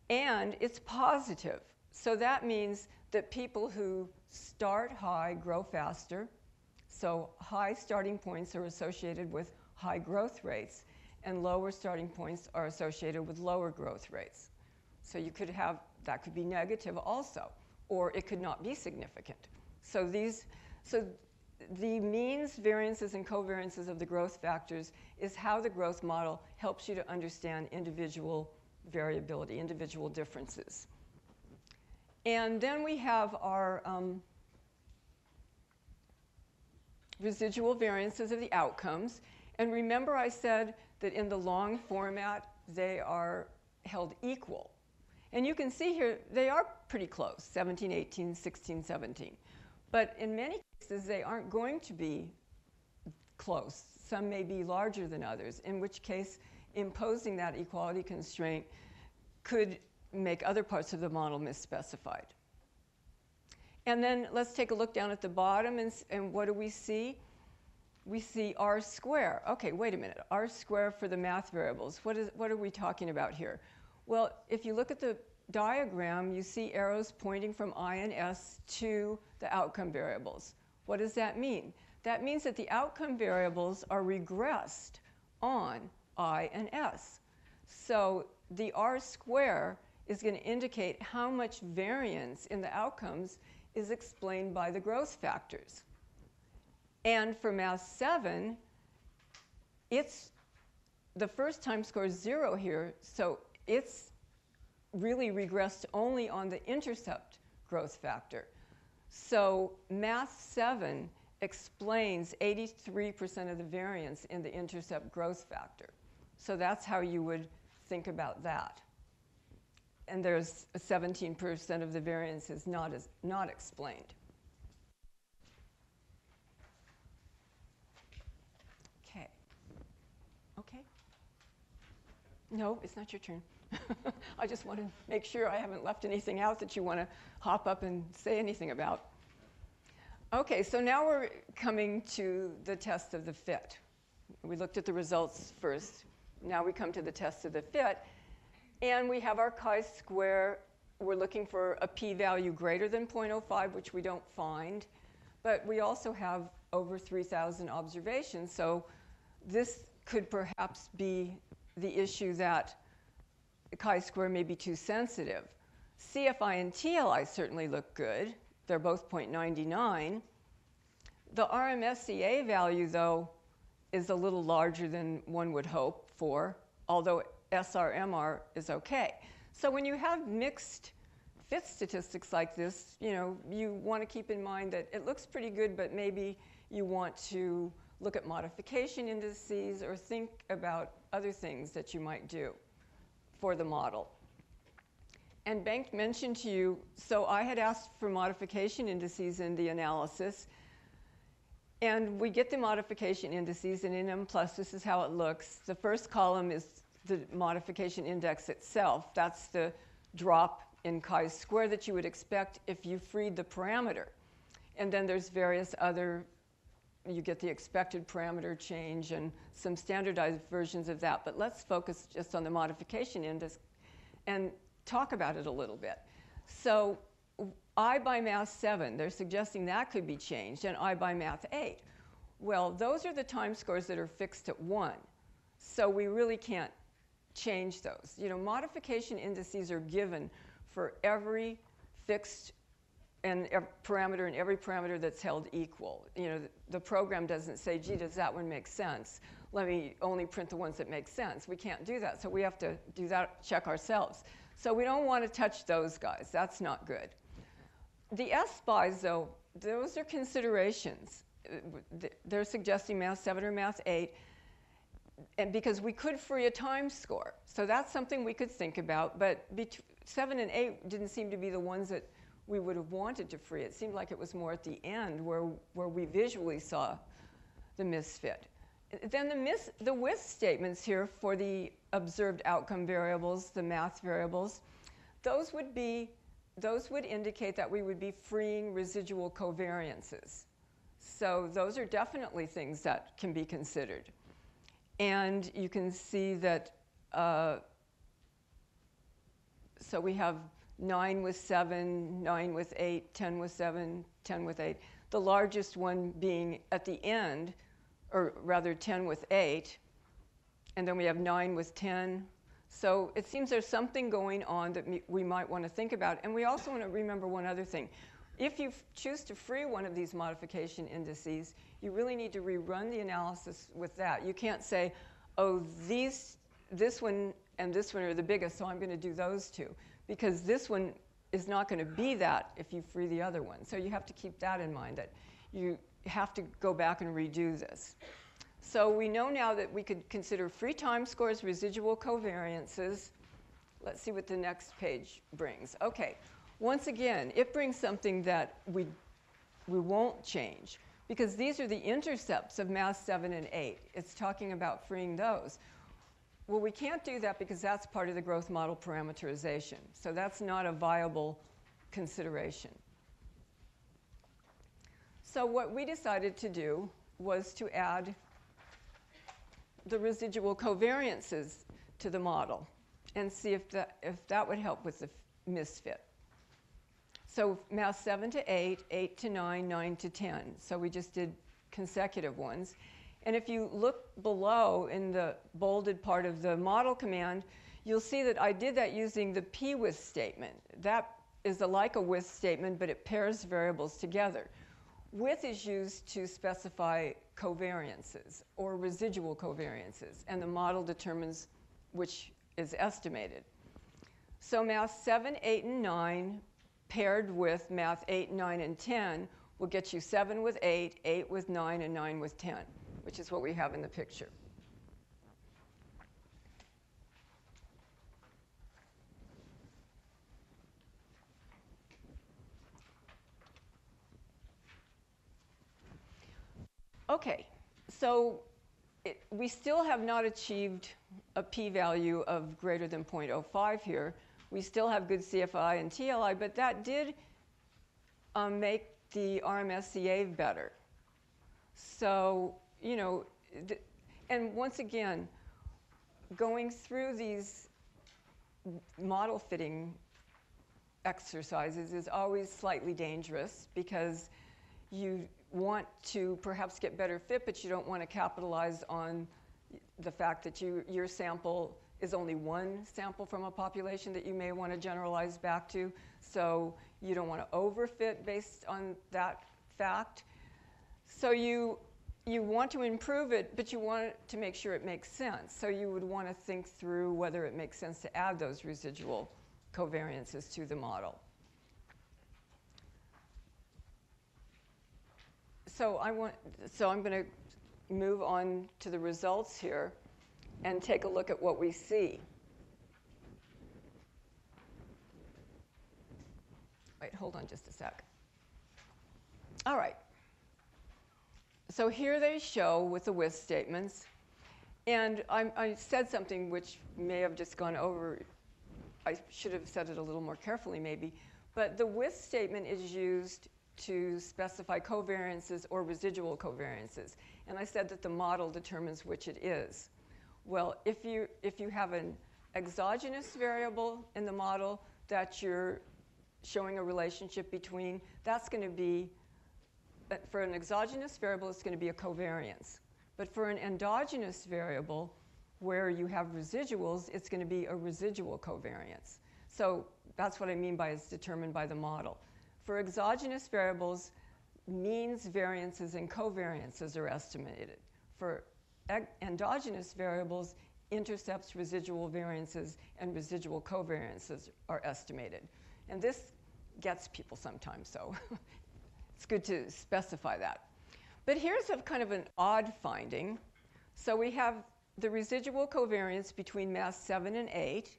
and it's positive. So that means that people who start high grow faster. So high starting points are associated with high growth rates, and lower starting points are associated with lower growth rates. So you could have, that could be negative also, or it could not be significant. So the means, variances, and covariances of the growth factors is how the growth model helps you to understand individual variability, individual differences. And then we have our residual variances of the outcomes. And remember I said that in the long format, they are held equal. And you can see here, they are pretty close, 17, 18, 16, 17. But in many cases, they aren't going to be close. Some may be larger than others, in which case imposing that equality constraint could make other parts of the model misspecified. And then let's take a look down at the bottom, and what do we see? we see r square. Okay, wait a minute. R square for the math variables. What are we talking about here? Well, if you look at the diagram, you see arrows pointing from I and S to the outcome variables. What does that mean? That means that the outcome variables are regressed on I and S. So the R square is going to indicate how much variance in the outcomes is explained by the growth factors. And for Math 7, it's the first time score is 0 here, so it's really regressed only on the intercept growth factor. So Math 7 explains 83% of the variance in the intercept growth factor. So that's how you would think about that. And there's 17% of the variance is not explained. Okay. Okay? No, it's not your turn. I just want to make sure I haven't left anything out that you want to hop up and say anything about. Okay, so now we're coming to the test of the fit. We looked at the results first. Now we come to the test of the fit. And we have our chi-square. We're looking for a p-value greater than 0.05, which we don't find. But we also have over 3,000 observations. So this could perhaps be the issue that chi-square may be too sensitive. CFI and TLI certainly look good. They're both 0.99. The RMSEA value, though, is a little larger than one would hope for, although SRMR is okay. So when you have mixed fit statistics like this, you want to keep in mind that it looks pretty good, but maybe you want to look at modification indices or think about other things that you might do for the model. And Bengt mentioned to you, so I had asked for modification indices in the analysis. And we get the modification indices, and in Mplus, this is how it looks. The first column is the modification index itself. That's the drop in chi-square that you would expect if you freed the parameter. And then there's various other, you get the expected parameter change and some standardized versions of that. But let's focus just on the modification index and talk about it a little bit. So I by Math 7, they're suggesting that could be changed, and I by Math 8. Well, those are the time scores that are fixed at 1. So we really can't change those. Modification indices are given for every fixed and parameter and every parameter that's held equal. The program doesn't say, gee, does that one make sense? Let me only print the ones that make sense. We can't do that. So we have to do that, check ourselves. So we don't want to touch those guys. That's not good. The S-BIs, though, those are considerations. They're suggesting Math 7 or Math 8, and because we could free a time score. So that's something we could think about, but 7 and 8 didn't seem to be the ones that we would have wanted to free. It seemed like it was more at the end where we visually saw the misfit. Then the with statements here for the observed outcome variables, the math variables, those would indicate that we would be freeing residual covariances. So those are definitely things that can be considered. And you can see that, so we have 9 with 7, 9 with 8, 10 with 7, 10 with 8. The largest one being at the end, or rather 10 with 8. And then we have 9 with 10. So it seems there's something going on that we might want to think about. And we also want to remember one other thing. If you choose to free one of these modification indices, you really need to rerun the analysis with that. You can't say, oh, this one and this one are the biggest, so I'm going to do those two. Because this one is not going to be that if you free the other one. So you have to keep that in mind, that you have to go back and redo this. So we know now that we could consider free time scores, residual covariances. Let's see what the next page brings. OK, once again, it brings something that we won't change, because these are the intercepts of Math 7 and 8. It's talking about freeing those. Well, we can't do that because that's part of the growth model parameterization. So that's not a viable consideration. So what we decided to do was to add the residual covariances to the model and see if that would help with the misfit. So math 7 to 8, 8 to 9, 9 to 10. So we just did consecutive ones. And if you look below in the bolded part of the model command, you'll see that I did that using the p-with statement. That is like a with statement, but it pairs variables together. With is used to specify covariances or residual covariances, and the model determines which is estimated. So math 7, 8, and 9 paired with math 8, 9, and 10 will get you 7 with 8, 8 with 9, and 9 with 10, which is what we have in the picture. Okay, so we still have not achieved a p-value of greater than 0.05 here. We still have good CFI and TLI, but that did make the RMSEA better. So, you know, and once again, going through these model fitting exercises is always slightly dangerous because you want to perhaps get better fit, but you don't want to capitalize on the fact that your sample is only one sample from a population that you may want to generalize back to. So you don't want to overfit based on that fact. So you want to improve it, but you want it to make sure it makes sense. So you would want to think through whether it makes sense to add those residual covariances to the model. So I'm going to move on to the results here and take a look at what we see. Wait, hold on just a sec. All right. So here they show with the with statements. And I said something which may have just gone over. I should have said it a little more carefully maybe. But the with statement is used to specify covariances or residual covariances. And I said that the model determines which it is. Well, if you have an exogenous variable in the model that you're showing a relationship between, that's going to be, for an exogenous variable, it's going to be a covariance. But for an endogenous variable where you have residuals, it's going to be a residual covariance. So that's what I mean by it's determined by the model. For exogenous variables, means, variances, and covariances are estimated. For endogenous variables, intercepts, residual variances, and residual covariances are estimated. And this gets people sometimes, so it's good to specify that. But here's a kind of an odd finding. So we have the residual covariance between mass 7 and 8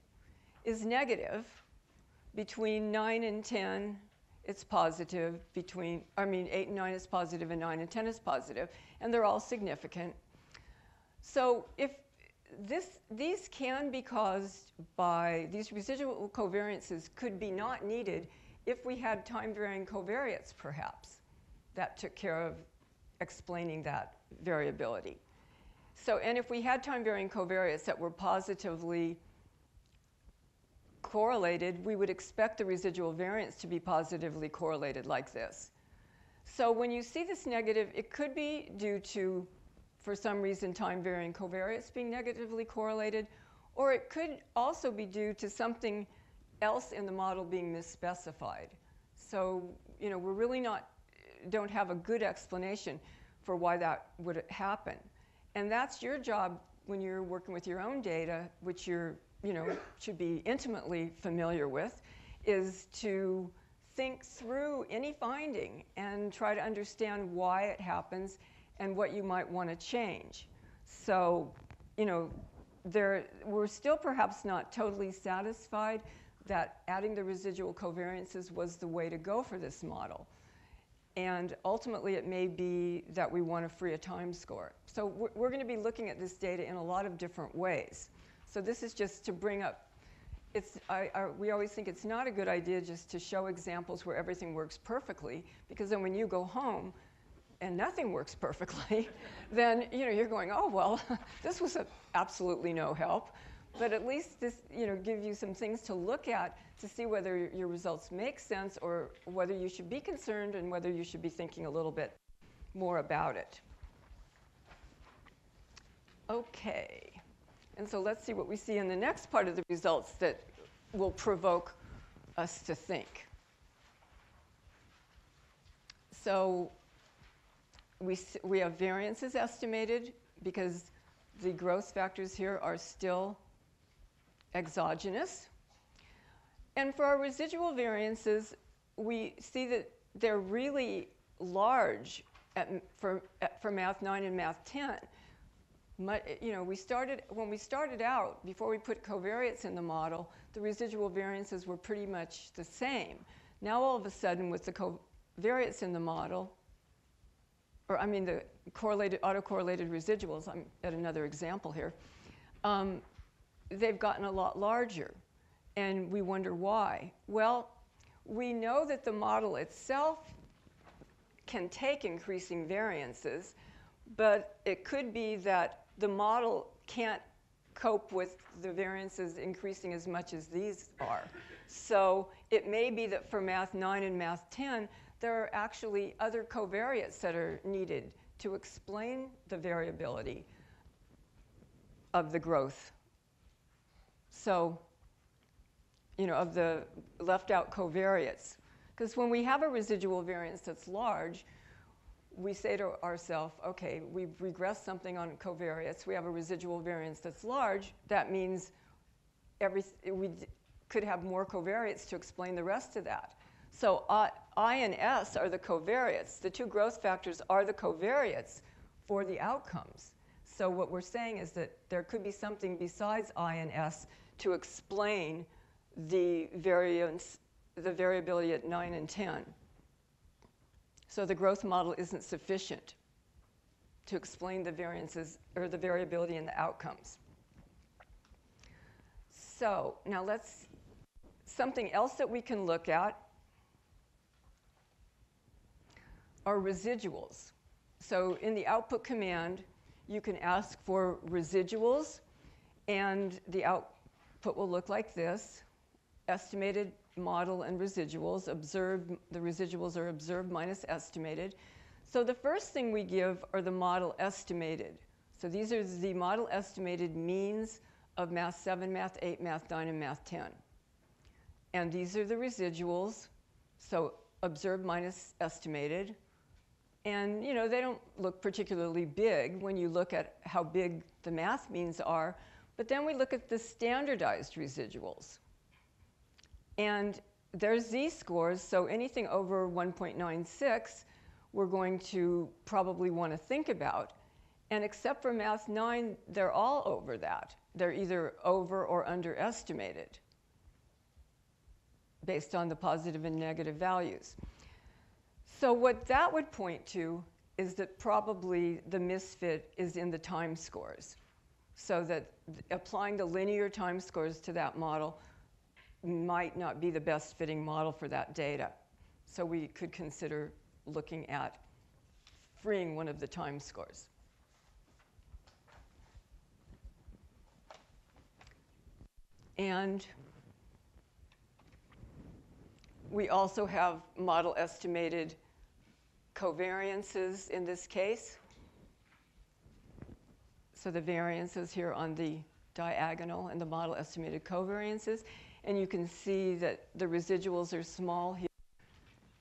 is negative. Between 9 and 10, it's positive. 8 and 9 is positive, and 9 and 10 is positive. And they're all significant. So if these can be caused by, these residual covariances could be not needed if we had time-varying covariates, perhaps, that took care of explaining that variability. So, and if we had time-varying covariates that were positively correlated, we would expect the residual variance to be positively correlated like this. So when you see this negative, it could be due to, for some reason, time-varying covariates being negatively correlated, or it could also be due to something else in the model being misspecified. So, you know, we're really don't have a good explanation for why that would happen. And that's your job when you're working with your own data, which you're, you know, should be intimately familiar with, is to think through any finding and try to understand why it happens and what you might want to change. So, you know, we're still perhaps not totally satisfied that adding the residual covariances was the way to go for this model. And ultimately, it may be that we want to free a time score. So we're going to be looking at this data in a lot of different ways. So this is just to bring up, we always think it's not a good idea just to show examples where everything works perfectly, because then when you go home and nothing works perfectly, then you're going, oh, well, this was absolutely no help. But at least this gives you some things to look at to see whether your results make sense or whether you should be concerned and whether you should be thinking a little bit more about it. Okay. And so let's see what we see in the next part of the results that will provoke us to think. So we have variances estimated because the growth factors here are still exogenous. And for our residual variances, we see that they're really large for Math 9 and Math 10. When we started out, before we put covariates in the model, the residual variances were pretty much the same. Now, all of a sudden, with the covariates in the model, the autocorrelated residuals, I'm at another example here, they've gotten a lot larger. And we wonder why. Well, we know that the model itself can take increasing variances, but it could be that the model can't cope with the variances increasing as much as these are. So it may be that for Math 9 and Math 10, there are actually other covariates that are needed to explain the variability of the growth. So, of the left out covariates. Because when we have a residual variance that's large, we say to ourselves, okay, we've regressed something on covariates. We have a residual variance that's large. That means we could have more covariates to explain the rest of that. So I and S are the covariates. The two growth factors are the covariates for the outcomes. So what we're saying is that there could be something besides I and S to explain the variability at 9 and 10. So the growth model isn't sufficient to explain the variances or the variability in the outcomes. So now something else that we can look at are residuals. So in the output command, you can ask for residuals, and the output will look like this. Estimated, model, and residuals. The residuals are observed minus estimated. So the first thing we give are the model estimated. So these are the model estimated means of Math 7, Math 8, Math 9, and Math 10. And these are the residuals, so observed minus estimated. And they don't look particularly big when you look at how big the math means are. But then we look at the standardized residuals. And there's z-scores, so anything over 1.96, we're going to probably want to think about. And except for Math 9, they're all over that. They're either over or underestimated based on the positive and negative values. So what that would point to is that probably the misfit is in the time scores. So that applying the linear time scores to that model might not be the best fitting model for that data. So we could consider looking at freeing one of the time scores. And we also have model estimated covariances in this case. So the variances here on the diagonal and the model estimated covariances. And you can see that the residuals are small here.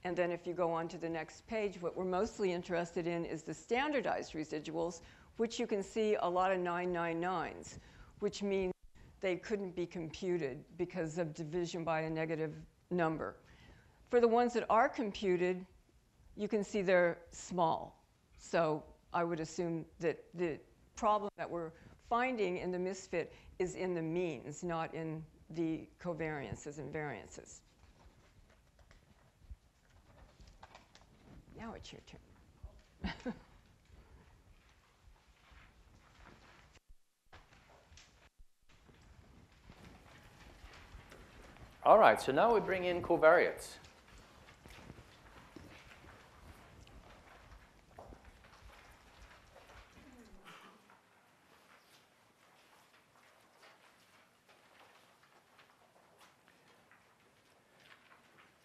And then if you go on to the next page, what we're mostly interested in is the standardized residuals, which you can see a lot of 999s, which means they couldn't be computed because of division by a negative number. For the ones that are computed, you can see they're small. So I would assume that the problem that we're finding in the misfit is in the means, not in the covariances and variances. Now it's your turn. All right, so now we bring in covariates.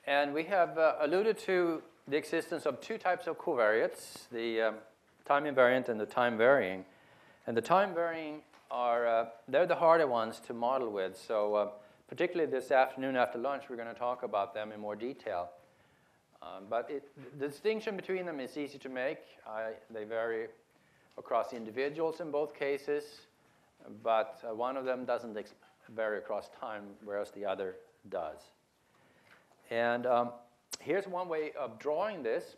And we have alluded to the existence of two types of covariates, the time invariant and the time varying. And the time varying are, they're the harder ones to model with. So particularly this afternoon after lunch, we're going to talk about them in more detail. But the distinction between them is easy to make. They vary across individuals in both cases, but one of them doesn't vary across time, whereas the other does. And here's one way of drawing this.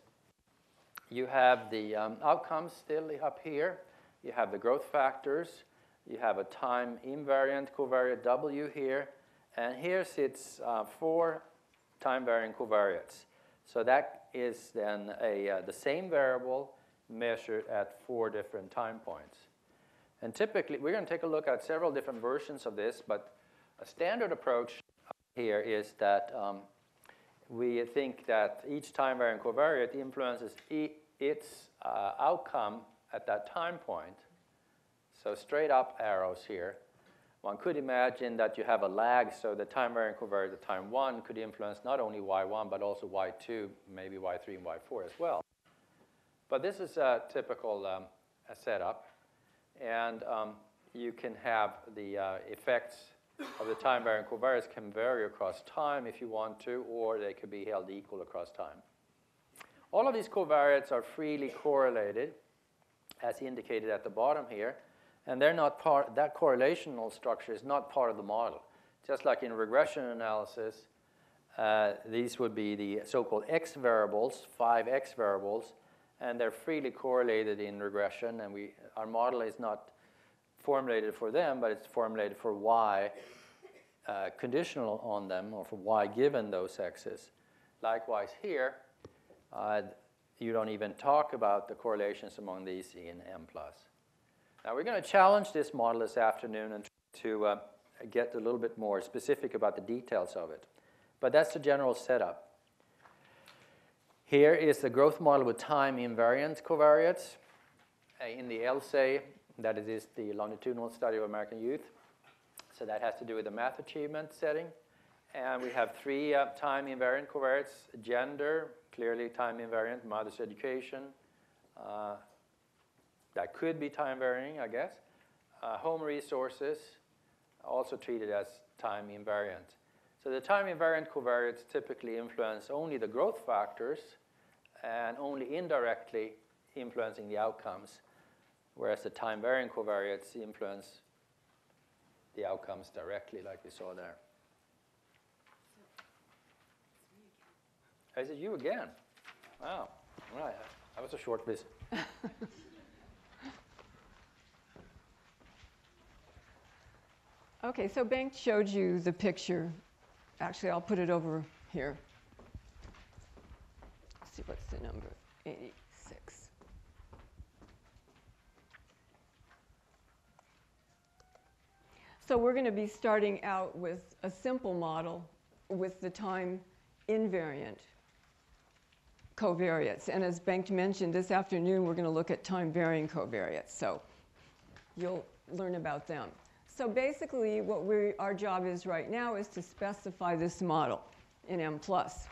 You have the outcomes still up here. You have the growth factors. You have a time invariant covariate W here. And here sits 4 time varying covariates. So that is then the same variable measured at 4 different time points. And typically, we're going to take a look at several different versions of this, but a standard approach here is that we think that each time varying covariate influences its outcome at that time point. So straight up arrows here. One could imagine that you have a lag, so the time varying covariate at time 1 could influence not only y1, but also y2, maybe y3 and y4 as well. But this is a typical setup. And you can have the effects of the time varying covariates can vary across time if you want to, or they could be held equal across time. All of these covariates are freely correlated, as indicated at the bottom here. And they're not part, that correlational structure is not part of the model. Just like in regression analysis, these would be the so-called X variables, 5 X variables, and they're freely correlated in regression, and our model is not formulated for them, but it's formulated for Y conditional on them, or for Y given those X's. Likewise here, you don't even talk about the correlations among these in Mplus. Now we're going to challenge this model this afternoon and try to get a little bit more specific about the details of it. But that's the general setup. Here is the growth model with time invariant covariates. In the LSA, that is the longitudinal study of American youth. So that has to do with the math achievement setting. And we have 3 time invariant covariates: gender, clearly time invariant; mother's education, that could be time varying, I guess; home resources, also treated as time invariant. So the time invariant covariates typically influence only the growth factors and only indirectly influencing the outcomes, whereas the time varying covariates influence the outcomes directly, like we saw there. Is it you again? Wow. All right. That was a short visit. Okay, so Bengt showed you the picture. Actually, I'll put it over here. Let's see, what's the number? 86. So we're going to be starting out with a simple model with the time invariant covariates. And as Bengt mentioned, this afternoon we're going to look at time varying covariates. So you'll learn about them. So basically, what our job is right now is to specify this model in Mplus.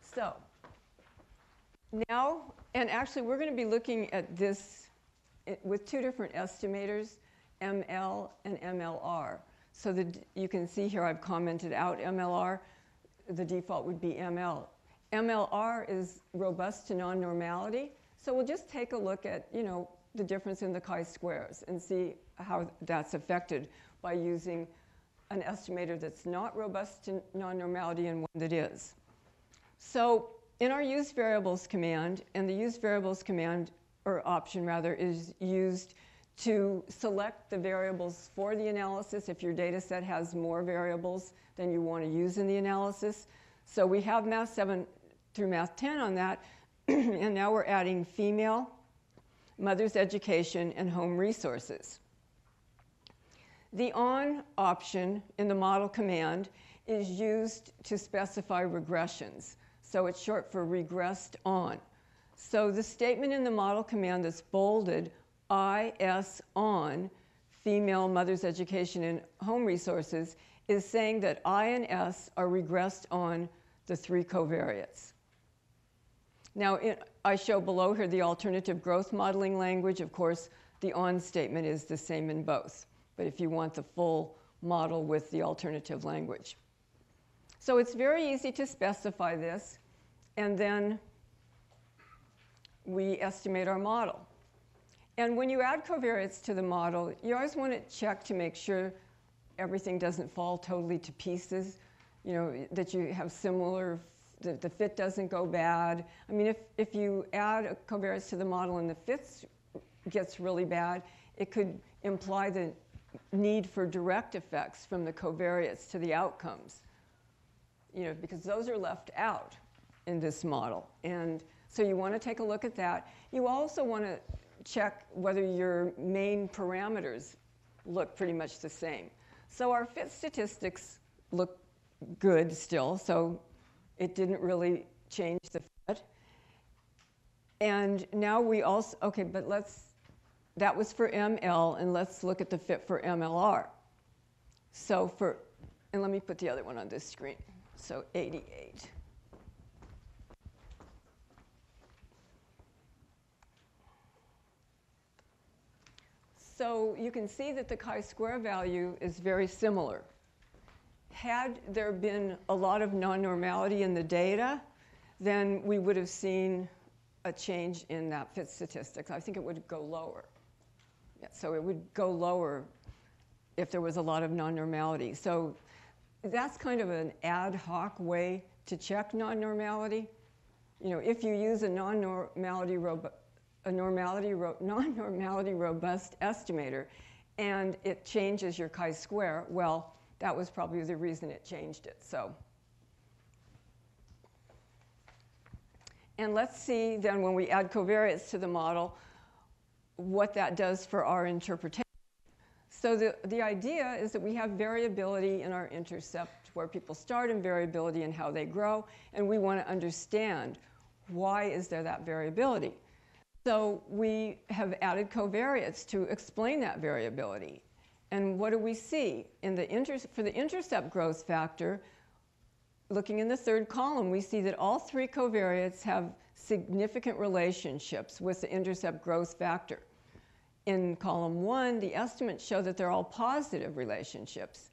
So now, and actually, we're going to be looking at this with 2 different estimators, ML and MLR. So you can see here I've commented out MLR. The default would be ML. MLR is robust to non-normality. So we'll just take a look at, the difference in the chi-squares and see how that's affected by using an estimator that's not robust to non-normality and one that is. So in our use variables command, and the use variables command, or option rather, is used to select the variables for the analysis if your data set has more variables than you want to use in the analysis. So we have Math 7 through Math 10 on that, and now we're adding female, mother's education, and home resources. The on option in the model command is used to specify regressions. So it's short for regressed on. So the statement in the model command that's bolded, IS on female, mother's education, and home resources, is saying that I and S are regressed on the 3 covariates. Now, I show below here the alternative growth modeling language. Of course, the on statement is the same in both. But if you want the full model with the alternative language. So it's very easy to specify this, and then we estimate our model. And when you add covariates to the model, you always want to check to make sure everything doesn't fall totally to pieces, you know, that you have similar, that the fit doesn't go bad. I mean, if you add a covariates to the model and the fit gets really bad, it could imply the need for direct effects from the covariates to the outcomes, you know, because those are left out in this model. And so you want to take a look at that. You also want to check whether your main parameters look pretty much the same. So our fit statistics look good still, so it didn't really change the fit. And now we also, okay, but that was for ML, and let's look at the fit for MLR. So and let me put the other one on this screen. So 88. So you can see that the chi-square value is very similar. Had there been a lot of non-normality in the data, then we would have seen a change in that fit statistics. I think it would go lower. Yeah, so it would go lower if there was a lot of non-normality. So that's kind of an ad hoc way to check non-normality. You know, if you use a non-normality robust estimator and it changes your chi-square, well, that was probably the reason it changed it. So, and let's see then when we add covariates to the model what that does for our interpretation. So the idea is that we have variability in our intercept where people start and variability in how they grow, and we want to understand why is there that variability. So we have added covariates to explain that variability. And what do we see? For the intercept growth factor, looking in the third column, we see that all 3 covariates have significant relationships with the intercept growth factor. In column 1, the estimates show that they're all positive relationships.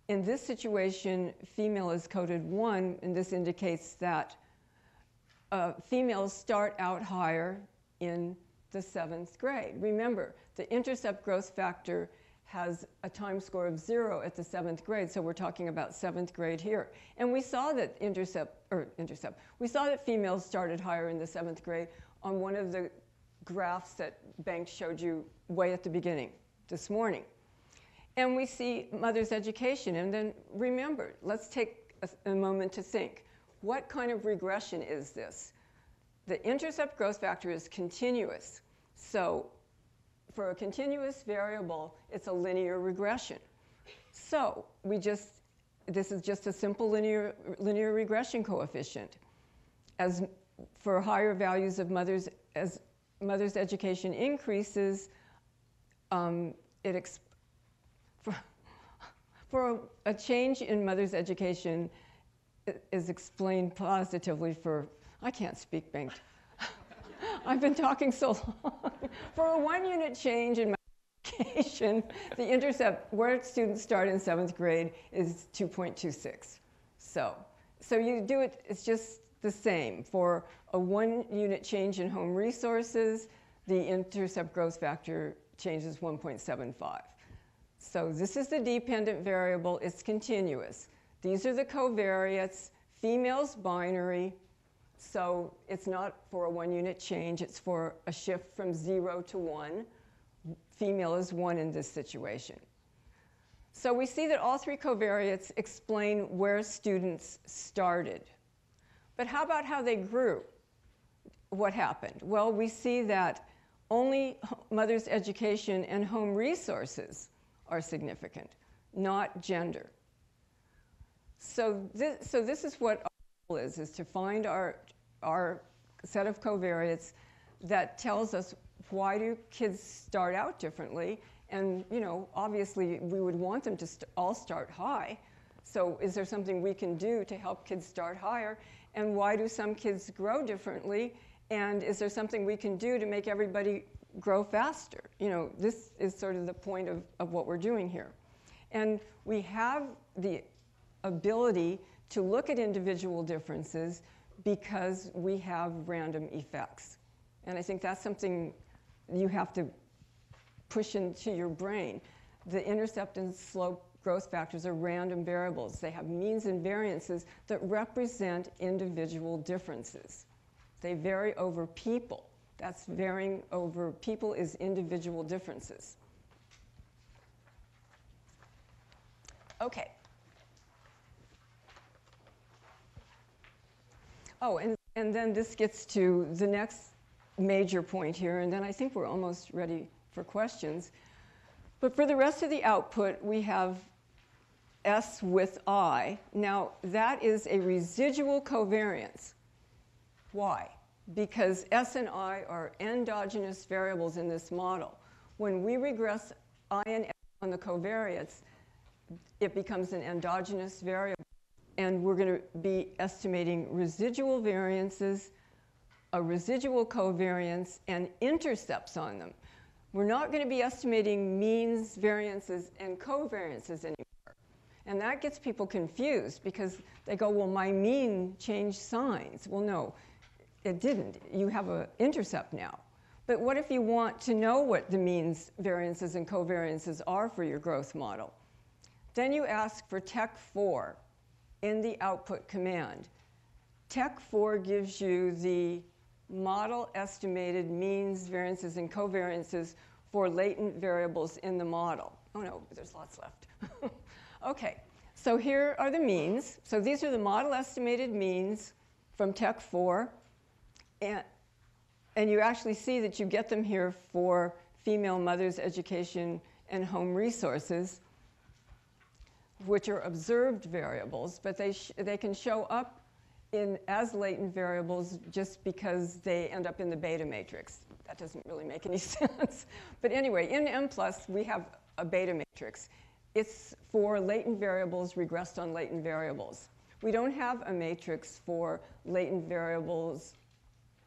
In this situation, female is coded 1, and this indicates that females start out higher in the 7th grade. Remember, the intercept growth factor has a time score of 0 at the 7th grade, so we're talking about 7th grade here. And we saw that we saw that females started higher in the 7th grade on one of the graphs that Banks showed you way at the beginning this morning. And we see mother's education. And then remember, let's take a moment to think. What kind of regression is this? The intercept growth factor is continuous. So for a continuous variable, it's a linear regression. So this is just a simple linear regression coefficient. As for higher values of as mother's education increases, for a change in mother's education is explained positively for, I can't speak, Bengt. I've been talking so long. For a 1-unit change in education, the intercept where students start in 7th grade is 2.26. So you do it, it's just the same. For a 1-unit change in home resources, the intercept growth factor changes 1.75. So this is the dependent variable. It's continuous. These are the covariates. Female's binary. So it's not for a 1-unit change. It's for a shift from 0 to 1. Female is 1 in this situation. So we see that all 3 covariates explain where students started. But how about how they grew? What happened? Well, we see that only mother's education and home resources are significant, not gender. So this is what our goal is to find our set of covariates that tells us why do kids start out differently. And, you know, obviously we would want them to all start high, So is there something we can do to help kids start higher? And why do some kids grow differently? And is there something we can do to make everybody grow faster? You know, this is sort of the point of what we're doing here. And we have the ability to look at individual differences because we have random effects. And I think that's something you have to push into your brain. The intercept and slope growth factors are random variables. They have means and variances that represent individual differences. They vary over people. That's varying over people is individual differences. Okay. Oh, and then this gets to the next major point here, and then I think we're almost ready for questions. But for the rest of the output, we have S with I. Now, that is a residual covariance. Why? Because S and I are endogenous variables in this model. When we regress I and S on the covariance, it becomes an endogenous variable. And we're going to be estimating residual variances, a residual covariance, and intercepts on them. We're not going to be estimating means, variances, and covariances anymore. And that gets people confused because they go, well, my mean changed signs. Well, no, it didn't. You have an intercept now. But what if you want to know what the means, variances, and covariances are for your growth model? Then you ask for TEC4 in the output command. TEC4 gives you the model estimated means, variances, and covariances for latent variables in the model. Oh no, there's lots left. Okay, so here are the means. So these are the model estimated means from TEC4. And you actually see that you get them here for female mothers, education, and home resources, which are observed variables, but they can show up as latent variables just because they end up in the beta matrix. That doesn't really make any sense. But anyway, in Mplus, we have a beta matrix. It's for latent variables regressed on latent variables. We don't have a matrix for latent variables,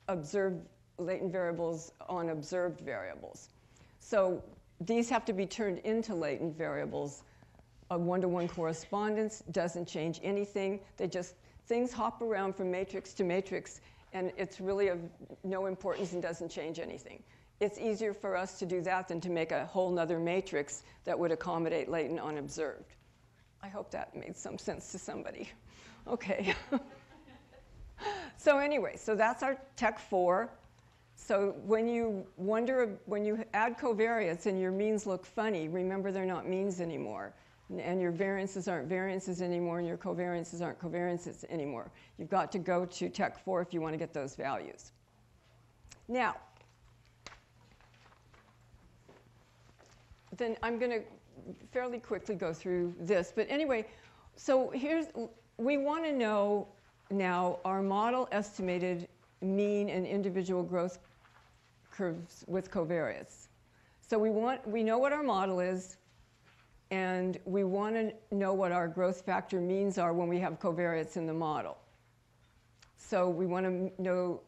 latent variables on observed variables. So these have to be turned into latent variables. A one-to-one correspondence doesn't change anything. Things hop around from matrix to matrix, and it's really of no importance and doesn't change anything. It's easier for us to do that than to make a whole nother matrix that would accommodate latent unobserved. I hope that made some sense to somebody. Okay. So anyway, so that's our TEC4. So when you add covariates and your means look funny, remember they're not means anymore. And your variances aren't variances anymore, and your covariances aren't covariances anymore. You've got to go to TEC4 if you want to get those values. Now, then I'm going to fairly quickly go through this. But anyway, so we want to know now our model estimated mean and individual growth curves with covariates. So we know what our model is, and we want to know what our growth factor means are when we have covariates in the model. So we want to know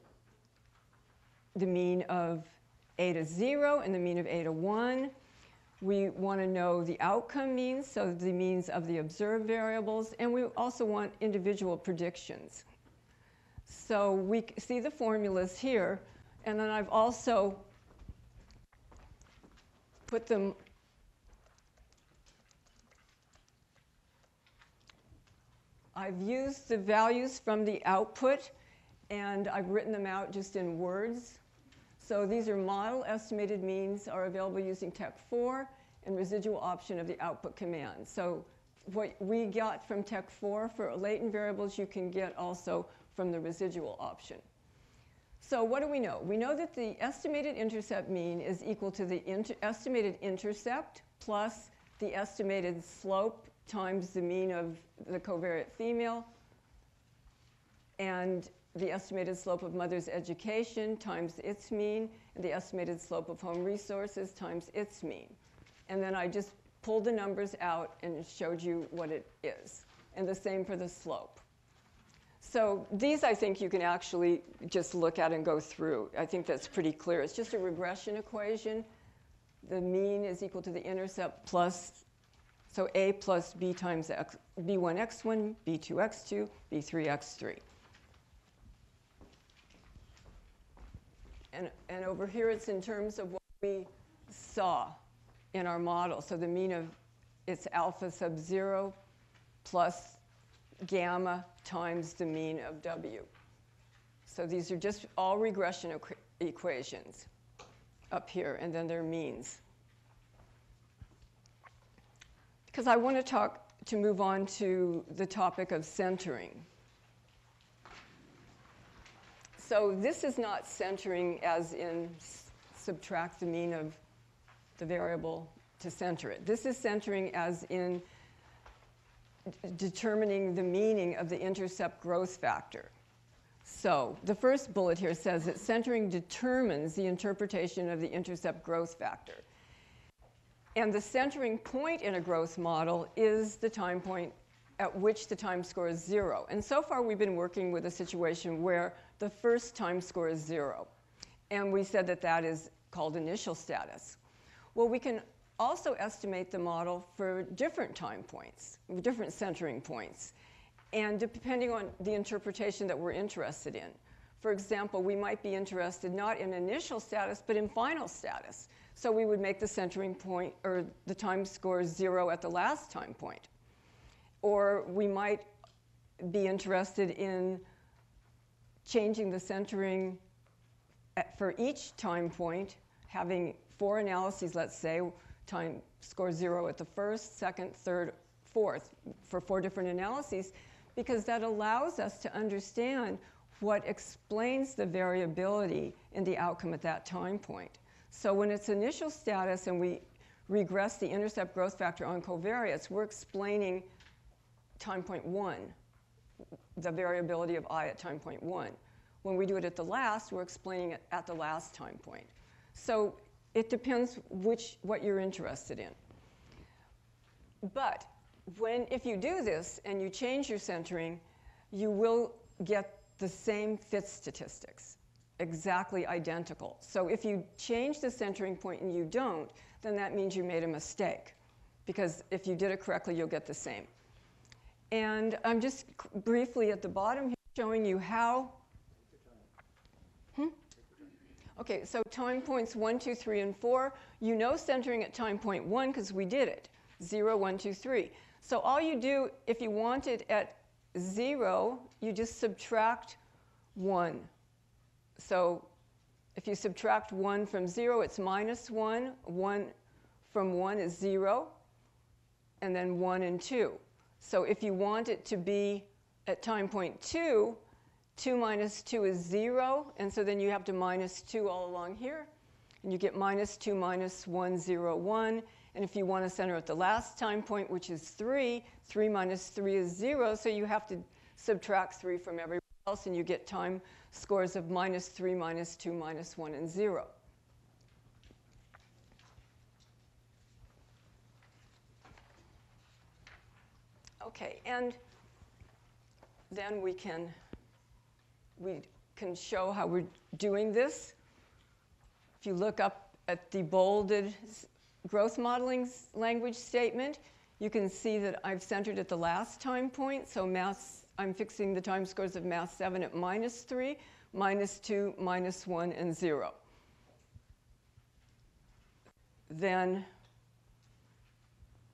the mean of A to 0 and the mean of A to 1. We want to know the outcome means, so the means of the observed variables, and we also want individual predictions. So we see the formulas here, and then I've also put them I've used the values from the output, and I've written them out just in words. So these are model estimated means are available using TEC4 and residual option of the output command. So what we got from TEC4 for latent variables, you can get also from the residual option. So what do we know? We know that the estimated intercept mean is equal to the estimated intercept plus the estimated slope times the mean of the covariate female, and the estimated slope of mother's education times its mean, and the estimated slope of home resources times its mean. And then I just pulled the numbers out and showed you what it is. and the same for the slope. So these, I think, you can actually just look at and go through. I think that's pretty clear. It's just a regression equation. The mean is equal to the intercept plus, so A plus B times X, B1x1, B2x2, B3x3. And over here, it's in terms of what we saw in our model. So the mean of, it's alpha sub 0 plus gamma times the mean of W. So these are just all regression equations up here, and then their means. Because I want to move on to the topic of centering. So this is not centering as in subtract the mean of the variable to center it. This is centering as in determining the meaning of the intercept growth factor. So the first bullet here says that centering determines the interpretation of the intercept growth factor. And the centering point in a growth model is the time point at which the time score is 0. And so far, we've been working with a situation where the first time score is 0. And we said that that is called initial status. Well, we can also estimate the model for different time points, different centering points, and depending on the interpretation that we're interested in. For example, we might be interested not in initial status, but in final status. So we would make the centering point, or the time score 0 at the last time point. Or we might be interested in changing the centering for each time point, having 4 analyses, let's say, time score 0 at the first, second, third, fourth, for 4 different analyses, because that allows us to understand what explains the variability in the outcome at that time point. So when it's initial status and we regress the intercept growth factor on covariates, we're explaining time point 1, the variability of I at time point 1. When we do it at the last, we're explaining it at the last time point. So it depends what you're interested in. But if you do this and you change your centering, you will get the same fit statistics, exactly identical. So if you change the centering point and you don't, then that means you made a mistake. Because if you did it correctly, you'll get the same. And I'm just briefly at the bottom here showing you how. OK, so time points 1, 2, 3, and 4. You know centering at time point 1 because we did it. 0, 1, 2, 3. So all you do, if you want it at 0, you just subtract 1. So if you subtract 1 from 0, it's minus 1. 1 from 1 is 0. And then 1 and 2. So if you want it to be at time point 2, 2 minus 2 is 0. And so then you have to minus 2 all along here. And you get minus 2 minus 1, 0, 1. And if you want to center at the last time point, which is 3, 3 minus 3 is 0. So you have to subtract 3 from everywhere else. And you get time scores of minus 3, minus 2, minus 1, and 0. OK, and then we can show how we're doing this. If you look up at the bolded growth modeling language statement, you can see that I've centered at the last time point. So I'm fixing the time scores of mass 7 at minus 3, minus 2, minus 1, and 0. Then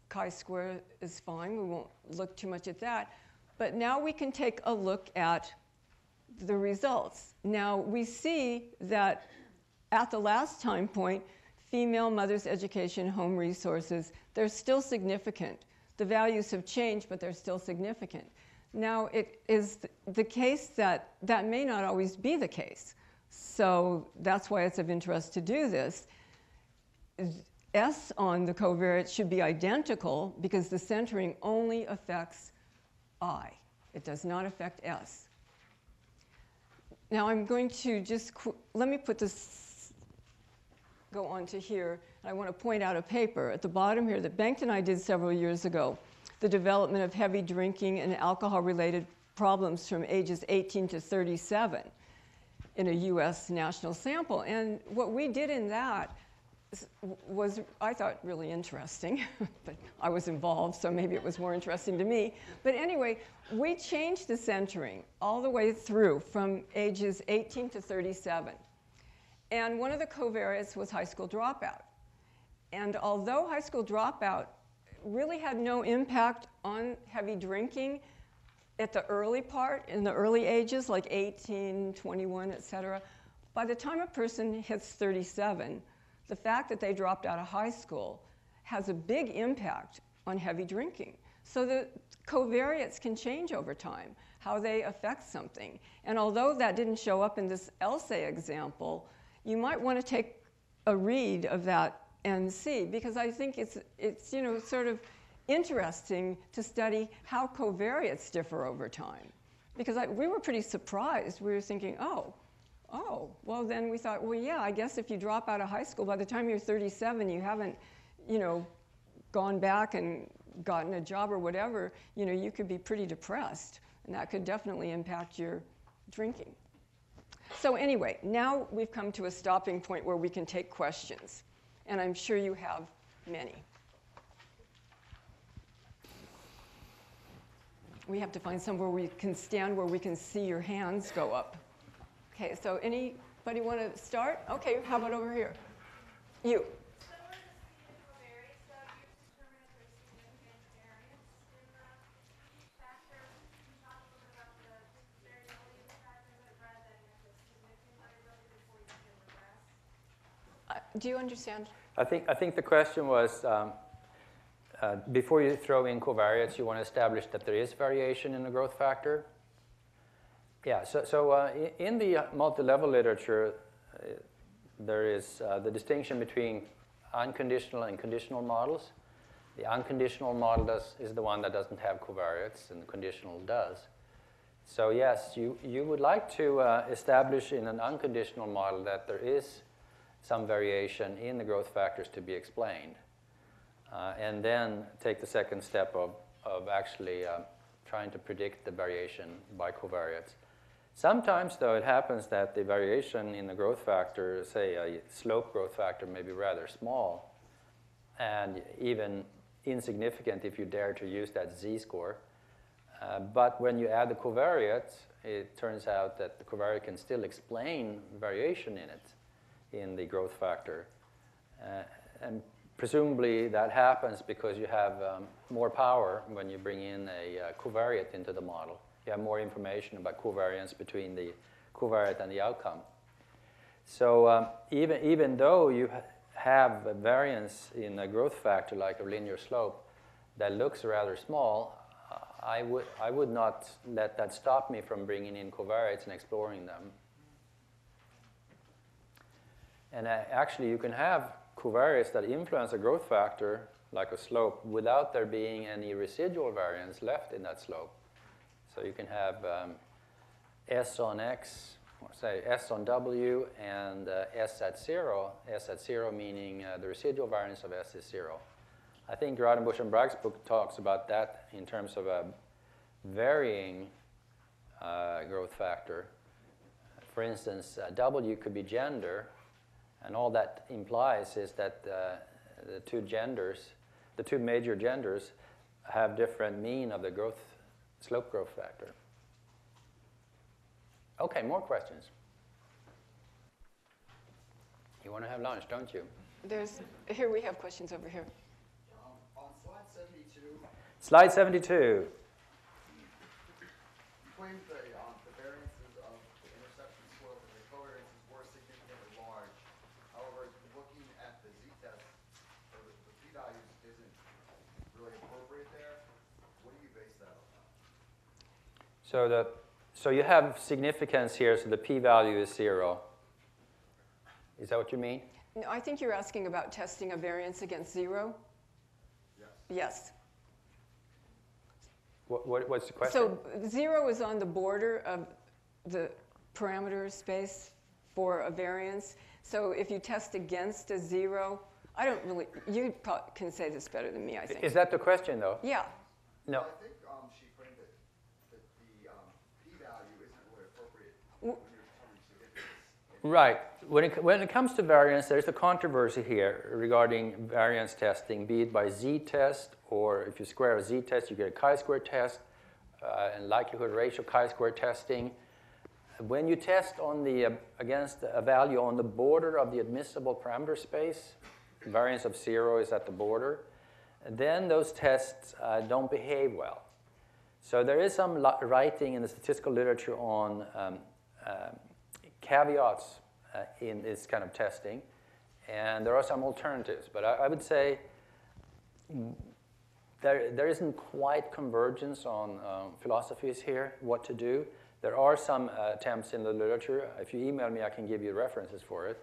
chi-square is fine. We won't look too much at that. But now we can take a look at the results. Now we see that at the last time point, female mothers' education, home resources, they're still significant. The values have changed, but they're still significant. Now, it is the case that that may not always be the case. So that's why it's of interest to do this. S on the covariate should be identical because the centering only affects I. It does not affect S. Now I'm going to just, let me put this, go on to here. I want to point out a paper at the bottom here that Bengt and I did several years ago the development of heavy drinking and alcohol-related problems from ages 18 to 37 in a US national sample. And what we did in that was, I thought, really interesting, but I was involved, so maybe it was more interesting to me. But anyway, we changed the centering all the way through from ages 18 to 37. And one of the covariates was high school dropout. And although high school dropout really had no impact on heavy drinking at the early part, in the early ages, like 18, 21, et cetera, by the time a person hits 37, the fact that they dropped out of high school has a big impact on heavy drinking. So the covariates can change over time, how they affect something. And although that didn't show up in this LSAY example, you might want to take a read of that and see, because I think it's you know, sort of interesting to study how covariates differ over time. Because we were pretty surprised. We were thinking, oh, well then we thought, well, yeah, I guess if you drop out of high school, by the time you're 37, you haven't, you know, gone back and gotten a job or whatever, you know, you could be pretty depressed. And that could definitely impact your drinking. So anyway, now we've come to a stopping point where we can take questions. And I'm sure you have many. We have to find somewhere we can stand where we can see your hands go up. Okay, so anybody want to start? Okay, how about over here? You. Do you understand? I think the question was, before you throw in covariates, you want to establish that there is variation in the growth factor. Yeah, so in the multi-level literature, there is the distinction between unconditional and conditional models. The unconditional model is the one that doesn't have covariates, and the conditional does. So yes, you would like to establish in an unconditional model that there is some variation in the growth factors to be explained. And then take the second step of actually trying to predict the variation by covariates. Sometimes, though, it happens that the variation in the growth factor, say a slope growth factor, may be rather small and even insignificant if you dare to use that z-score. But when you add the covariates, it turns out that the covariate can still explain variation in it, in the growth factor. And presumably that happens because you have more power when you bring in a covariate into the model. You have more information about covariance between the covariate and the outcome. So even though you have a variance in a growth factor like a linear slope that looks rather small, I would not let that stop me from bringing in covariates and exploring them. And actually, you can have covariates that influence a growth factor, like a slope, without there being any residual variance left in that slope. So you can have S on X, or say S on W, and S at 0. S at 0 meaning the residual variance of S is 0. I think Rodenbush and Bragg's book talks about that in terms of a varying growth factor. For instance, W could be gender. And all that implies is that the two major genders, have different mean of the slope growth factor. Okay, more questions. You want to have lunch, don't you? Here we have questions over here. On slide 72. Slide 72. You claim the variances of the interception slope and the covariances were significantly large. However, looking at the z-test, or the p-values isn't really appropriate there. What do you base that on? So you have significance here, so the p-value is 0. Is that what you mean? No, I think you're asking about testing a variance against 0. Yes. Yes. What's the question? So 0 is on the border of the parameter space for a variance. So if you test against a 0, I don't really, you can say this better than me, I think. Is that the question, though? Yeah. No. I think she framed it that the p-value isn't really appropriate when you're determining significance. Right. When it comes to variance, there's a controversy here regarding variance testing, be it by z-test, or if you square a z-test, you get a chi-square test, and likelihood ratio chi-square testing. When you test on against a value on the border of the admissible parameter space, variance of 0 is at the border, then those tests don't behave well. So there is some writing in the statistical literature on caveats in this kind of testing, and there are some alternatives. But I would say there isn't quite convergence on philosophies here, what to do. There are some attempts in the literature. If you email me, I can give you references for it.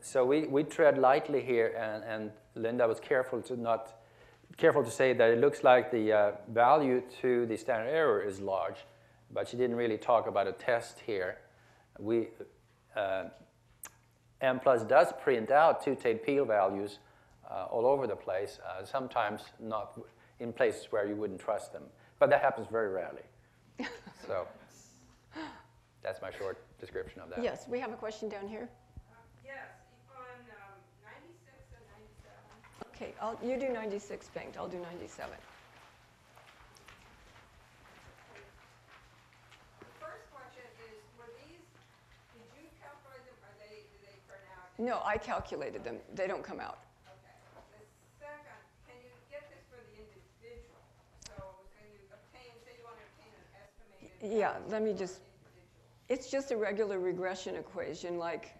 So we tread lightly here, and Linda was careful to say that it looks like the value to the standard error is large, but she didn't really talk about a test here. Mplus does print out two-tailed Peel values all over the place, sometimes not in places where you wouldn't trust them, but that happens very rarely. So that's my short description of that. Yes, we have a question down here. Yes, on 96 and 97. Okay, you do 96, Bengt. I'll do 97. The first question is, were these, did you calculate them, or do they turn out? No, I calculated them. They don't come out. Okay. The second, can you get this for the individual? So when you obtain, say you want to obtain an estimated Yeah, let me just, individual. it's just a regular regression equation, like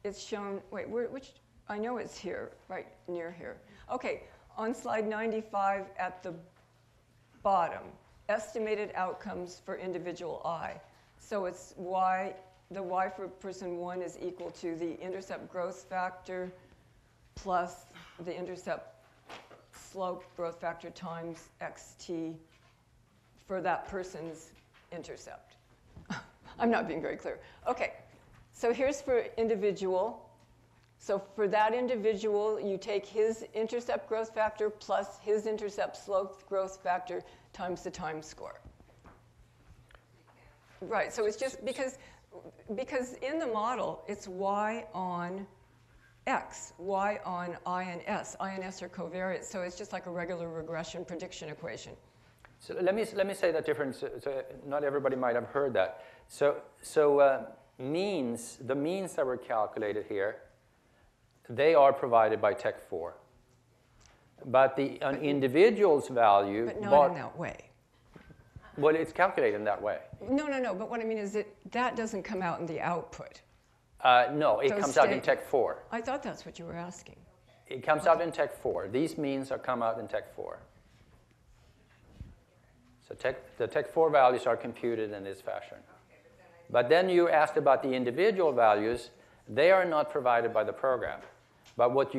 it's shown, wait, which, I know it's here, right near here. Okay, on slide 95 at the bottom, estimated outcomes for individual I. So it's y, the y for person 1 is equal to the intercept growth factor plus the intercept slope growth factor times xt for that person's intercept. I'm not being very clear. Okay, so here's for individual. So for that individual, you take his intercept growth factor plus his intercept slope growth factor times the time score. Right, so it's just because in the model, it's y on x, y on I and s. I and s are covariate, so it's just like a regular regression prediction equation. So let me say that difference. So not everybody might have heard that. So means, the means that were calculated here, they are provided by Tech 4. But an individual's value... But not in that way. Well, it's calculated in that way. No, but what I mean is that doesn't come out in the output. No, it comes out in Tech 4. I thought that's what you were asking. It comes out in Tech 4. These means come out in Tech 4. So the Tech 4 values are computed in this fashion. But then you asked about the individual values. They are not provided by the program. But what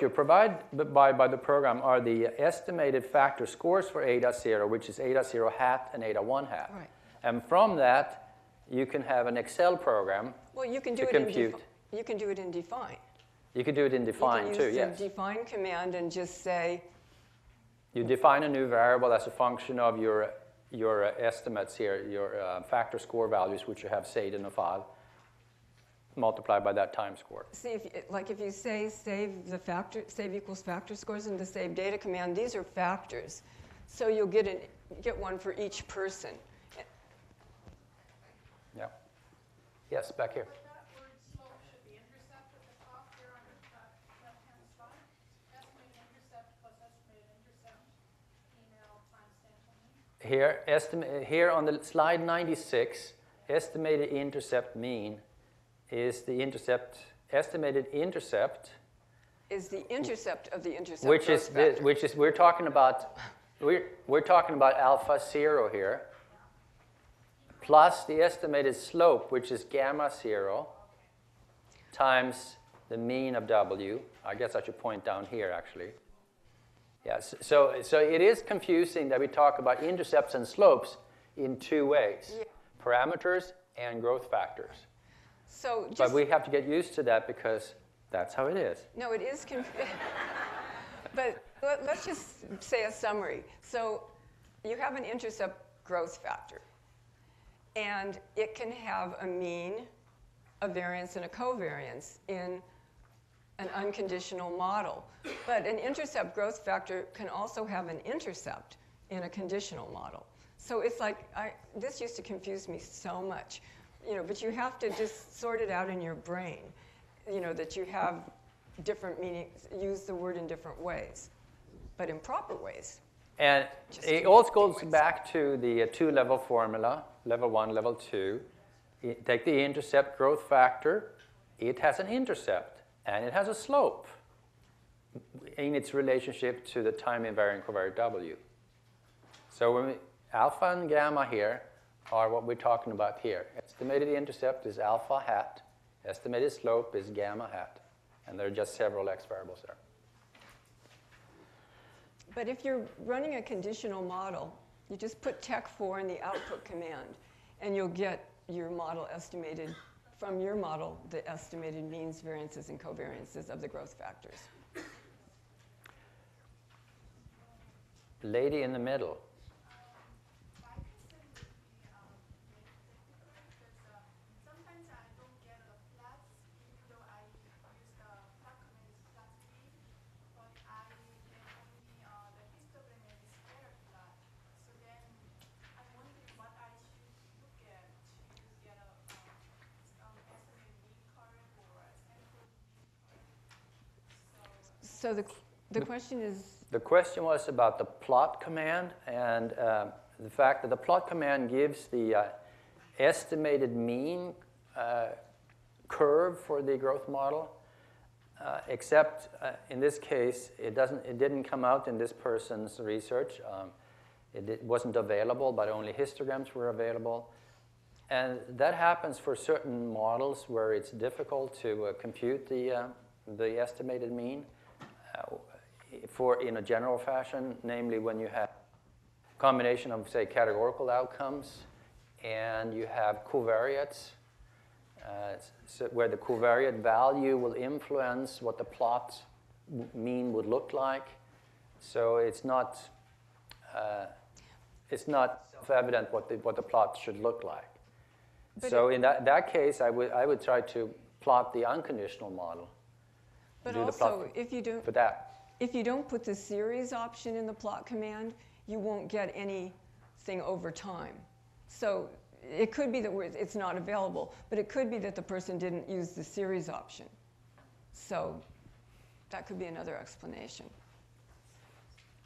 you're provided by the program are the estimated factor scores for eta 0, which is eta 0 hat and eta 1 hat. Right. And from that, you can have an Excel program You can to do compute. You can do it in define. You can do it in define too, You can yes. use the define command and just say, You define a new variable as a function of your estimates here, your factor score values, which you have saved in a file, multiplied by that time score. see, if you say save equals factor scores in the save data command, these are factors. So you'll get one for each person. Yeah. Yes, back here. But that word slope should be intercept at the top here on the left-hand side. Estimated intercept plus estimated intercept, email times sample mean. Here on the slide 96, estimated intercept mean is the estimated intercept, Is the intercept of the intercept which is growth factor. we're talking about alpha 0 here, plus the estimated slope, which is gamma 0, times the mean of W. I guess I should point down here, actually. Yes. So it is confusing that we talk about intercepts and slopes in two ways, parameters and growth factors. So But we have to get used to that because that's how it is. no, it is confusing. But Let's just say a summary. So you have an intercept growth factor, and it can have a mean, a variance, and a covariance in an unconditional model. But an intercept growth factor can also have an intercept in a conditional model. So it's like, this used to confuse me so much, but you have to just sort it out in your brain, that you have different meanings, use the word in different ways, but in proper ways. And it also goes back to the two-level formula, level 1, level 2. Take the intercept growth factor. It has an intercept, and it has a slope in its relationship to the time-invariant covariate W. So when alpha and gamma here are what we're talking about here. Estimated intercept is alpha hat. Estimated slope is gamma hat. And there are just several x variables there. But if you're running a conditional model, you just put tech4 in the output command, and you'll get your model estimated, from your model, the estimated means, variances, and covariances of the growth factors. Lady in the middle. My concern would be technical because sometimes I don't get the plots, even though I use the plot command is plot speed, but I get only the histogram and scatter plot. So then I'm wondering what I should look at to get a estimated mean curve or a sample mean curve. So the question is, The question was about the plot command and the fact that the plot command gives the estimated mean curve for the growth model, except in this case, it didn't come out in this person's research. It wasn't available, but only histograms were available. And that happens for certain models where it's difficult to compute the estimated mean. In a general fashion, namely when you have a combination of, say, categorical outcomes and you have covariates, where the covariate value will influence what the plot mean would look like. So it's not self-evident what the plot should look like. But so in that case, I would try to plot the unconditional model. but do the also, plot for that. If you don't put the series option in the plot command, you won't get anything over time. So it could be that it's not available, but it could be that the person didn't use the series option. So that could be another explanation.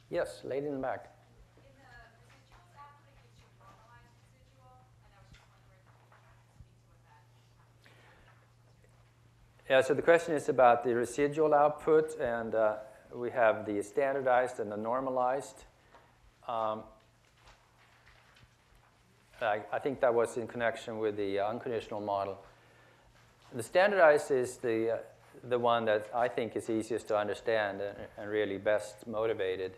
Yes, lady in the back. In the residuals output, it gives you normalized residual, and I was just wondering if you could speak to that. Yeah, so the question is about the residual output, and we have the standardized and the normalized. I think that was in connection with the unconditional model. The standardized is the one that I think is easiest to understand and really best motivated.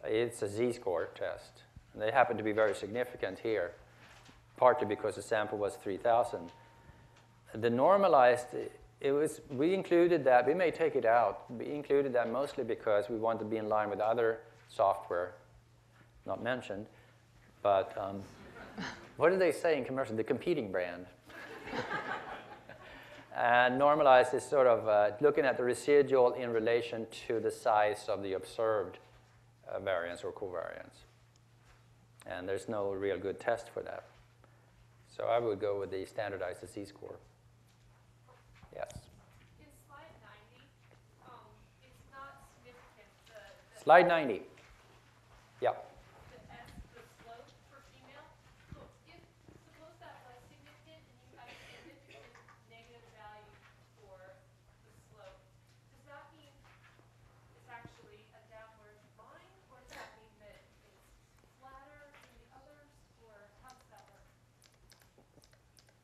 It's a z-score test. And they happen to be very significant here, partly because the sample was 3,000. The normalized, we included that. We may take it out. We included that mostly because we want to be in line with other software, not mentioned. But what do they say in commercial? The competing brand. And normalized is sort of looking at the residual in relation to the size of the observed variance or covariance. And there's no real good test for that. So I would go with the standardized z-score. Yes. In slide 90, it's not significant. Slide 90. Yeah. The slope for female. So if suppose that was significant and you had a significant negative value for the slope, does that mean it's actually a downward line, or does that mean that it's flatter than the others, or how does that work?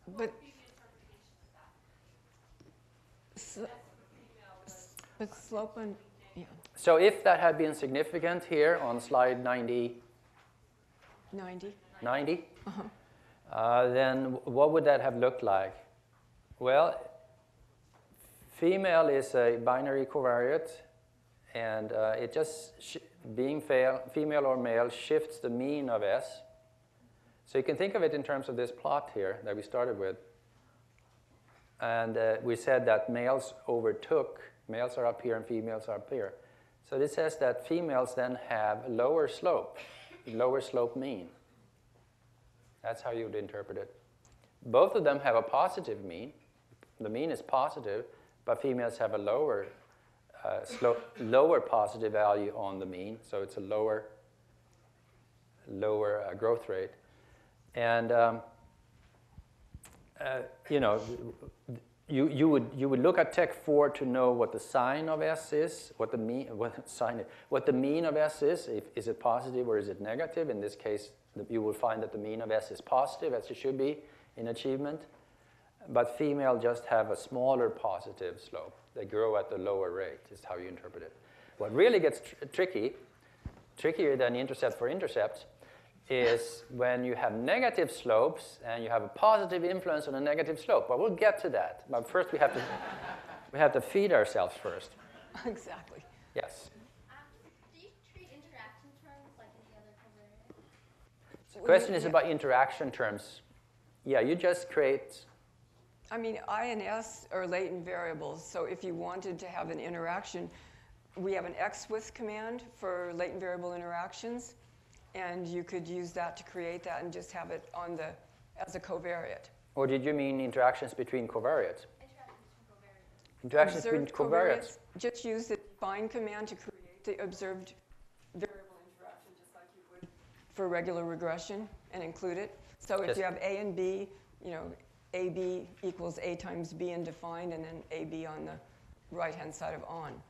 What would be the interpretation of that? But slope and, yeah, So if that had been significant here on slide 90, 90. then what would that have looked like? Well, female is a binary covariate, And it just, being female or male, shifts the mean of S. So you can think of it in terms of this plot here that we started with. And we said that males overtook, males are up here and females are up here. So this says that females then have lower slope mean. That's how you would interpret it. Both of them have a positive mean. The mean is positive, but females have a lower positive value on the mean, so it's a lower growth rate. And you know, you would look at Tech 4 to know what the sign of S is, what the mean of S is. Is it positive or is it negative? In this case, you will find that the mean of S is positive, as it should be in achievement. But female just have a smaller positive slope. They grow at the lower rate, is how you interpret it. What really gets trickier than intercept for intercepts, is when you have negative slopes and you have a positive influence on a negative slope. But we'll get to that. But first we have to feed ourselves first. Exactly. Yes. Do you treat interaction terms like any other covariance? The question is about interaction terms. Yeah, you just create. I mean, I and S are latent variables. So if you wanted to have an interaction, we have an xwith command for latent variable interactions. And you could use that to create that and just have it on as a covariate. Or did you mean interactions between covariates? Interactions between covariates. Interactions between covariates. Just use the find command to create the observed variable interaction, just like you would for regular regression, and include it. So if you have A and B, you know, AB equals A times B in defined, and then AB on the right-hand side of on.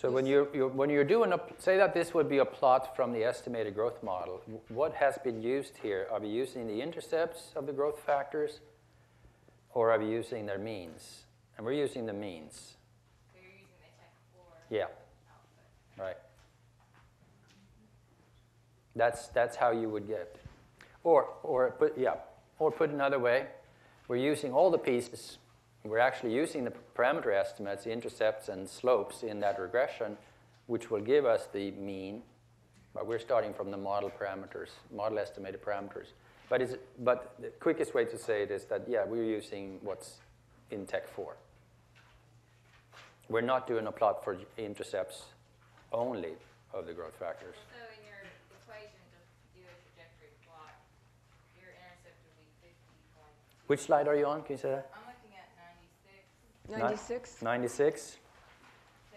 So when you're doing say that this would be a plot from the estimated growth model, what has been used here? Are we using the intercepts of the growth factors, or are we using their means? And we're using the means. So you're using the Tech 4 Yeah. output. Right. That's how you would get. Or put another way, we're using all the pieces. We're actually using the parameter estimates, the intercepts and slopes in that regression, which will give us the mean. But we're starting from the model parameters, model estimated parameters. But the quickest way to say it is that, yeah, we're using what's in Tech 4. We're not doing a plot for intercepts only of the growth factors. So in your equation to do a trajectory plot, your intercept would be 50.2. Which slide are you on? Can you say that? I'm looking at 96. 96? 96. So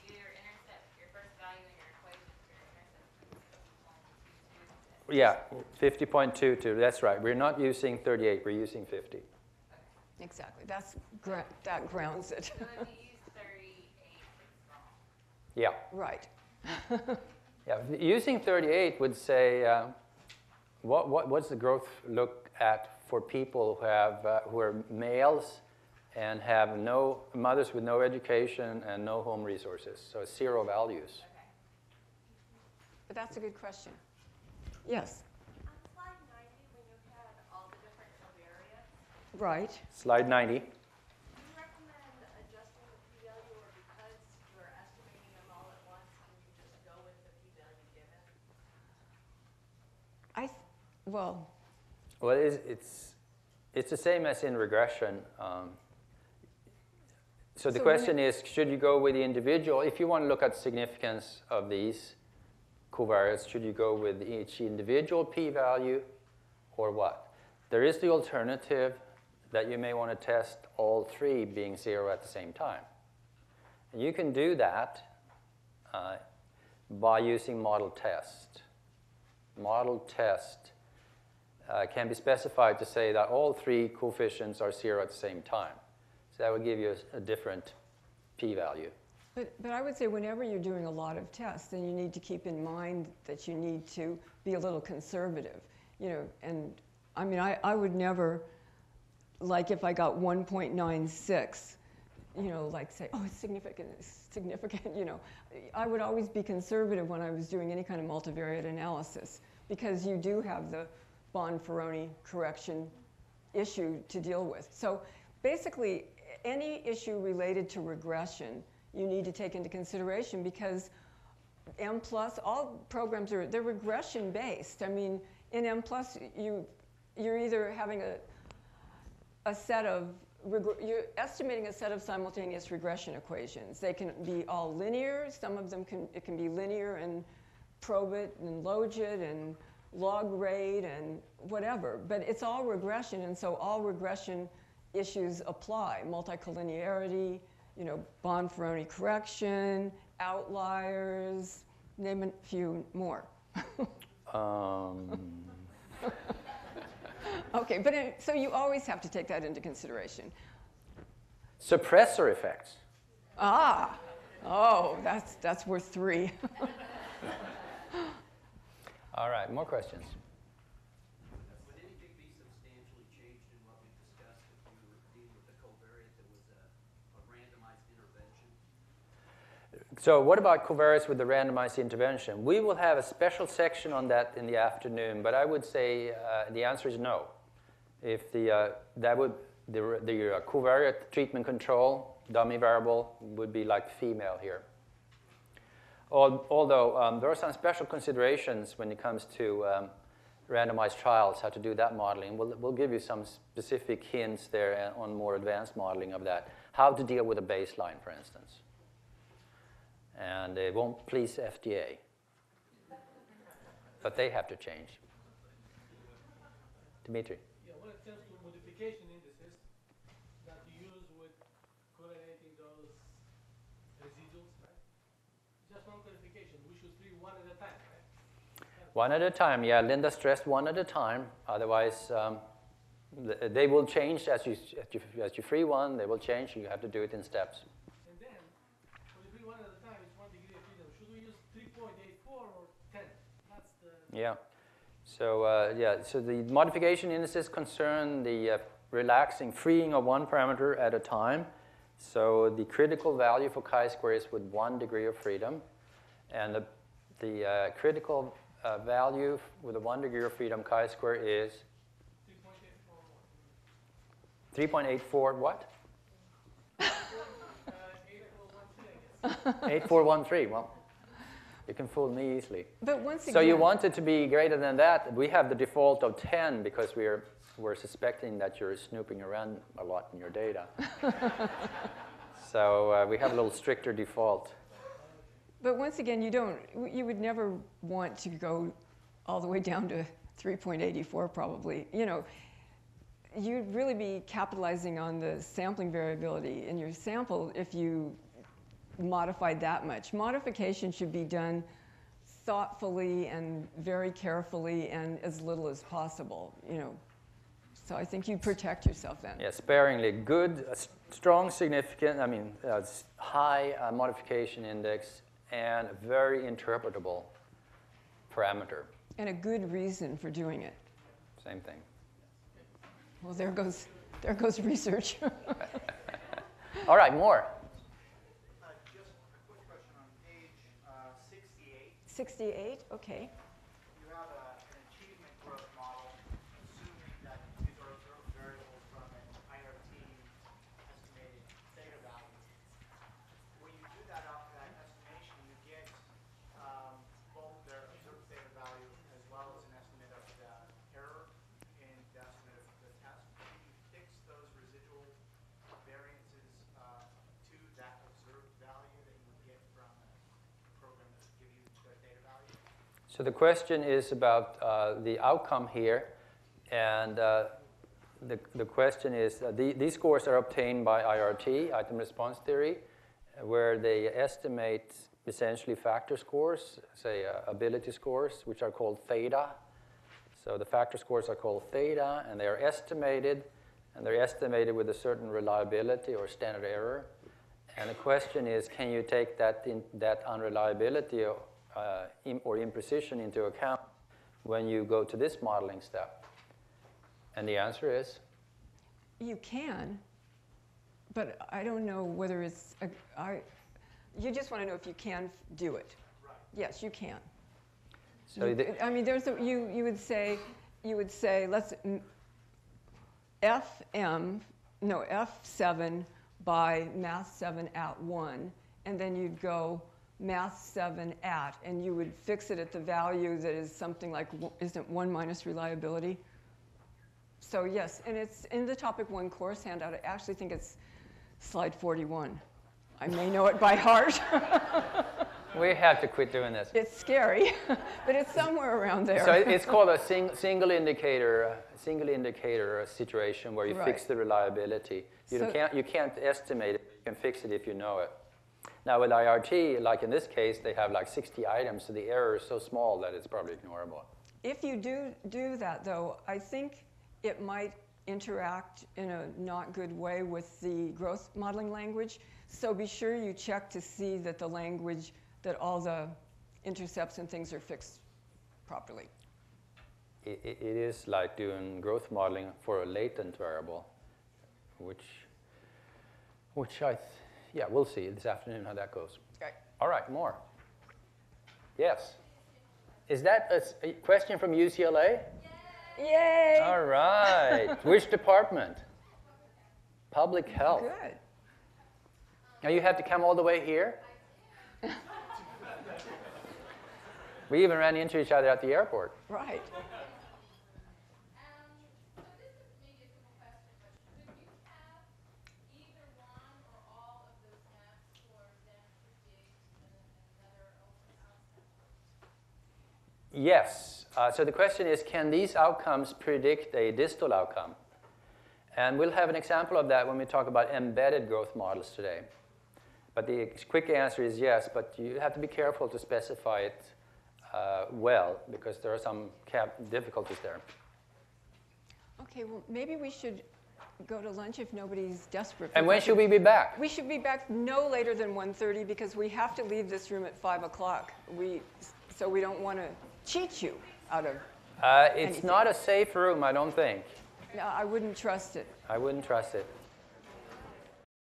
your intercept, your first value in your equation for your intercept is 50.22. Yeah, 50.22. That's right. We're not using 38. We're using 50. Okay. Exactly. That grounds it. So if you use 38, it's wrong. Yeah. Right. Yeah. Using 38 would say, what's the growth look at for people who are males and have mothers with no education and no home resources, so 0 values. Okay. But that's a good question. Yes. On slide 90, when you had all the different covariates, Right. Slide 90. do you recommend adjusting the p-value, or because you're estimating them all at once, can you just go with the p-value given? Well, it's the same as in regression. So the question is, should you go with the individual? If you want to look at significance of these covariates, should you go with each individual p-value or what? There is the alternative that you may want to test all 3 being 0 at the same time. And you can do that by using model test. Model test can be specified to say that all 3 coefficients are 0 at the same time. So that would give you a different p-value. But I would say whenever you're doing a lot of tests, then you need to keep in mind that you need to be a little conservative. You know, and I mean, I would never, like if I got 1.96, you know, like say, oh, it's significant, you know. I would always be conservative when I was doing any kind of multivariate analysis, because you do have the Bonferroni correction issue to deal with. So basically, any issue related to regression, you need to take into consideration, because Mplus, all programs they're regression based. I mean, in Mplus, you're either having a set of, you're estimating a set of simultaneous regression equations. They can be all linear. Some of them it can be linear and probit and logit and log rate and whatever. But it's all regression, and so all regression issues apply. Multicollinearity, you know, Bonferroni correction, outliers, name a few more. Okay, but so you always have to take that into consideration. Suppressor effects. Ah, oh, that's worth 3. All right, more questions. Would anything be substantially changed in what we discussed if we were dealing with the covariate that was a randomized intervention? So what about covariance with the randomized intervention? We will have a special section on that in the afternoon, but I would say the answer is no. If the covariate treatment control dummy variable would be like female here. Although there are some special considerations when it comes to randomized trials, how to do that modeling. We'll give you some specific hints there on more advanced modeling of that. How to deal with a baseline, for instance. And it won't please FDA. But they have to change. Dimitri. Yeah, when it comes to modification indices that you use with correlating those residuals, right? Just one clarification. We should treat one at a time, right? One at a time, yeah. Linda stressed one at a time. Otherwise, they will change as you free one. They will change. You have to do it in steps. And then, when you free one at a time, it's 1 degree of freedom. Should we use 3.84 or 10? That's the... Yeah. So the modification indices concern the relaxing, freeing of one parameter at a time. So the critical value for chi-square is with 1 degree of freedom. And the critical value with a 1 degree of freedom chi-square is 3.84 what? 8413. Well, you can fool me easily. But once again, so you want it to be greater than that. We have the default of 10 because we're suspecting that you're snooping around a lot in your data. So we have a little stricter default. But once again, you would never want to go all the way down to 3.84 probably. You know, you'd really be capitalizing on the sampling variability in your sample if you modified that much. Modification should be done thoughtfully and very carefully and as little as possible, you know. So I think you protect yourself then. Yeah, sparingly. Good, strong, significant, high modification index and very interpretable parameter. And a good reason for doing it. Same thing. Well, there goes research. All right, more. Just a quick question on page 68. 68, okay. You have an achievement growth model, assuming that these are observed variables from an IRT estimated theta value. When you do that estimation, you get both their observed theta value as well as an estimate of the error in the estimate of the test. Can you fix those residual variances to that observed value that you would get from a program that would give you the theta value? So the question is about the outcome here. And the question is, these scores are obtained by IRT, item response theory, where they estimate essentially factor scores, say ability scores, which are called theta. So the factor scores are called theta, and they are estimated, and they're estimated with a certain reliability or standard error. And the question is, can you take that unreliability or imprecision into account when you go to this modeling step? And the answer is? You can, But I don't know whether it's, you just want to know if you can do it. Right. Yes, you can. So I mean, there's a, you would say, let's F7 by math 7 at 1, and then you'd go math 7 at, and you would fix it at the value that is something like, isn't 1 minus reliability? So yes, and it's in the topic 1 course handout. I actually think it's slide 41. I may know it by heart. we have to quit doing this. It's scary, but it's somewhere around there. So it's called a single indicator situation where you fix the reliability. You can't estimate it. You can fix it if you know it. Now with IRT, like in this case, they have like 60 items, so the error is so small that it's probably ignorable. If you do that, though, I think it might interact in a not good way with the growth modeling language. So be sure you check to see that the language, that all the intercepts and things are fixed properly. It is like doing growth modeling for a latent variable, which yeah, we'll see this afternoon how that goes. Okay. All right, more. Yes. Is that a question from UCLA? Yay! All right. Which department? Public health. Good. Now you have to come all the way here? We even ran into each other at the airport. Right. So this is maybe a simple question, but could you have either one or all of those math scores then predict another ultimate outcome? Yes. So the question is, can these outcomes predict a distal outcome? And we'll have an example of that when we talk about embedded growth models today. But the quick answer is yes, but you have to be careful to specify it well, because there are some difficulties there. Okay, well, maybe we should go to lunch if nobody's desperate. And when should we be back? We should be back no later than 1:30 because we have to leave this room at 5 o'clock. So we don't want to cheat you out of It's anything. not a safe room, I don't think. No, I wouldn't trust it. I wouldn't trust it.